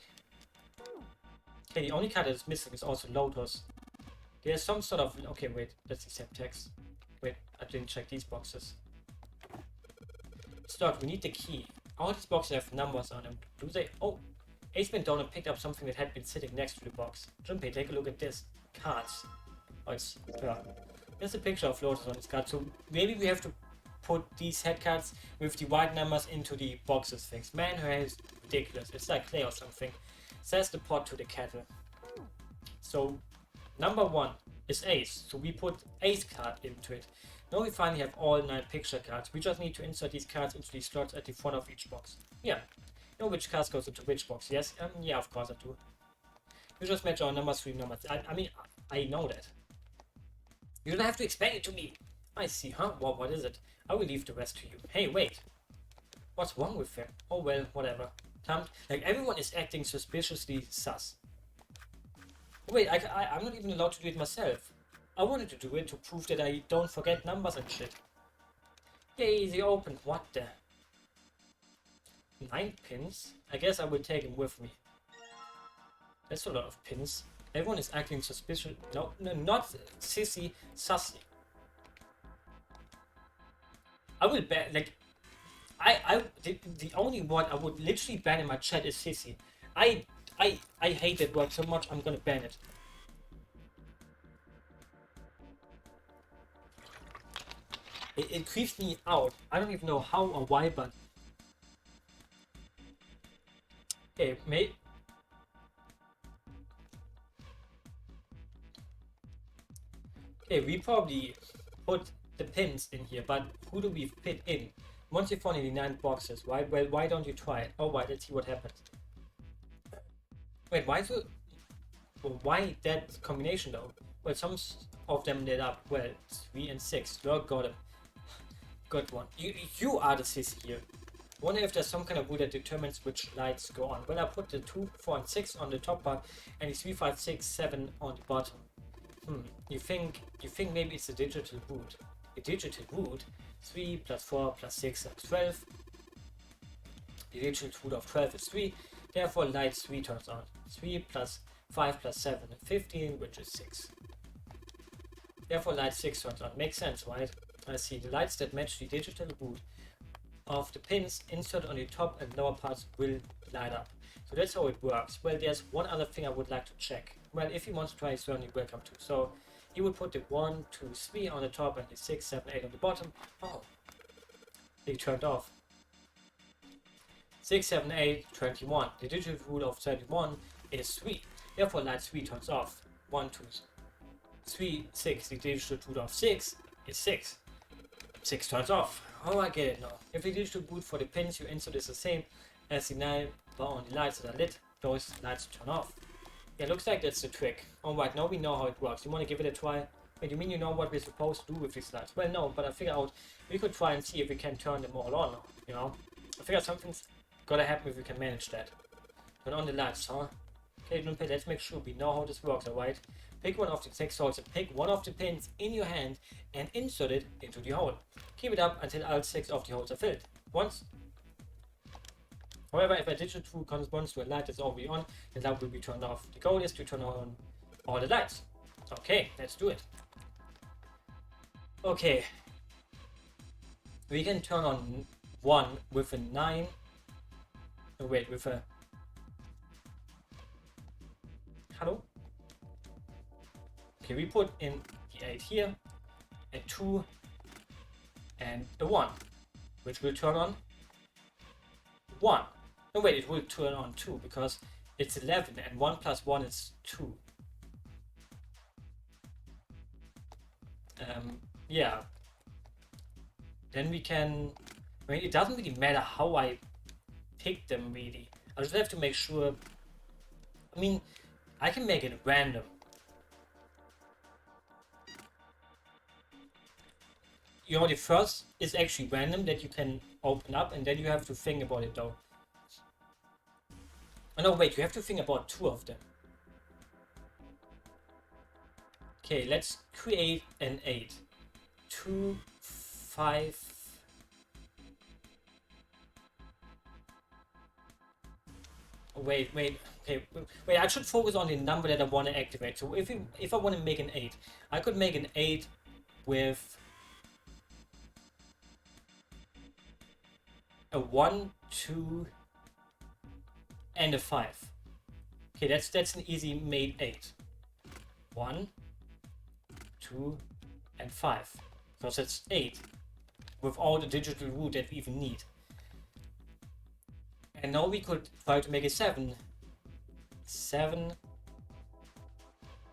Okay, the only card that is missing is also Lotus. There's some sort of... Okay, wait, that's the same text. Wait, I didn't check these boxes. Start, we need the key. All these boxes have numbers on them. Do they... Oh! Ace bent down and picked up something that had been sitting next to the box. Junpei, take a look at this. Cards. Oh, it's her. There's a picture of Lotus on this card, so maybe we have to put these head cards with the white numbers into the boxes things. Man, her hair is ridiculous. It's like clay or something. Says the pot to the kettle. So, number 1 is Ace. So we put Ace card into it. Now we finally have all 9 picture cards. We just need to insert these cards into the slots at the front of each box. Yeah. You know which cards goes into which box, yes? Yeah, of course I do. You just match our numbers 3 numbers. I mean, I know that. You don't have to explain it to me. I see, huh? Well, what is it? I will leave the rest to you. Hey, wait. What's wrong with him? Oh well, whatever. Like, everyone is acting suspiciously sus. Wait, I'm not even allowed to do it myself. I wanted to do it to prove that I don't forget numbers and shit. Yay, they opened. What the? 9 pins? I guess I will take them with me. That's a lot of pins. Everyone is acting suspicious. No, not sissy, sussy. I will ban, like, the only word I would literally ban in my chat is sissy. I hate that word so much, I'm gonna ban it. It creeps me out. I don't even know how or why, but... Okay, mate. Okay, we probably put the pins in here, but who do we fit in? Once you found the 9 boxes, right? Well, why don't you try it? Oh, wait, let's see what happens. Wait, why that combination though? Well, some of them lit up. Well, 3 and 6. You got him. Good one. You are the sissy here. Wonder if there's some kind of rule that determines which lights go on. Well, I put the 2, 4, and 6 on the top part, and the 3, 5, 6, 7 on the bottom. You think maybe it's a digital root? A digital root? 3 plus 4 plus 6 is 12. The digital root of 12 is 3. Therefore, light 3 turns on. 3 plus 5 plus 7 is 15, which is 6. Therefore, light 6 turns on. Makes sense, right? I see. The lights that match the digital root of the pins inserted on the top and lower parts will light up. So that's how it works. Well, there's one other thing I would like to check. Well, if he wants to try, he's certainly welcome to. So he would put the 1, 2, 3 on the top and the 6, 7, 8 on the bottom. Oh, they turned off. 6, 7, 8, 21. The digital root of 31 is 3. Therefore, light 3 turns off. 1, 2, 3, 6. The digital root of 6 is 6. 6 turns off. Oh, I get it now. If the digital root for the pins you insert is the same as the number on the lights that are lit, those lights turn off. Yeah, looks like that's the trick. Alright, now we know how it works. You want to give it a try? Wait, you mean you know what we're supposed to do with these lights? Well, no, but I figured out we could try and see if we can turn them all on, you know? I figured something's gotta help me if we can manage that. Turn on the lights, huh? Okay, Junpei, let's make sure we know how this works, alright? Pick one of the 6 holes and pick one of the pins in your hand and insert it into the hole. Keep it up until all 6 of the holes are filled. Once. However, if a digital true corresponds to a light that's already on, the light will be turned off. The goal is to turn on all the lights. Okay, let's do it. Okay. We can turn on 1 with a 9. Oh, wait, with a... Hello? Okay, we put in the 8 here, a 2, and a 1, which will turn on 1. No, wait, it will turn on 2, because it's 11, and 1 plus 1 is 2. Yeah. Then we can... I mean, it doesn't really matter how I pick them, really. I just have to make sure... I mean, I can make it random. You know, the first is actually random that you can open up, and then you have to think about it, though. Oh, no, wait, you have to think about 2 of them. Okay, let's create an 8. 2, 5... Wait, okay, wait, I should focus on the number that I want to activate. So if I want to make an 8, I could make an 8 with a 1, 2, and a 5. Okay, that's an easy made 8. 1, 2, and 5. Because that's 8. With all the digital root that we even need. And now we could try to make a 7. 7.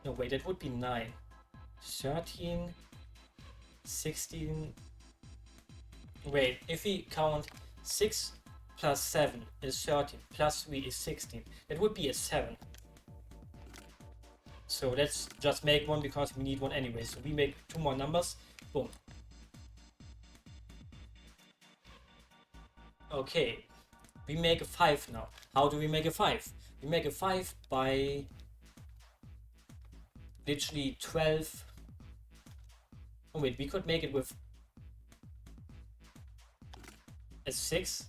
No, wait, that would be 9. 13. 16. Wait, if we count 6 plus 7 is 13, plus 3 is 16. That would be a 7. So let's just make one because we need one anyway. So we make 2 more numbers. Boom. Okay. We make a 5 now. How do we make a 5? We make a 5 by literally 12. Oh wait, we could make it with a 6,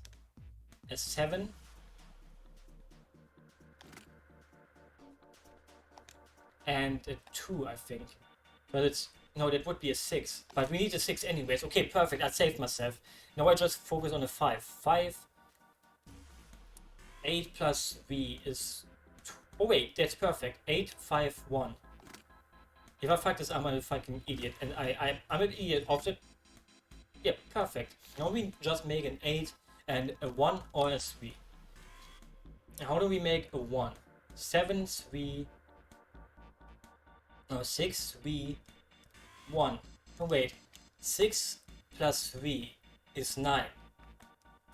a 7, and a 2, I think. But it's... No, that would be a 6. But we need a 6 anyways. Okay, perfect. I saved myself. Now I just focus on a 5. 5... 8 plus V is... Oh wait, that's perfect. 8, 5, 1. If I fuck this, I'm a fucking idiot. And I'm an idiot of the... Yeah, perfect. Now we just make an 8 and a 1 or a 3. How do we make a 1? 7, 3... No, 6, 3, 1. Oh wait. 6 plus 3 is 9.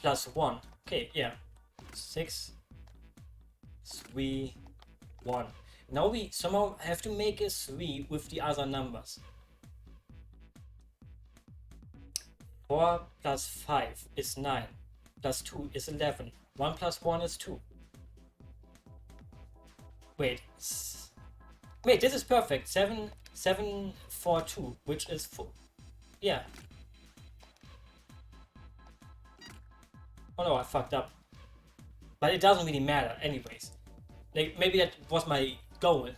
Plus 1. Okay, yeah. 6, 3, 1. Now we somehow have to make a 3 with the other numbers. 4 plus 5 is 9. Plus 2 is 11. 1 plus 1 is 2. Wait. Wait, this is perfect. 7, 7, 4, 2, which is 4. Yeah. Oh no, I fucked up. But it doesn't really matter anyways. Like, maybe that was my goal.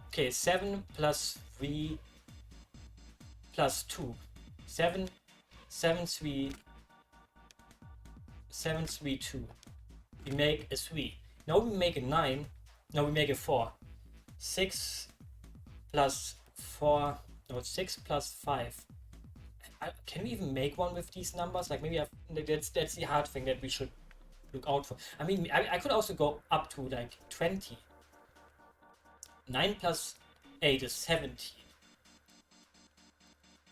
Okay, 7 plus 3 plus 2. 7, 7, 3, 7, 3, 2. We make a 3. Now we make a 9. Now we make a 4. 6 plus 4. No, 6 plus 5. Can we even make one with these numbers? Like, maybe that's the hard thing that we should look out for. I mean, I could also go up to like 20. 9 plus 8 is 17.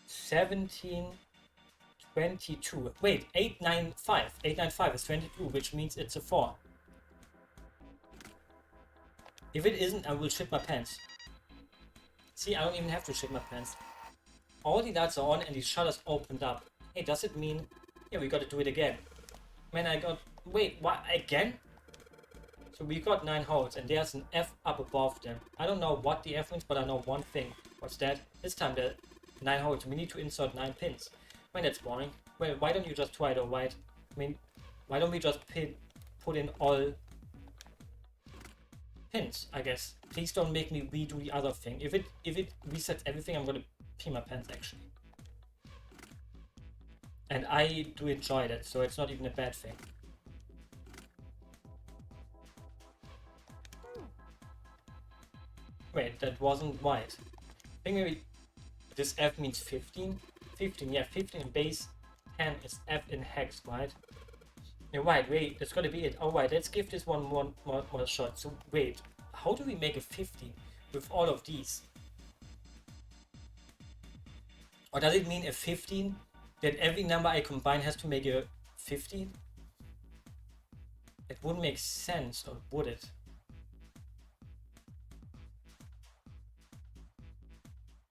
17, 22. Wait, 8, 9, 5. 8, 9, 5 is 22, which means it's a 4. If it isn't, I will shit my pants. See, I don't even have to shit my pants. All the lights are on and the shutters opened up. Hey, does it mean... Yeah, we gotta do it again. Man, I got Wait, what, again? So we got 9 holes, and there's an F up above them. I don't know what the F means, but I know one thing. What's that? This time there are 9 holes. We need to insert 9 pins. I mean, that's boring. Well, why don't you just try it all right? I mean, why don't we just put in all pins, I guess. Please don't make me redo the other thing. If it resets everything, I'm gonna pee my pants, actually. And I do enjoy that, so it's not even a bad thing. Wait, that wasn't right. I think maybe this F means 15? 15, yeah, 15 in base, 10 is F in hex, right? You're right, wait, that's gotta be it. Alright, let's give this one more shot. So, wait, how do we make a 15 with all of these? Or does it mean a 15? That every number I combine has to make a 15? It wouldn't make sense, or would it?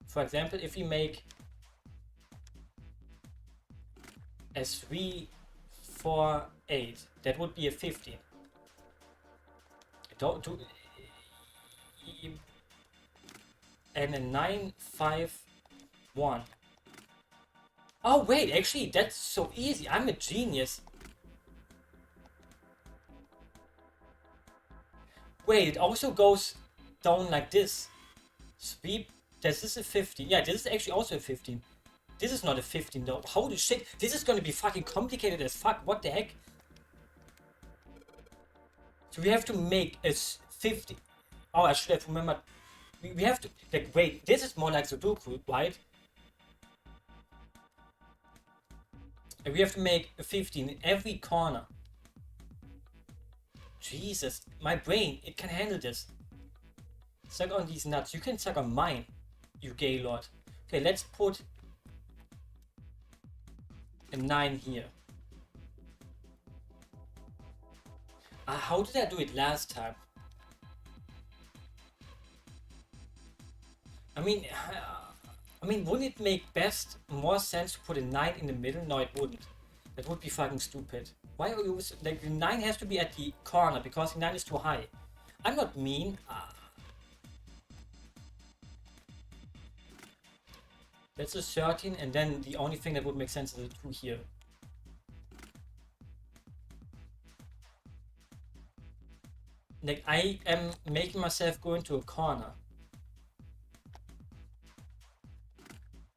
For example, if we make a 3, 4, 8, that would be a 15. And a 9, 5, 1. Oh wait, actually that's so easy. I'm a genius. Wait, it also goes down like this. Sweep. This is a 15. Yeah, this is actually also a 15. This is not a 15 though. Holy shit. This is gonna be fucking complicated as fuck. What the heck? So we have to make a 50. Oh, I should have remembered. We have to. Like, wait, this is more like Sudoku, right? And we have to make a 15 in every corner. Jesus, my brain, it can handle this. Suck on these nuts. You can suck on mine, you gay lord. Okay, let's put a 9 here. How did I do it last time? I mean, wouldn't it make more sense to put a 9 in the middle? No, it wouldn't. That would be fucking stupid. Why are you, like, the 9 has to be at the corner because the 9 is too high. I'm not mean. That's a 13, and then the only thing that would make sense is a 2 here. Like, I am making myself go into a corner.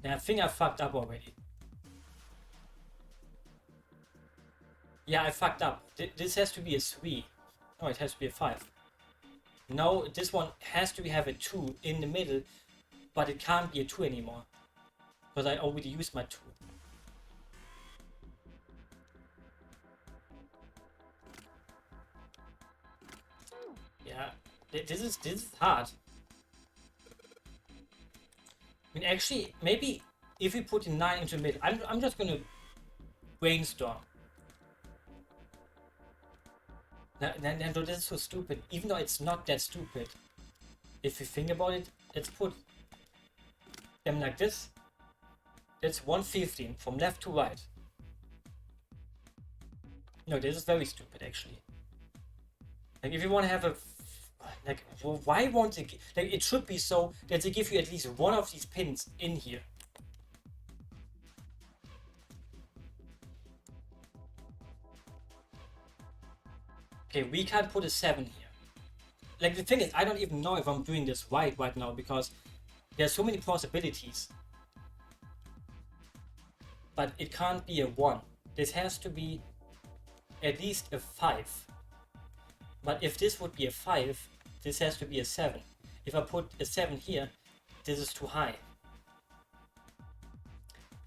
And I think I fucked up already. Yeah, I fucked up. This has to be a 3. No, it has to be a 5. No, this one has to have a 2 in the middle, but it can't be a 2 anymore. Because I already used my 2. Yeah, this is hard. I mean, actually, maybe if we put a 9 into the middle, I'm just gonna brainstorm. No, this is so stupid. Even though it's not that stupid. If you think about it, let's put them like this. That's 115 from left to right. No, this is very stupid actually. Like, if you want to have a, like, well, why won't it? Like, it should be so that they give you at least one of these pins in here. Okay, we can't put a 7 here. Like, the thing is, I don't even know if I'm doing this right now because there's so many possibilities. But it can't be a 1. This has to be at least a 5. But if this would be a 5, this has to be a 7. If I put a 7 here, this is too high.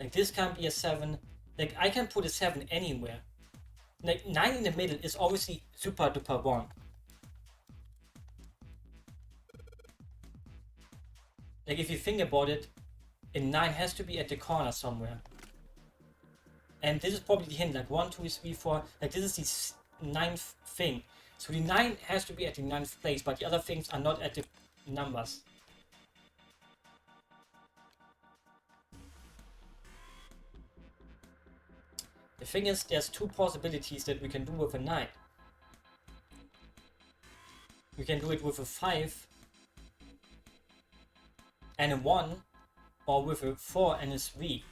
Like, this can't be a 7. Like, I can put a 7 anywhere. Like, 9 in the middle is obviously super duper wrong. Like, if you think about it, a 9 has to be at the corner somewhere. And this is probably the hint, like 1, 2, 3, 4, like this is the 9th thing. So the 9 has to be at the 9th place, but the other things are not at the numbers. The thing is, there's two possibilities that we can do with a 9. We can do it with a 5 and a 1, or with a 4 and a 3.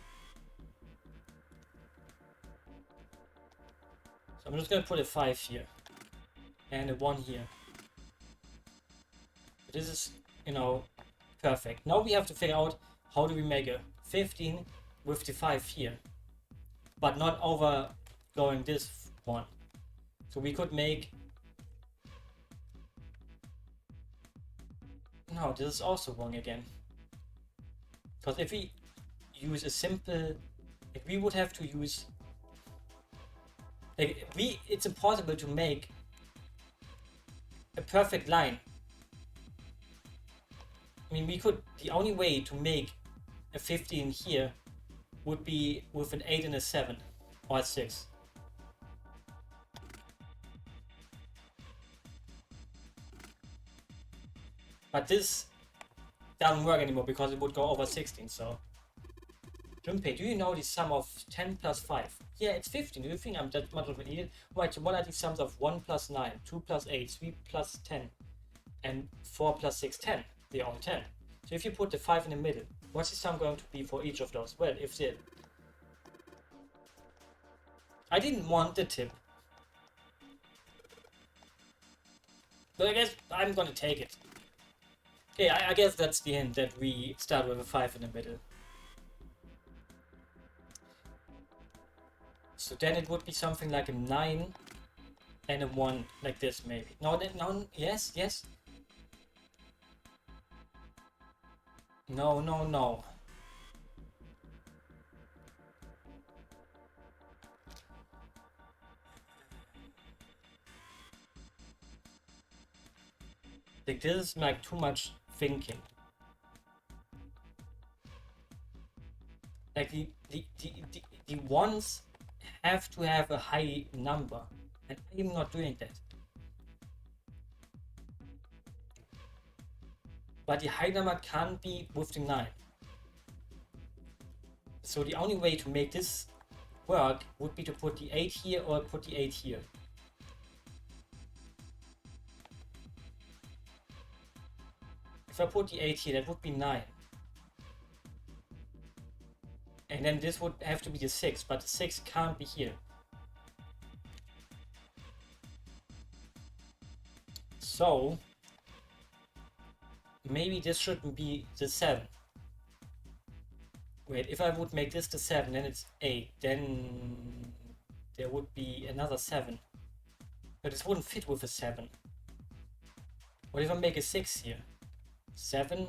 So I'm just gonna put a 5 here and a 1 here. This is, you know, perfect. Now we have to figure out how do we make a 15 with the 5 here, but not overgoing this one. So we could make... No, this is also wrong again. Because if we use a simple... Like we would have to use... Like it's impossible to make a perfect line. I mean, we could... The only way to make a 15 here would be with an 8 and a 7 or a 6. But this doesn't work anymore because it would go over 16, so... Junpei, do you know the sum of 10 plus 5? Yeah, it's 15. Do you think I'm that much of an idiot? Right, so what are the sums of 1 plus 9, 2 plus 8, 3 plus 10, and 4 plus 6, 10? They're all 10. So if you put the 5 in the middle, what's the sum going to be for each of those? Well, if the... I didn't want the tip. But I guess I'm gonna take it. Okay, I guess that's the end, that we start with a 5 in the middle. So then it would be something like a 9 and a 1, like this maybe. No, yes, yes. No, no, no. Like this is like too much thinking. Like the ones have to have a high number, and I'm not doing that. But the high number can't be with the 9. So the only way to make this work would be to put the 8 here or put the 8 here. If I put the 8 here, that would be 9. And then this would have to be the 6, but the 6 can't be here. So maybe this shouldn't be the 7. Wait, if I would make this the 7, then it's 8. Then there would be another 7. But this wouldn't fit with a 7. What if I make a 6 here? 7,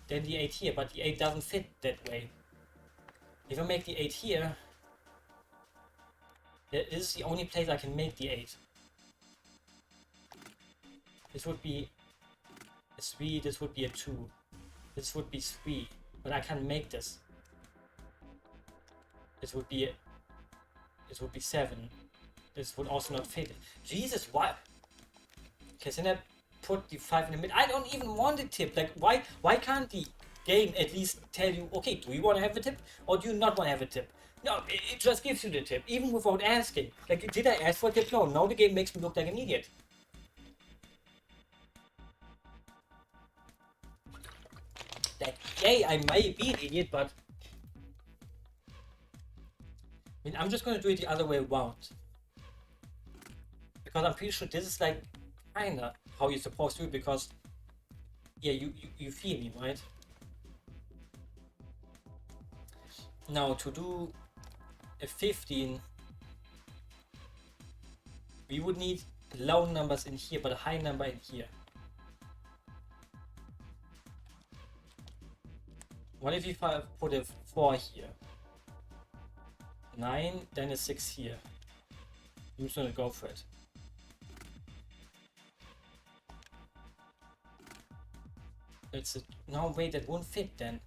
then the 8 here, but the 8 doesn't fit that way. If I make the 8 here, this is the only place I can make the 8. This would be a 3, this would be a 2. This would be 3, but I can't make this. This would be 7. This would also not fit. Jesus, why? Okay, so then I put the 5 in the middle. I don't even want a tip. Like, why can't the game at least tell you, okay, do you want to have a tip or do you not want to have a tip? No, it just gives you the tip, even without asking. Like, did I ask for a tip? No, now the game makes me look like an idiot. Like, yay, I might be an idiot, but... I mean, I'm just going to do it the other way around. Because I'm pretty sure this is like, kinda, how you're supposed to do it, because... Yeah, you feel me, right? Now, to do a 15, we would need low numbers in here, but a high number in here. What if I put a 4 here? 9, then a 6 here. I'm just gonna go for it. It's a... No, wait, that won't fit then.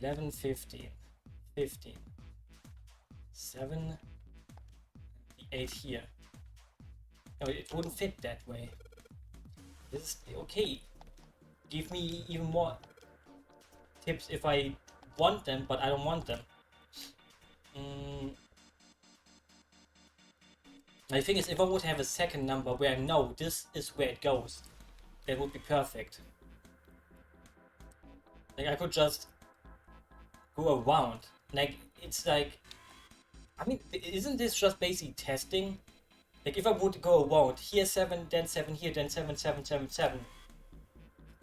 11, 15, 15, 7, 8 here. No, it wouldn't fit that way. This is okay. Give me even more tips if I want them, but I don't want them. My thing is, if I would have a second number where I know this is where it goes, that would be perfect. Like, I could just go around. Like, it's like, I mean, isn't this just basically testing? Like, if I would go around, here 7, then 7 here, then 7, 7, 7, 7,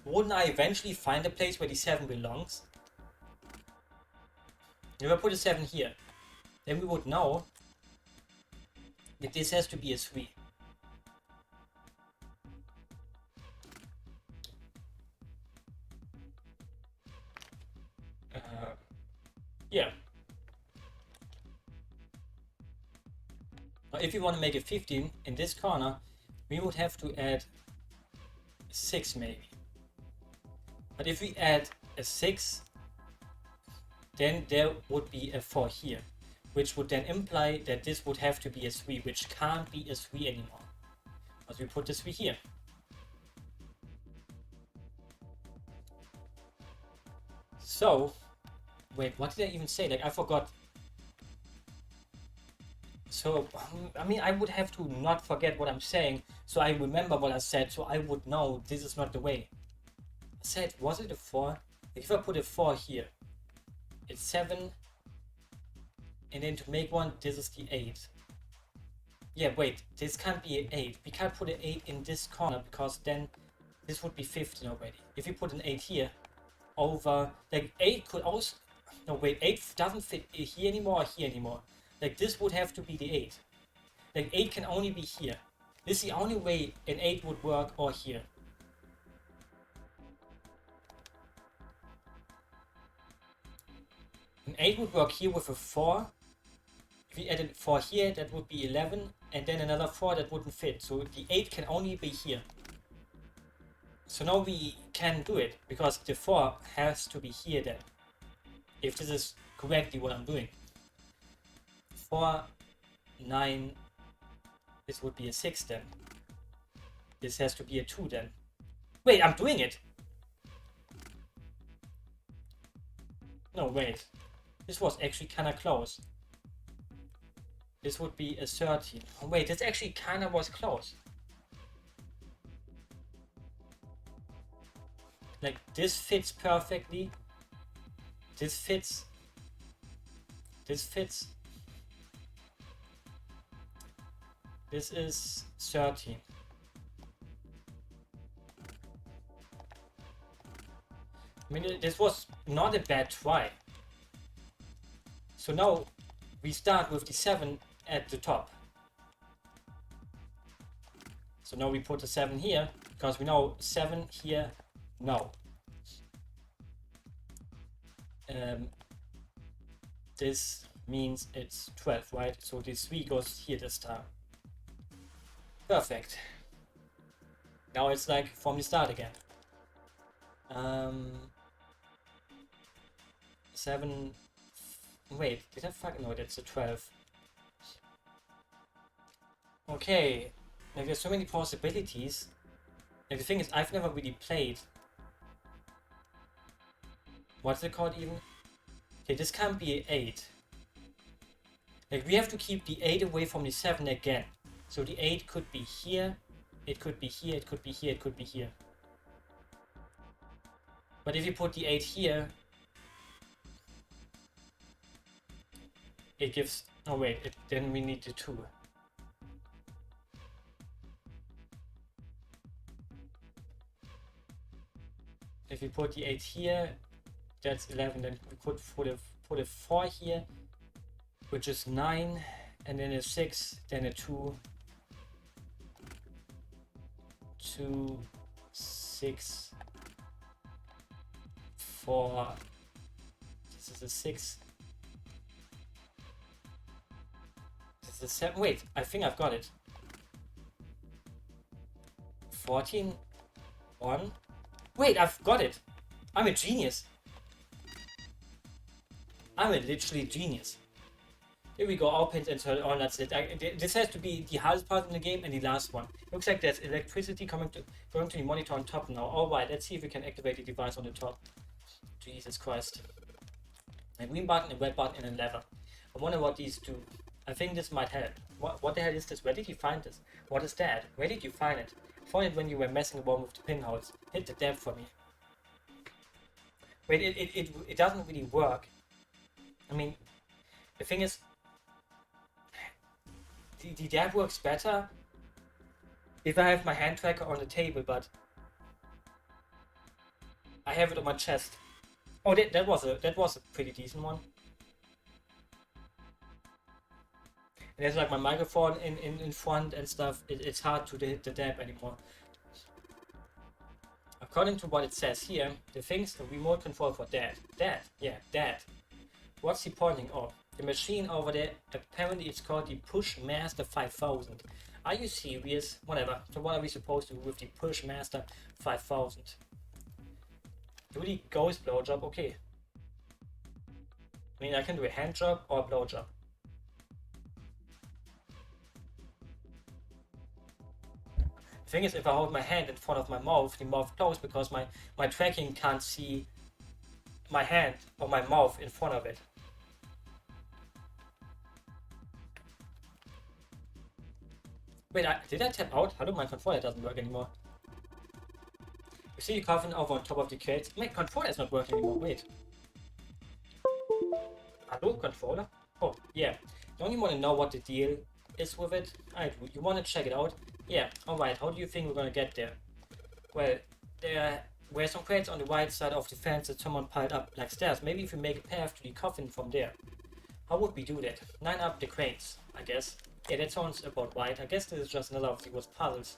wouldn't I eventually find a place where the 7 belongs? If I put a 7 here, then we would know that this has to be a 3. Yeah. Now, if you want to make a 15 in this corner, we would have to add 6 maybe. But if we add a 6, then there would be a 4 here, which would then imply that this would have to be a 3, which can't be a 3 anymore. Because we put the 3 here. So, wait, what did I even say? Like, I forgot. So, I mean, I would have to not forget what I'm saying, so I remember what I said, so I would know this is not the way. I said, was it a 4? If I put a 4 here, it's 7, and then to make one, this is the 8. Yeah, wait, this can't be an 8. We can't put an 8 in this corner, because then this would be 15 already. If you put an 8 here, over, like 8 could also, no wait, 8 doesn't fit here anymore or here anymore. Like this would have to be the 8. Like 8 can only be here. This is the only way an 8 would work, or here. An 8 would work here with a 4. If we added 4 here, that would be 11, and then another 4 that wouldn't fit. So the 8 can only be here. So now we can do it, because the 4 has to be here then. If this is correctly what I'm doing. 4, 9, this would be a 6 then. This has to be a 2 then. Wait, I'm doing it! No, wait. This was actually kinda close. This would be a 13. Oh, wait, this actually kinda was close. Like, this fits perfectly. This fits. This fits. This is 13. I mean, this was not a bad try. So now we start with the 7 at the top. So now we put the 7 here, because we know 7 here, no. This means it's 12, right? So this 3 goes here this time. Perfect. Now it's like from the start again. 7. Wait, did I fucking no? That's a 12. Okay, like there's so many possibilities. Like the thing is, I've never really played. What's it called even? Okay, this can't be an 8. Like we have to keep the 8 away from the 7 again. So the 8 could be here, it could be here, it could be here, it could be here. But if you put the 8 here, it gives, oh wait, then we need the 2. If we put the 8 here, that's 11, then we could put a 4 here, which is 9, and then a 6, then a 2, 2, 6, 4, this is a 6, this is a 7, wait, I think I've got it. 14, 1, wait, I've got it. I'm a genius. I'm a literally genius. Here we go, all pins and turn on, that's it. This has to be the hardest part in the game and the last one. Looks like there's electricity going to the monitor on top now. Alright, let's see if we can activate the device on the top. Jesus Christ. A green button, a red button, and a lever. I wonder what these do. I think this might help. What the hell is this? Where did you find this? What is that? Where did you find it? Found it when you were messing around with the pinholes. Hit the dab for me. Wait, it doesn't really work. I mean, the thing is, the dab works better if I have my hand tracker on the table, but I have it on my chest. Oh, that was a pretty decent one. And there's like my microphone in front and stuff. It's hard to hit the dab anymore. According to what it says here, the thing's a remote control for that. Yeah, that. What's he pointing? Oh, the machine over there, apparently it's called the Push Master 5000. Are you serious? Whatever. So what are we supposed to do with the Push Master 5000? Do the ghost blowjob? Okay. I mean, I can do a hand job or a blowjob. The thing is, if I hold my hand in front of my mouth, the mouth closed because my tracking can't see my hand or my mouth in front of it. Wait, did I tap out? Hello, my controller doesn't work anymore. You see the coffin over on top of the crates? My controller is not working anymore, wait. Hello, controller? Oh, yeah. Don't you want to know what the deal is with it? I do. You want to check it out? Yeah, alright. How do you think we're gonna get there? Well, there were some crates on the right side of the fence that someone piled up like stairs. Maybe if we make a path to the coffin from there. How would we do that? Line up the crates, I guess. Yeah, that sounds about right. I guess this is just another of those puzzles.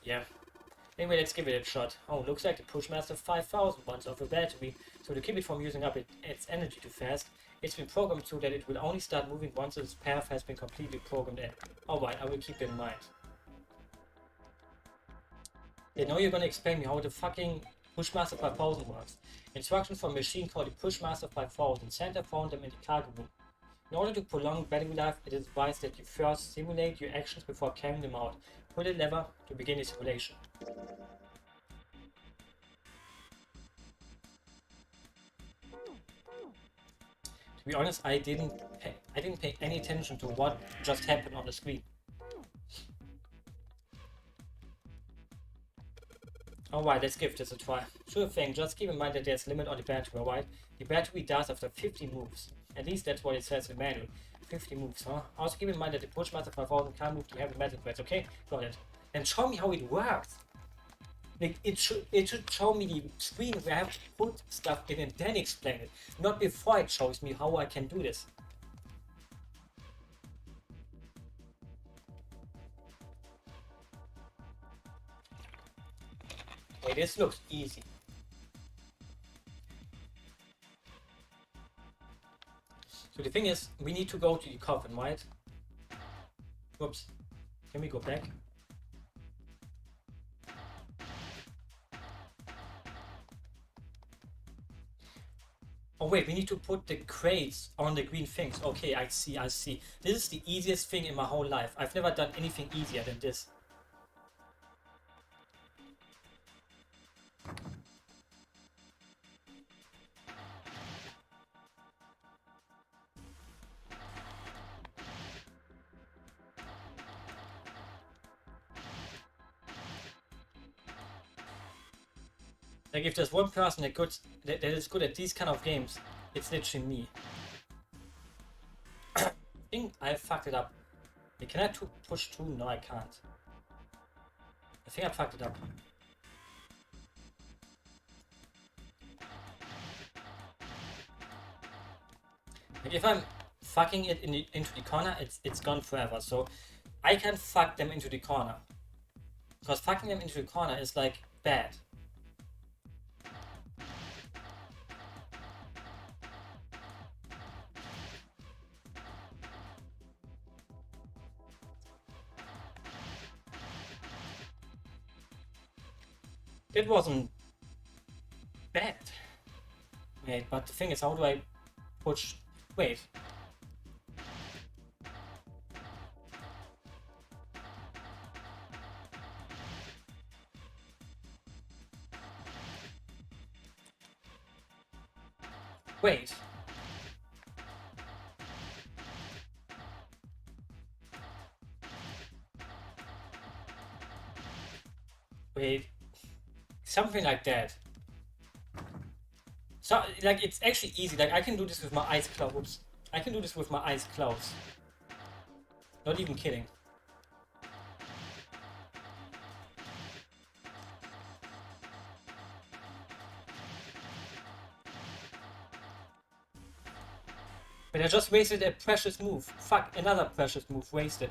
Yeah. Anyway, let's give it a shot. Oh, looks like the Pushmaster 5000 runs off a battery, so to keep it from using up its energy too fast, it's been programmed so that it will only start moving once its path has been completely programmed in. Alright, I will keep it in mind. Yeah, now you're gonna explain me how the fucking Pushmaster 5000 works. Instructions from a machine called the Pushmaster 5000. Santa found them in the cargo room. In order to prolong battery life, it is advised that you first simulate your actions before carrying them out. Pull the lever to begin the simulation. To be honest, I didn't pay any attention to what just happened on the screen. Alright, let's give this a try. Sure thing, just keep in mind that there's a limit on the battery, alright? The battery dies after 50 moves. At least that's what it says in the manual. 50 moves, huh? Also keep in mind that the Pushmaster 5000 can't move the heavy metal crates, okay? Got it. And show me how it works. Like, it should show me the screen where I have to put stuff in and then explain it. Not before it shows me how I can do this. Hey, this looks easy. So the thing is, we need to go to the coffin, right? Whoops. Can we go back? Oh wait, we need to put the crates on the green things. Okay, I see. This is the easiest thing in my whole life. I've never done anything easier than this. Like, if there's one person that is good at these kind of games, it's literally me. I think I fucked it up. Can I push through? No, I can't. I think I fucked it up. Like, if I'm fucking it into the corner, it's gone forever. So I can fuck them into the corner. Because fucking them into the corner is like bad. It wasn't bad. Wait, but the thing is, how do I push? Wait. Wait. Wait, something like that. So, like, it's actually easy. Like, I can do this with my eyes closed. Oops. I can do this with my eyes closed. Not even kidding. But I just wasted a precious move. Fuck, another precious move wasted.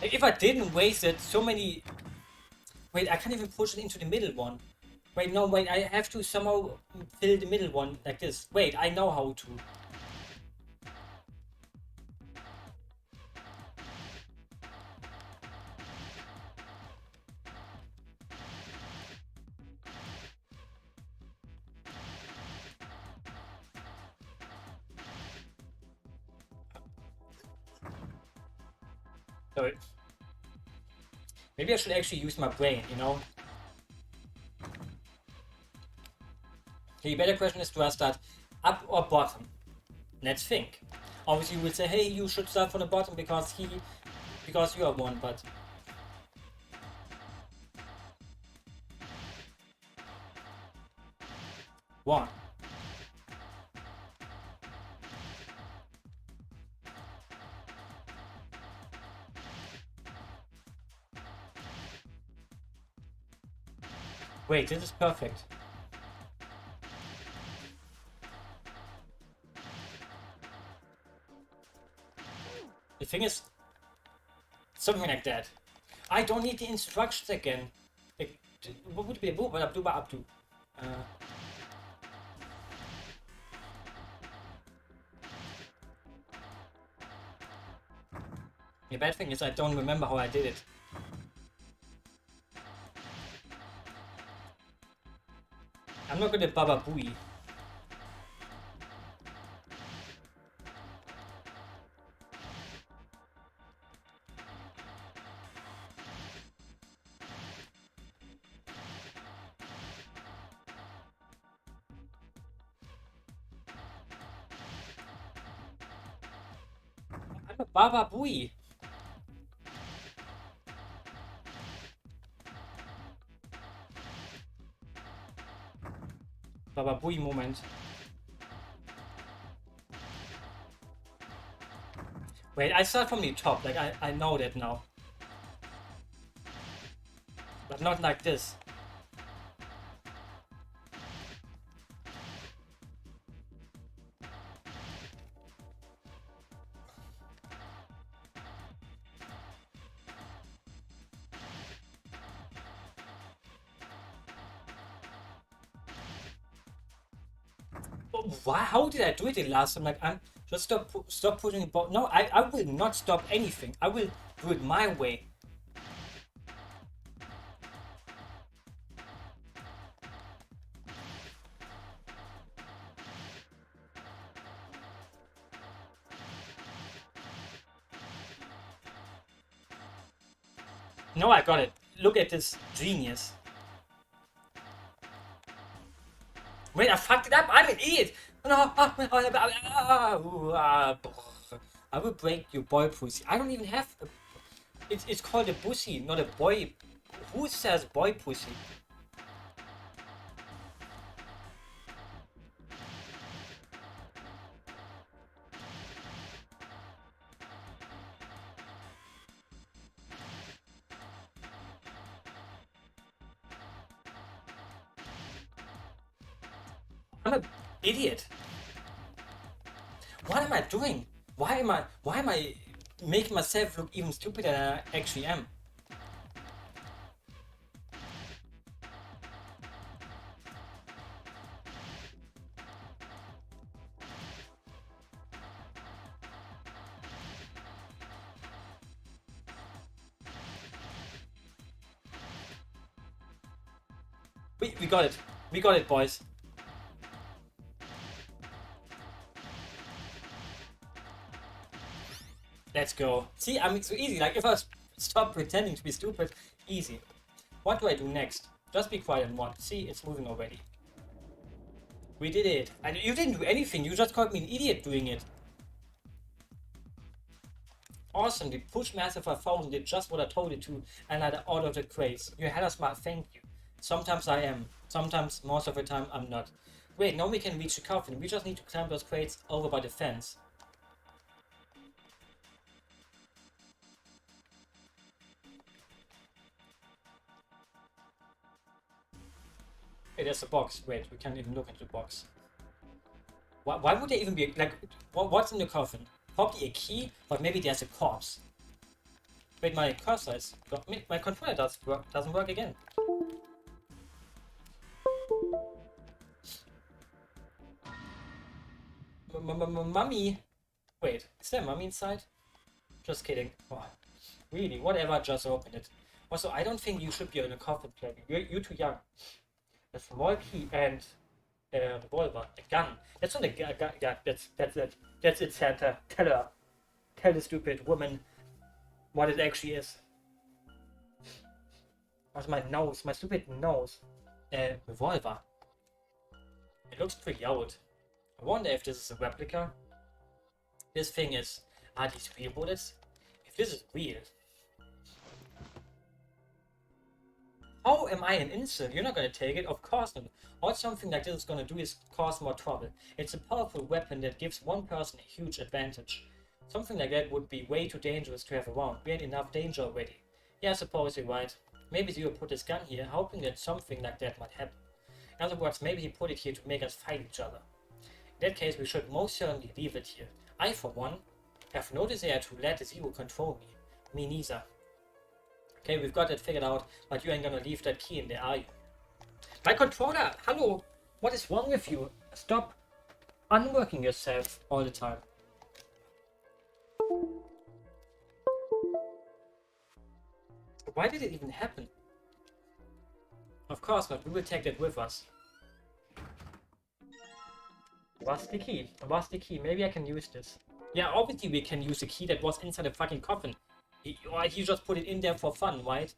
Like, if I didn't waste it, so many... Wait, I can't even push it into the middle one. Wait, no, wait, I have to somehow fill the middle one like this. Wait, I know how to. Sorry. Maybe I should actually use my brain, you know? The better question is, do I start up or bottom? Let's think. Obviously you will say, hey, you should start from the bottom because you are one, but... One. Wait, this is perfect. The thing is, something like that. I don't need the instructions again. Like, what would be up to? The bad thing is I don't remember how I did it. I'm not good at Baba Booey. I'm a Baba Booey. Baba Booey moment. Wait, I start from the top, like I know that now. But not like this. Why? How did I do it the last time? Like, I'm just stop pushing the ball. No, I will not stop anything. I will do it my way. No, I got it. Look at this genius. Wait, I fucked it up. I'm an idiot. No, I will break your boy pussy. I don't even have. It's called a pussy, not a boy. Who says boy pussy? I'm an idiot. What am I doing? Why am I making myself look even stupider than I actually am? We got it. We got it, boys. Let's go. See, I mean, it's so easy. Like, if I stop pretending to be stupid, easy. What do I do next? Just be quiet and watch. See, it's moving already. We did it. And you didn't do anything. You just called me an idiot doing it. Awesome. The push massive 5000 did just what I told it to, and I ordered the crates. You had a smart. Thank you. Sometimes I am. Sometimes, most of the time, I'm not. Wait, now we can reach the coffin. We just need to climb those crates over by the fence. Hey, there's a box. Wait, we can't even look into the box. Why would there even be, like, what's in the coffin? Probably a key, but maybe there's a corpse. Wait, my cursor is... My controller doesn't work again. Mummy! Wait, is there a mummy inside? Just kidding. Oh, really, whatever, just open it. Also, I don't think you should be in a coffin, Plaggy. You're too young. A small key and a revolver, a gun. That's not a gun. Yeah, that's it. That's it, Santa. Tell the stupid woman what it actually is. What's my nose? My stupid nose. Revolver. It looks pretty old. I wonder if this is a replica. This thing is... Are these real bullets? If this is real... How am I an insult? You're not gonna take it? Of course not. All something like this is gonna do is cause more trouble. It's a powerful weapon that gives one person a huge advantage. Something like that would be way too dangerous to have around. We had enough danger already. Yeah, I suppose you're right. Maybe Zero put his gun here, hoping that something like that might happen. In other words, maybe he put it here to make us fight each other. In that case, we should most certainly leave it here. I, for one, have no desire to let the Zero control me. Me neither. Okay, we've got that figured out, but you ain't gonna leave that key in there, are you? My controller! Hello! What is wrong with you? Stop unworking yourself all the time. Why did it even happen? Of course not, we will take that with us. What's the key? What's the key? Maybe I can use this. Yeah, obviously we can use the key that was inside the fucking coffin. He just put it in there for fun, right?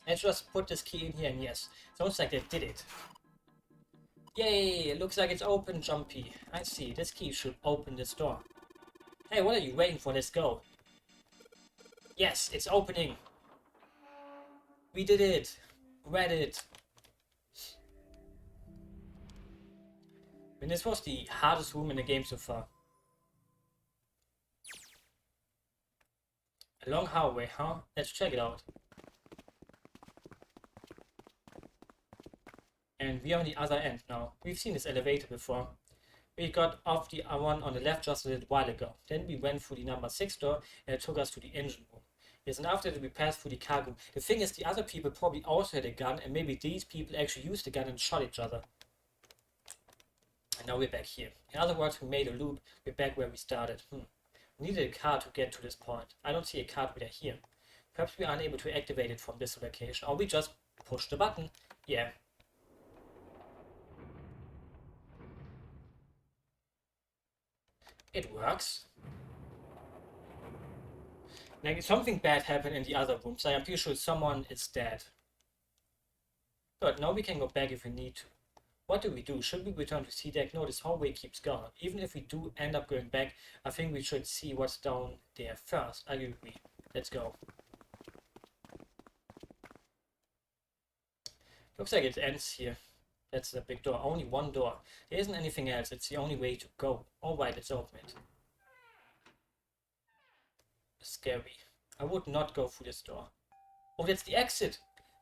Let's just put this key in here, and yes, sounds like they did it. Yay, it looks like it's open, Jumpy. I see, this key should open this door. Hey, what are you waiting for? Let's go. Yes, it's opening. We did it. Read it. And this was the hardest room in the game so far. A long hallway, huh? Let's check it out. And we're on the other end now. We've seen this elevator before. We got off the one on the left just a little while ago. Then we went through the number 6 door and it took us to the engine room. Yes, and after that we passed through the cargo room. The thing is, the other people probably also had a gun, and maybe these people actually used the gun and shot each other. And now we're back here. In other words, we made a loop. We're back where we started. We needed a card to get to this point. I don't see a card reader here. Perhaps we are unable to activate it from this location, or we just push the button. Yeah. It works. Like, something bad happened in the other rooms. I am pretty sure someone is dead. But now we can go back if we need to. What do we do? Should we return to C deck? No, this hallway keeps going. Even if we do end up going back, I think we should see what's down there first. I agree. Let's go. Looks like it ends here. That's the big door. Only one door. There isn't anything else. It's the only way to go. Alright, let's open it. Scary. I would not go through this door. Oh, that's the exit.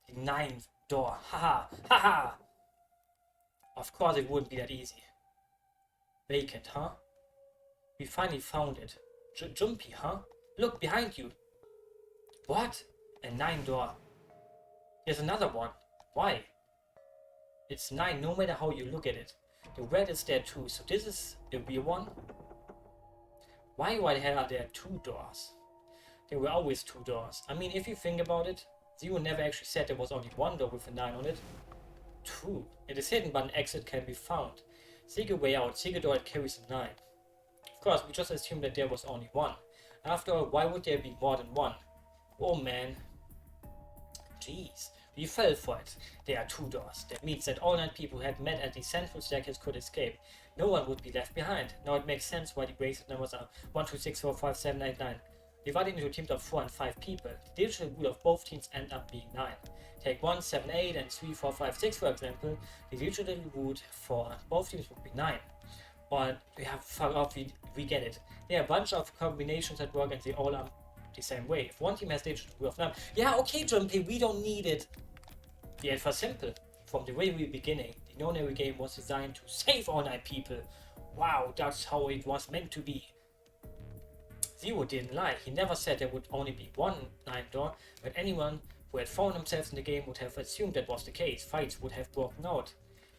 The 9th door. Haha. Haha. Of course it wouldn't be that easy. Vacant, huh? We finally found it. Jumpy, huh? Look, behind you. What? A 9 door. There's another one. Why? It's 9 no matter how you look at it. The red is there too, so this is a real one? Why the hell are there 2 doors? There were always 2 doors. I mean, if you think about it, Zero never actually said there was only 1 door with a 9 on it. True. It is hidden, but an exit can be found. Seek a way out. Seek a door that carries a 9. Of course, we just assumed that there was only 1. After all, why would there be more than 1? Oh man. Jeez. We fell for it. There are 2 doors. That means that all 9 people who had met at the central staircase could escape. No one would be left behind. Now it makes sense why the basic numbers are 1, 2, 6, 4, 5, 7, 8, 9. Divided into teams of 4 and 5 people, the digital root of both teams end up being 9. Take 1, 7, 8 and 3, 4, 5, 6 for example, the digital root for both teams would be 9. But we have fuck off, we get it. There are a bunch of combinations that work and they all are the same way. If one team has digital root of 9, yeah, okay, Jumpy, we don't need it. The answer is simple. From the very beginning, the no-nary game was designed to save all 9 people. Wow, that's how it was meant to be. Zero didn't lie. He never said there would only be one 9 door, but anyone who had found themselves in the game would have assumed that was the case. Fights would have broken out.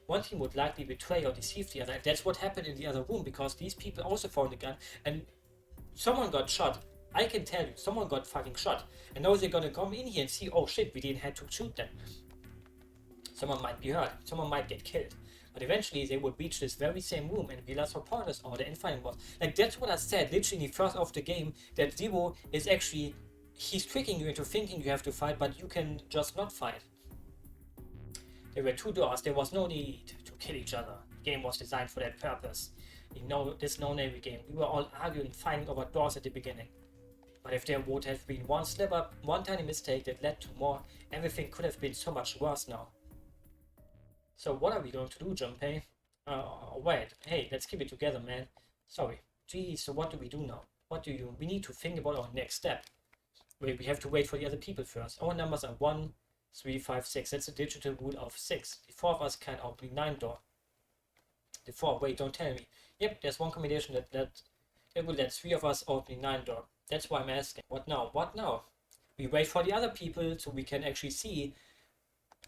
One team would likely betray or deceive the other, and that's what happened in the other room, because these people also found a gun, and someone got shot. I can tell you, someone got fucking shot. And now they're gonna come in here and see, oh shit, we didn't have to shoot them. Someone might be hurt, someone might get killed. But eventually they would reach this very same room and realize for pointless order and find was. Like, that's what I said literally in the first of the game, that Zero is actually, he's tricking you into thinking you have to fight, but you can just not fight. There were 2 doors, there was no need to kill each other. The game was designed for that purpose. You know, this no-name game, we were all arguing, fighting over doors at the beginning. But if there would have been one slip up, one tiny mistake that led to more, everything could have been so much worse now. So what are we going to do, Junpei? Wait, hey, let's keep it together, man. Sorry. Geez, so what do we do now? We need to think about our next step. Wait, we have to wait for the other people first. Our numbers are 1, 3, 5, 6. That's a digital root of 6. The 4 of us can open the 9 door. The 4, wait, don't tell me. Yep, there's one combination that will let 3 of us open the 9 door. That's why I'm asking. What now? What now? We wait for the other people so we can actually see.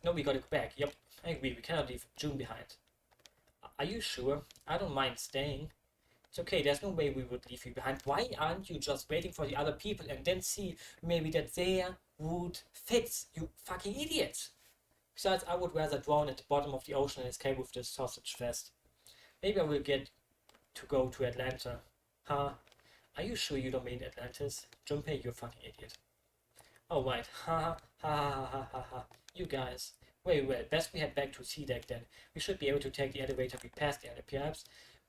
No, we gotta go back. Yep, I agree. We cannot leave June behind. Are you sure? I don't mind staying. It's okay. There's no way we would leave you behind. Why aren't you just waiting for the other people and then see maybe that their route fits? You fucking idiots. Besides, I would rather drown at the bottom of the ocean and escape with this sausage fest. Maybe I will get to go to Atlanta. Huh? Are you sure you don't mean Atlantis? Junpei, you're a fucking idiot. Oh right. Ha ha ha ha ha ha. You guys. Very well. Best we head back to C-Deck then. We should be able to take the elevator we passed there. Perhaps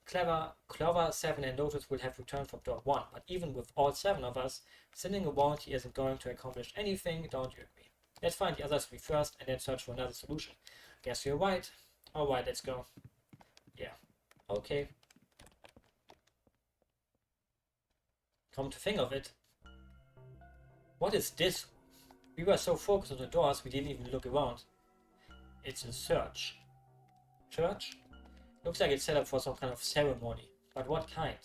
Clover, 7 and Lotus will have returned from door 1. But even with all 7 of us, sending a warranty isn't going to accomplish anything, don't you agree? Let's find the other 3 first and then search for another solution. Guess you're right. Alright, let's go. Yeah. Okay. Come to think of it. What is this? We were so focused on the doors we didn't even look around. It's a church. Church? Looks like it's set up for some kind of ceremony. But what kind?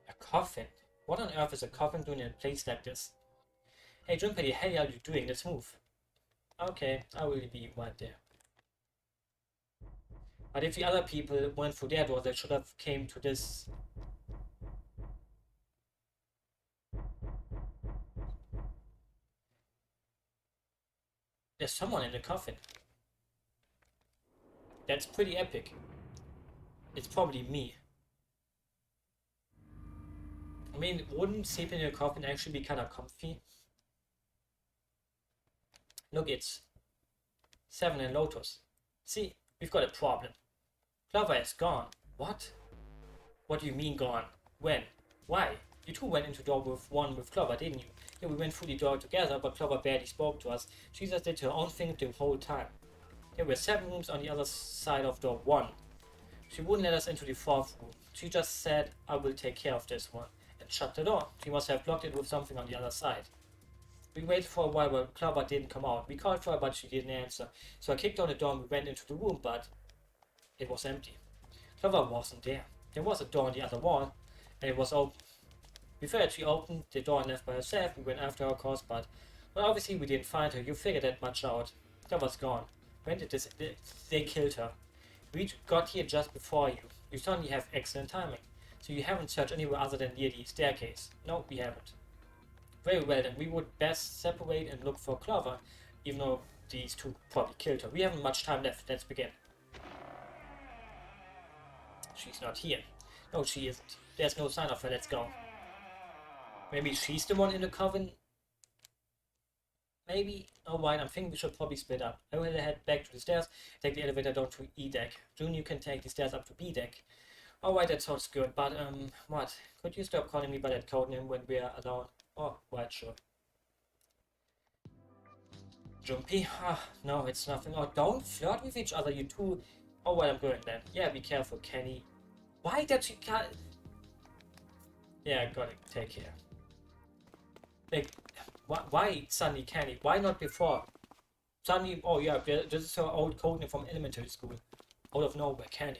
A coffin? What on earth is a coffin doing in a place like this? Hey Junpei, the hell are you doing? Let's move. Okay, I will be right there. But if the other people went through their door, they should have came to this. There's someone in the coffin. That's pretty epic. It's probably me. I mean, wouldn't sleeping in a coffin actually be kind of comfy? Look, it's 7 and Lotus. See, we've got a problem. Clover is gone. What? What do you mean gone? When? Why? You two went into door with 1 with Clover, didn't you? Yeah, we went through the door together, but Clover barely spoke to us. She just did her own thing the whole time. There were 7 rooms on the other side of door 1. She wouldn't let us into the 4th room. She just said, I will take care of this one, and shut the door. She must have blocked it with something on the other side. We waited for a while, but Clover didn't come out. We called for her, but she didn't answer. So I kicked on the door and we went into the room, but it was empty. Clover wasn't there. There was a door on the other wall, and it was open. We figured she opened the door and left by herself. We went after her, of course, but well, obviously we didn't find her. You figured that much out. Clover's gone. When did they killed her? We got here just before you. You certainly have excellent timing. So you haven't searched anywhere other than near the staircase. No, we haven't. Very well, then we would best separate and look for Clover, even though these two probably killed her. We haven't much time left. Let's begin. She's not here. No, she isn't. There's no sign of her. Let's go. Maybe she's the one in the coven? Maybe? Alright, I'm thinking we should probably split up. I will head back to the stairs, take the elevator down to E deck. June, you can take the stairs up to B deck. Alright, that sounds good, but what? Could you stop calling me by that codename when we're alone? Oh, right, sure. Jumpy? Ah, no, it's nothing. Oh, don't flirt with each other, you two. Oh, well, I'm going then. Yeah, be careful, Kenny. Why did she cut? Yeah, got it. Take care. Like, why suddenly Kenny? Why not before? Suddenly, oh yeah, this is her old codename from elementary school. Out of nowhere, Kenny.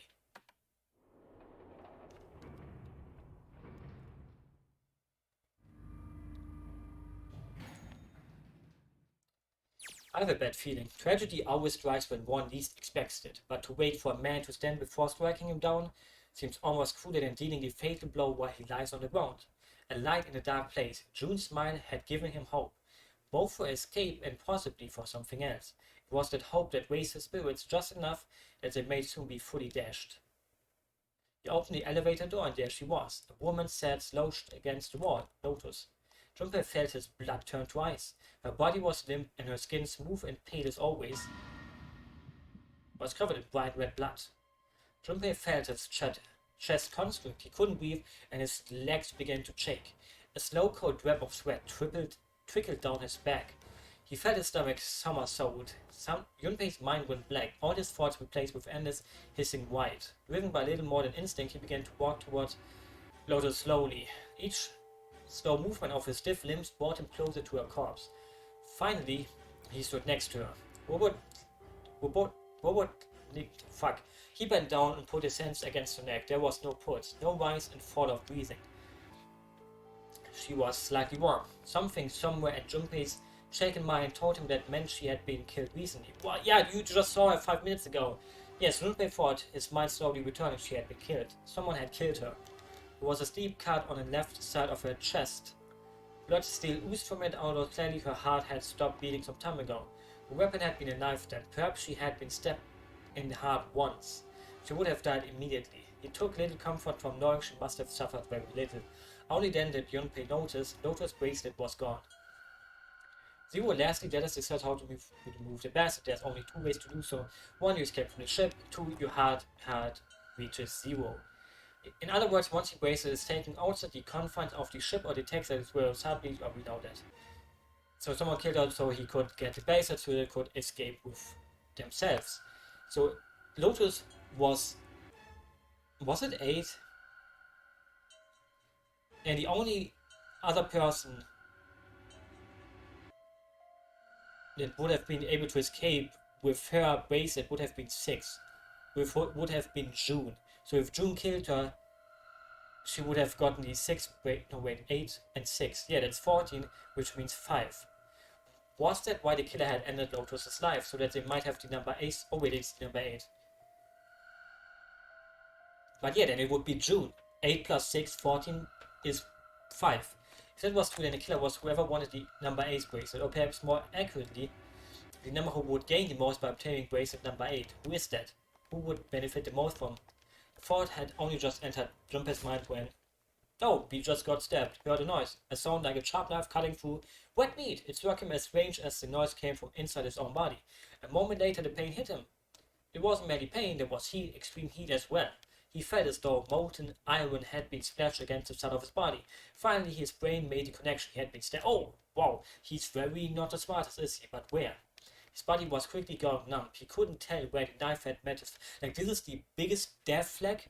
I have a bad feeling. Tragedy always strikes when one least expects it, but to wait for a man to stand before striking him down seems almost crueler than dealing the fatal blow while he lies on the ground. A light in a dark place, June's smile had given him hope, both for escape and possibly for something else. It was that hope that raised his spirits just enough that they may soon be fully dashed. He opened the elevator door and there she was. A woman sat slouched against the wall, Lotus. Junpei felt his blood turn to ice. Her body was limp and her skin smooth and pale as always, was covered in bright red blood. Junpei felt his chest constrict. He couldn't breathe and his legs began to shake. A slow cold drip of sweat trickled down his back. He felt his stomach somersault. Junpei's mind went blank, all his thoughts replaced with endless hissing white. Driven by little more than instinct, he began to walk towards Lotus slowly. Each slow movement of his stiff limbs brought him closer to her corpse. Finally, he stood next to her. Fuck. He bent down and put his hands against her neck. There was no pulse, no rise and fall of breathing. She was slightly warm. Something somewhere at Junpei's shaken mind told him that meant she had been killed recently. Well, yeah, you just saw her 5 minutes ago. Yes, Junpei thought, his mind slowly returning. She had been killed. Someone had killed her. There was a steep cut on the left side of her chest. Blood still oozed from it, although clearly her heart had stopped beating some time ago. The weapon had been a knife then. Perhaps she had been stabbed in the heart once. She would have died immediately. He took little comfort from knowing she must have suffered very little. Only then did Junpei notice Lotus' bracelet was gone. Zero lastly let us decide how to remove the bastard. There's only two ways to do so. One, you escape from the ship. Two, your heart reaches zero. In other words, once the bracelet is taken outside the confines of the ship or detects that it's where his heartbeat, or we know that. So someone killed her so he could get the bracelet so they could escape with themselves. So Lotus was it 8? And the only other person that would have been able to escape with her bracelet would have been 6. Would have been June. So if June killed her, she would have gotten the 6, 8 and 6. Yeah, that's 14, which means 5. Was that why the killer had ended Lotus's life? So that they might have the number 8? Oh wait, it's the number 8. But yeah, then it would be June. 8 plus 6, 14 is 5. If that was true, then the killer was whoever wanted the number 8 bracelet, or perhaps more accurately, the number who would gain the most by obtaining bracelet number 8. Who is that? Who would benefit the most from? The thought had only just entered Junpei's mind when... Oh, we just got stabbed. Heard a noise. A sound like a sharp knife cutting through wet meat. It struck him as strange as the noise came from inside his own body. A moment later, the pain hit him. It wasn't merely pain, there was heat, extreme heat as well. He felt as though molten iron had been splashed against the side of his body. Finally, his brain made the connection. He had been stabbed. Oh, wow, he's very not as smart as is he, but where? His body was quickly going numb. He couldn't tell where the knife had met his... Like, this is the biggest death flag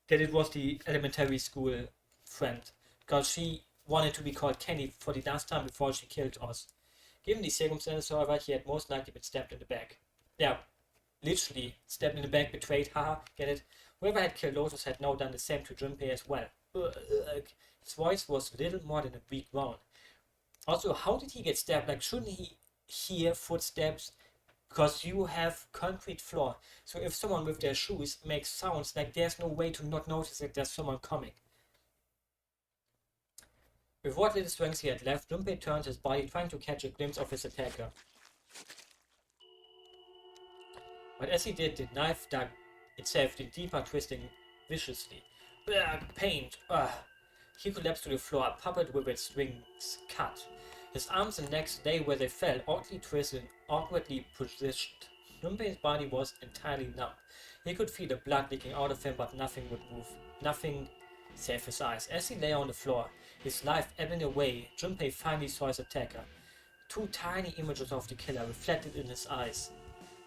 that it was the elementary school friend. Because she wanted to be called Kenny for the last time before she killed us. Given the circumstances, however, he had most likely been stabbed in the back. Yeah, literally stabbed in the back, betrayed, haha, get it? Whoever had killed Lotus had now done the same to Junpei as well. His voice was little more than a weak groan. Also, how did he get stabbed? Like, shouldn't he hear footsteps? Because you have concrete floor. So if someone with their shoes makes sounds, like there's no way to not notice that there's someone coming. With what little strength he had left, Junpei turned his body, trying to catch a glimpse of his attacker. But as he did, the knife dug itself in deeper, twisting viciously. Pain. He collapsed to the floor, a puppet with its wings cut. His arms and legs lay where they fell, oddly twisted and awkwardly positioned. Junpei's body was entirely numb. He could feel the blood leaking out of him, but nothing would move. Nothing save his eyes. As he lay on the floor, his life ebbing away, Junpei finally saw his attacker. Two tiny images of the killer reflected in his eyes.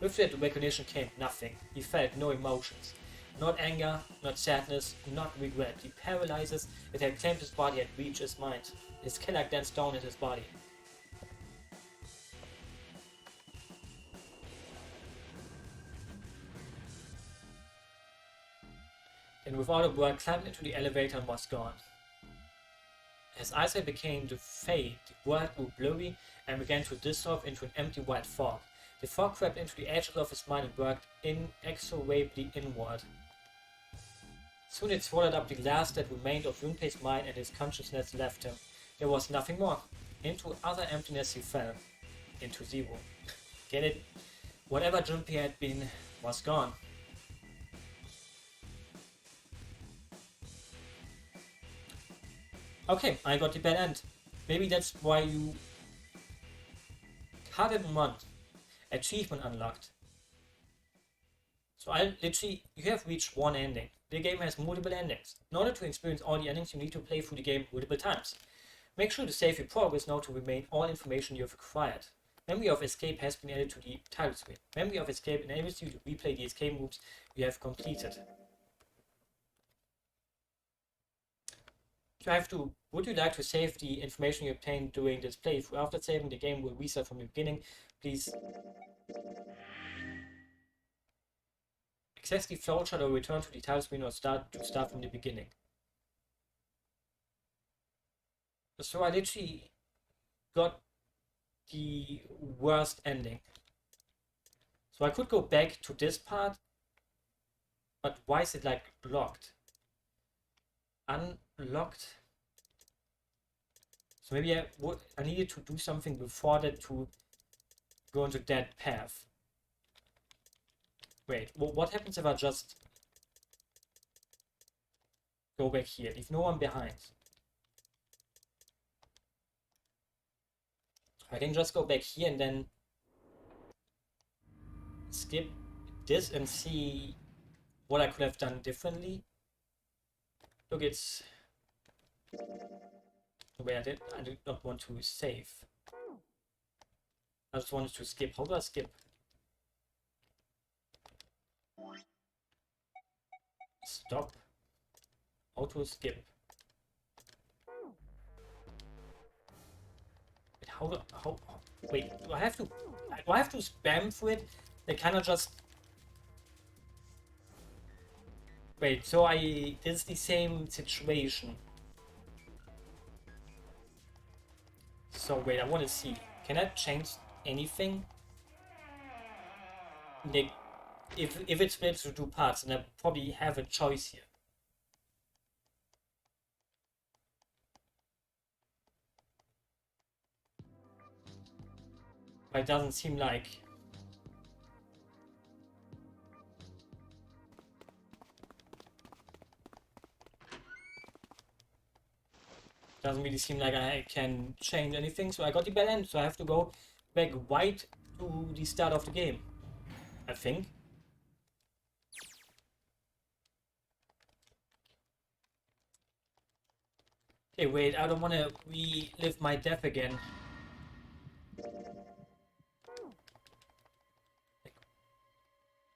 With that recognition came nothing. He felt no emotions. Not anger, not sadness, not regret. The paralysis that had claimed his body had reached his mind. His killer glanced down at his body. And without a word climbed into the elevator and was gone. As eyesight became to fade, the world grew blurry and began to dissolve into an empty white fog. The fog crept into the edges of his mind and worked inexorably inward. Soon it swallowed up the last that remained of Junpei's mind, and his consciousness left him. There was nothing more. Into utter emptiness he fell. Into zero. Get it? Whatever Junpei had been was gone. Okay, I got the bad end. Maybe that's why you cut it in one. Achievement unlocked. So you have reached one ending. The game has multiple endings. In order to experience all the endings, you need to play through the game multiple times. Make sure to save your progress now to remain all information you have acquired. Memory of Escape has been added to the title screen. Memory of Escape enables you to replay the escape moves you have completed. Would you like to save the information you obtained during this playthrough? After saving, the game will reset from the beginning. Please access the flowchart or return to the title screen or start from the beginning. So I literally got the worst ending. So I could go back to this part, but why is it like blocked? Unlocked. So maybe I needed to do something before that to go into that path. Wait, what happens if I just go back here? Leave no one behind. I can just go back here and then skip this and see what I could have done differently. Look, it's... Wait, I did not want to save. I just wanted to skip. How do I skip? Stop. Auto skip. Wait, wait, do I have to spam for it? They kinda just... Wait, so this is the same situation. So wait, I want to see. Can I change anything? Like, if it's split into two parts, then I probably have a choice here. But it doesn't seem like... Doesn't really seem like I can change anything, so I got the bad end, so I have to go back right to the start of the game, I think. Okay, wait, I don't want to relive my death again.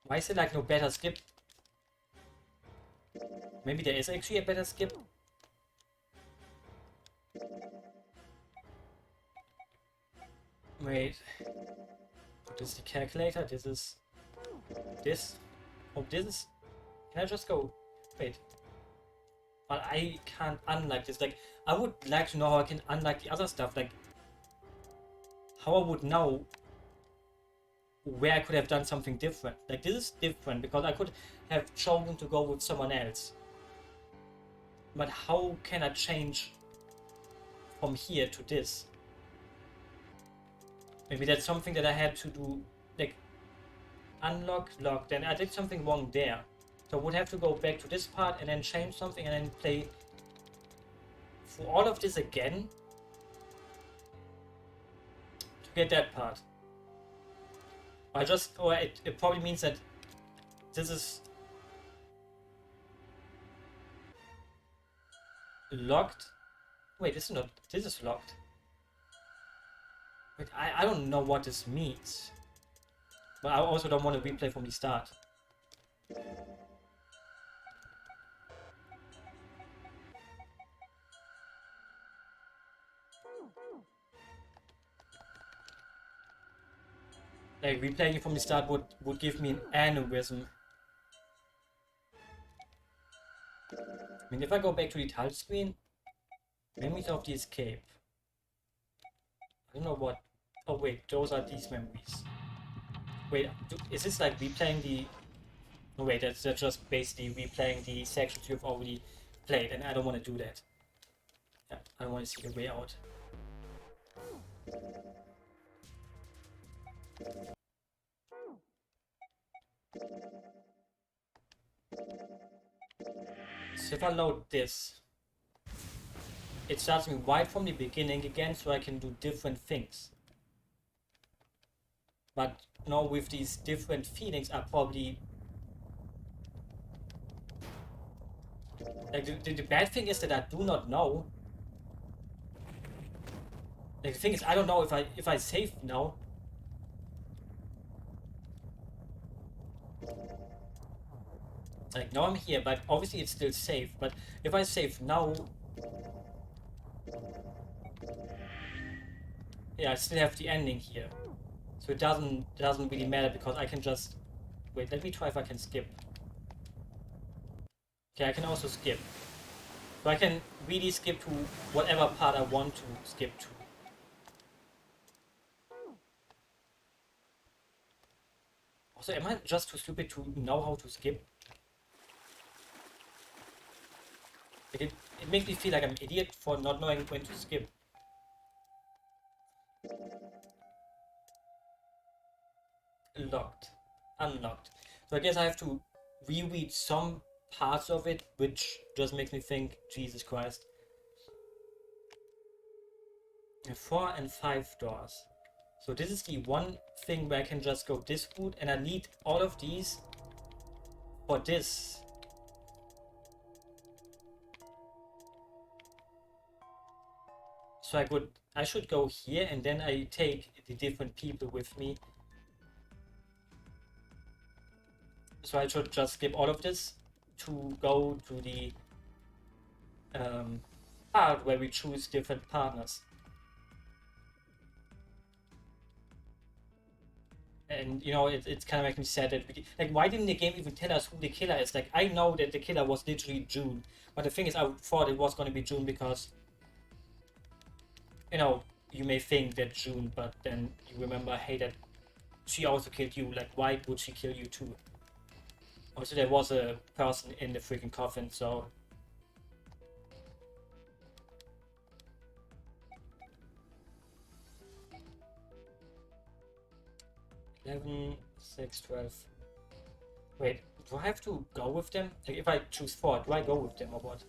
Why is it like no better skip? Maybe there is actually a better skip? Wait. This is the calculator, this is... This? Oh, this is... Can I just go... Wait. But I can't unlock this. Like, I would like to know how I can unlock the other stuff. Like, how I would know where I could have done something different. Like, this is different because I could have chosen to go with someone else. But how can I change from here to this? Maybe that's something that I had to do, like, unlock, lock, then I did something wrong there. So I would have to go back to this part and then change something and then play through all of this again to get that part. Or it probably means that this is locked. Wait, this is locked. Wait, I don't know what this means. But I also don't want to replay from the start. Like, replaying from the start would give me an aneurysm. I mean, if I go back to the title screen, memories of the escape. I don't know what... Oh wait, those are these memories. Wait, is this like replaying the... No wait, that's just basically replaying the sections you've already played, and I don't want to do that. Yeah, I don't want to see the way out. So if I load this, it starts me right from the beginning again, so I can do different things. But now with these different feelings, I probably... Like, the bad thing is that I do not know. Like, the thing is, I don't know if I save now. Like, now I'm here, but obviously it's still safe. But if I save now... Yeah, I still have the ending here. So it doesn't really matter, because I can just... Wait, let me try if I can skip. Okay, I can also skip. So I can really skip to whatever part I want to skip to. Also, am I just too stupid to know how to skip? Like, it makes me feel like I'm an idiot for not knowing when to skip. Locked. Unlocked. So I guess I have to reread some parts of it, which just makes me think, Jesus Christ. 4 and 5 doors. So this is the one thing where I can just go this route, and I need all of these for this. So I should go here, and then I take the different people with me. So I should just skip all of this to go to the part where we choose different partners. And, you know, it's kind of making me sad that like, why didn't the game even tell us who the killer is? Like, I know that the killer was literally June, but the thing is, I thought it was going to be June because, you know, you may think that June, but then you remember, hey, that she also killed you. Like, why would she kill you too? Also, there was a person in the freaking coffin, so... 11, 6, 12. Wait, do I have to go with them? Like, if I choose 4, do I go with them or what?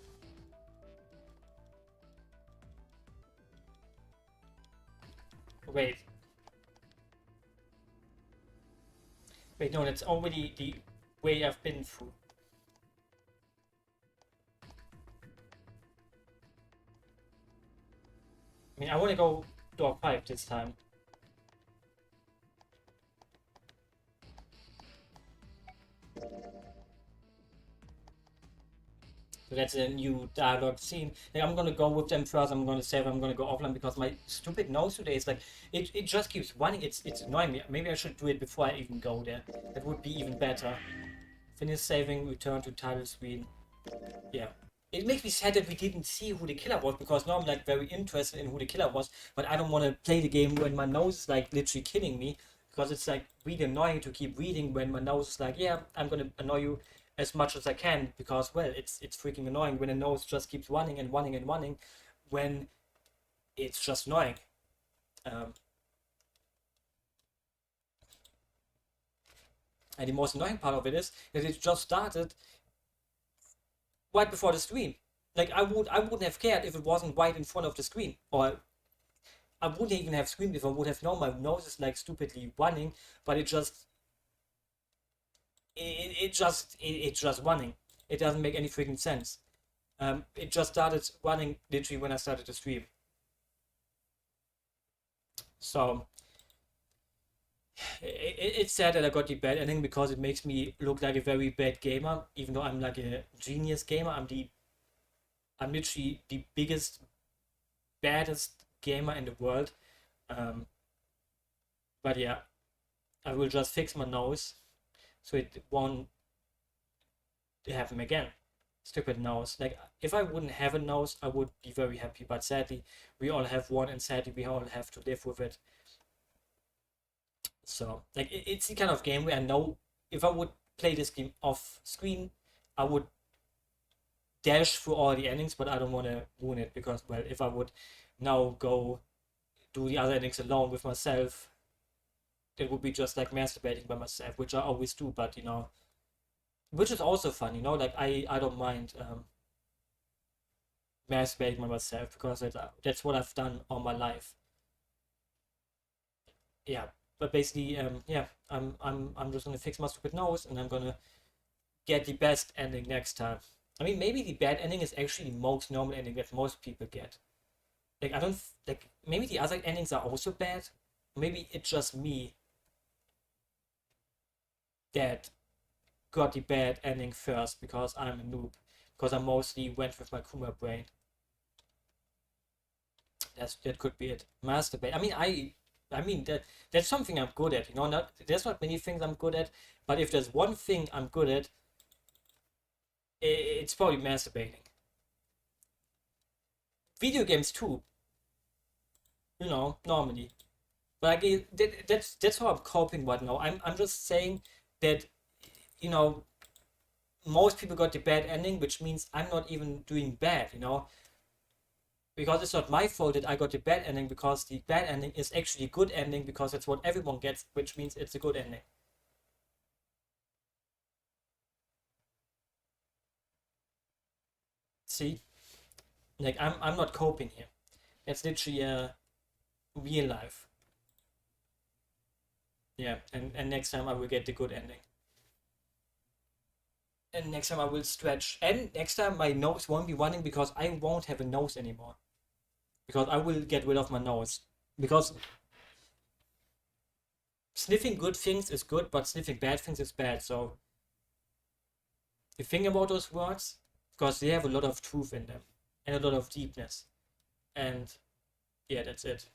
Wait. Wait, no, that's already the way I've been through. I mean, I want to go door 5 this time. So that's a new dialogue scene. Like, I'm gonna go with them first. I'm gonna save. I'm gonna go offline because my stupid nose today is like it just keeps running. It's annoying me. Maybe I should do it before I even go there. That would be even better. Finish saving. Return to title screen. Yeah. It makes me sad that we didn't see who the killer was, because now I'm like very interested in who the killer was, but I don't want to play the game when my nose is like literally killing me, because it's like really annoying to keep reading when my nose is like, yeah, I'm gonna annoy you as much as I can, because, well, it's freaking annoying when the nose just keeps running and running and running when it's just annoying. And the most annoying part of it is that it just started right before the stream. Like I wouldn't have cared if it wasn't right in front of the screen, or I wouldn't even have screamed if I would have known my nose is like stupidly running, but it's just running. It doesn't make any freaking sense. It just started running literally when I started to stream. So it's sad that I got the bad ending because it makes me look like a very bad gamer, even though I'm like a genius gamer. I'm literally the biggest, baddest gamer in the world. Um, but yeah, I will just fix my nose so it won't happen again. Stupid nose. Like if I wouldn't have a nose, I would be very happy. But sadly, we all have one, and sadly, we all have to live with it. So like it's the kind of game where I know if I would play this game off screen, I would dash through all the endings, but I don't want to ruin it because, well, if I would now go do the other endings alone with myself, it would be just like masturbating by myself, which I always do. But which is also fun. Like I don't mind masturbating by myself because that's what I've done all my life. Yeah, but basically, yeah, I'm just gonna fix my stupid nose, and I'm gonna get the best ending next time. I mean, maybe the bad ending is actually the most normal ending that most people get. Like I don't like maybe the other endings are also bad. Maybe it's just me that got the bad ending first because I'm a noob. Because I mostly went with my Kuma brain. That could be it. Masturbate. I mean that's something I'm good at. Not there's not many things I'm good at, but if there's one thing I'm good at, it's probably masturbating. Video games too, normally. But like that's how I'm coping right now. I'm just saying that you know most people got the bad ending, which means I'm not even doing bad. Because it's not my fault that I got the bad ending, because the bad ending is actually a good ending because that's what everyone gets, which means it's a good ending. See, like I'm not coping here. It's literally real life. Yeah, and next time I will get the good ending. And next time I will stretch. And next time my nose won't be running because I won't have a nose anymore. Because I will get rid of my nose. Because sniffing good things is good, but sniffing bad things is bad. So you think about those words because they have a lot of truth in them and a lot of deepness. And yeah, that's it.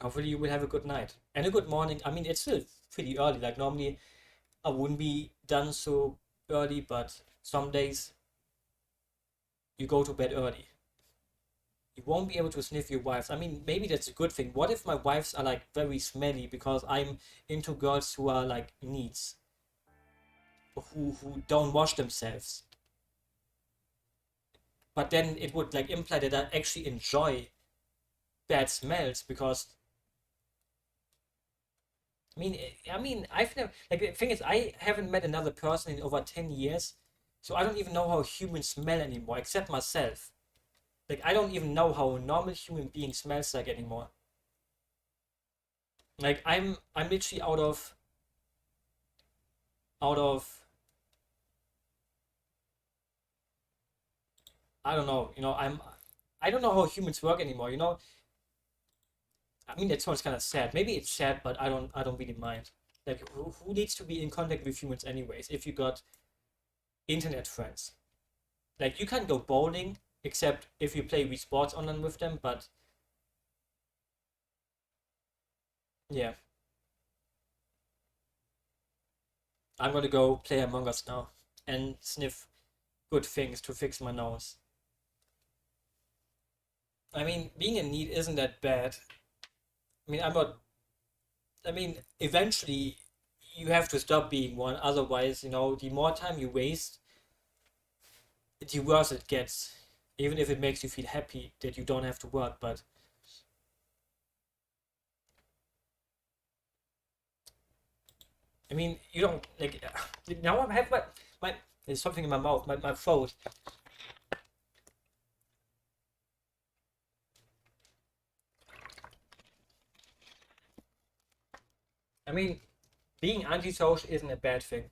Hopefully you will have a good night and a good morning. I mean, it's still pretty early. Like normally I wouldn't be done so early, but some days you go to bed early. You won't be able to sniff your wives. I mean, maybe that's a good thing. What if my wives are like very smelly because I'm into girls who are like neats, who don't wash themselves? But then it would like imply that I actually enjoy bad smells because I've never like the thing is I haven't met another person in over 10 years, so I don't even know how humans smell anymore except myself. Like I don't even know how a normal human being smells like anymore. Like I'm literally out of I don't know. I don't know how humans work anymore. I mean that sounds kind of sad. Maybe it's sad, but I don't really mind. Like who needs to be in contact with humans anyways if you got internet friends? Like you can go bowling except if you play Wii Sports online with them, but yeah, I'm gonna go play Among Us now and sniff good things to fix my nose. I mean, being in need isn't that bad. I mean, I'm not. I mean, eventually you have to stop being one. Otherwise, the more time you waste, the worse it gets. Even if it makes you feel happy that you don't have to work, but I mean, you don't like. Now I have my There's something in my mouth, my throat. I mean, being antisocial isn't a bad thing.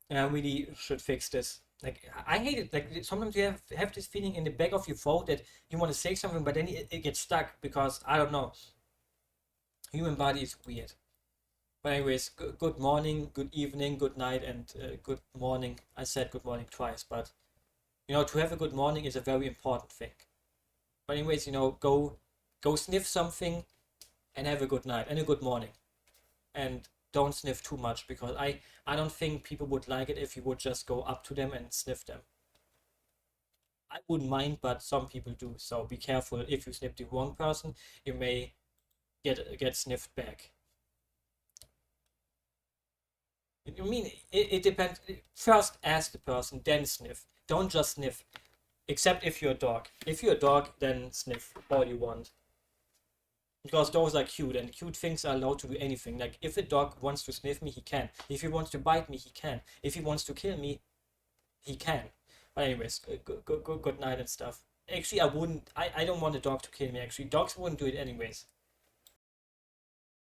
And I really should fix this. Like, I hate it. Like, sometimes you have this feeling in the back of your throat that you want to say something, but then it gets stuck because, I don't know, human body is weird. But anyways, good morning, good evening, good night, and good morning. I said good morning twice, but to have a good morning is a very important thing. But anyways, go sniff something and have a good night and a good morning. And don't sniff too much because I don't think people would like it if you would just go up to them and sniff them. I wouldn't mind, but some people do. So be careful. If you sniff the wrong person, you may get sniffed back. I mean, it depends. First ask the person, then sniff. Don't just sniff. Except if you're a dog. If you're a dog, then sniff all you want. Because dogs are cute, and cute things are allowed to do anything. Like, if a dog wants to sniff me, he can. If he wants to bite me, he can. If he wants to kill me, he can. But anyways, good night and stuff. Actually, I don't want a dog to kill me, actually. Dogs wouldn't do it anyways.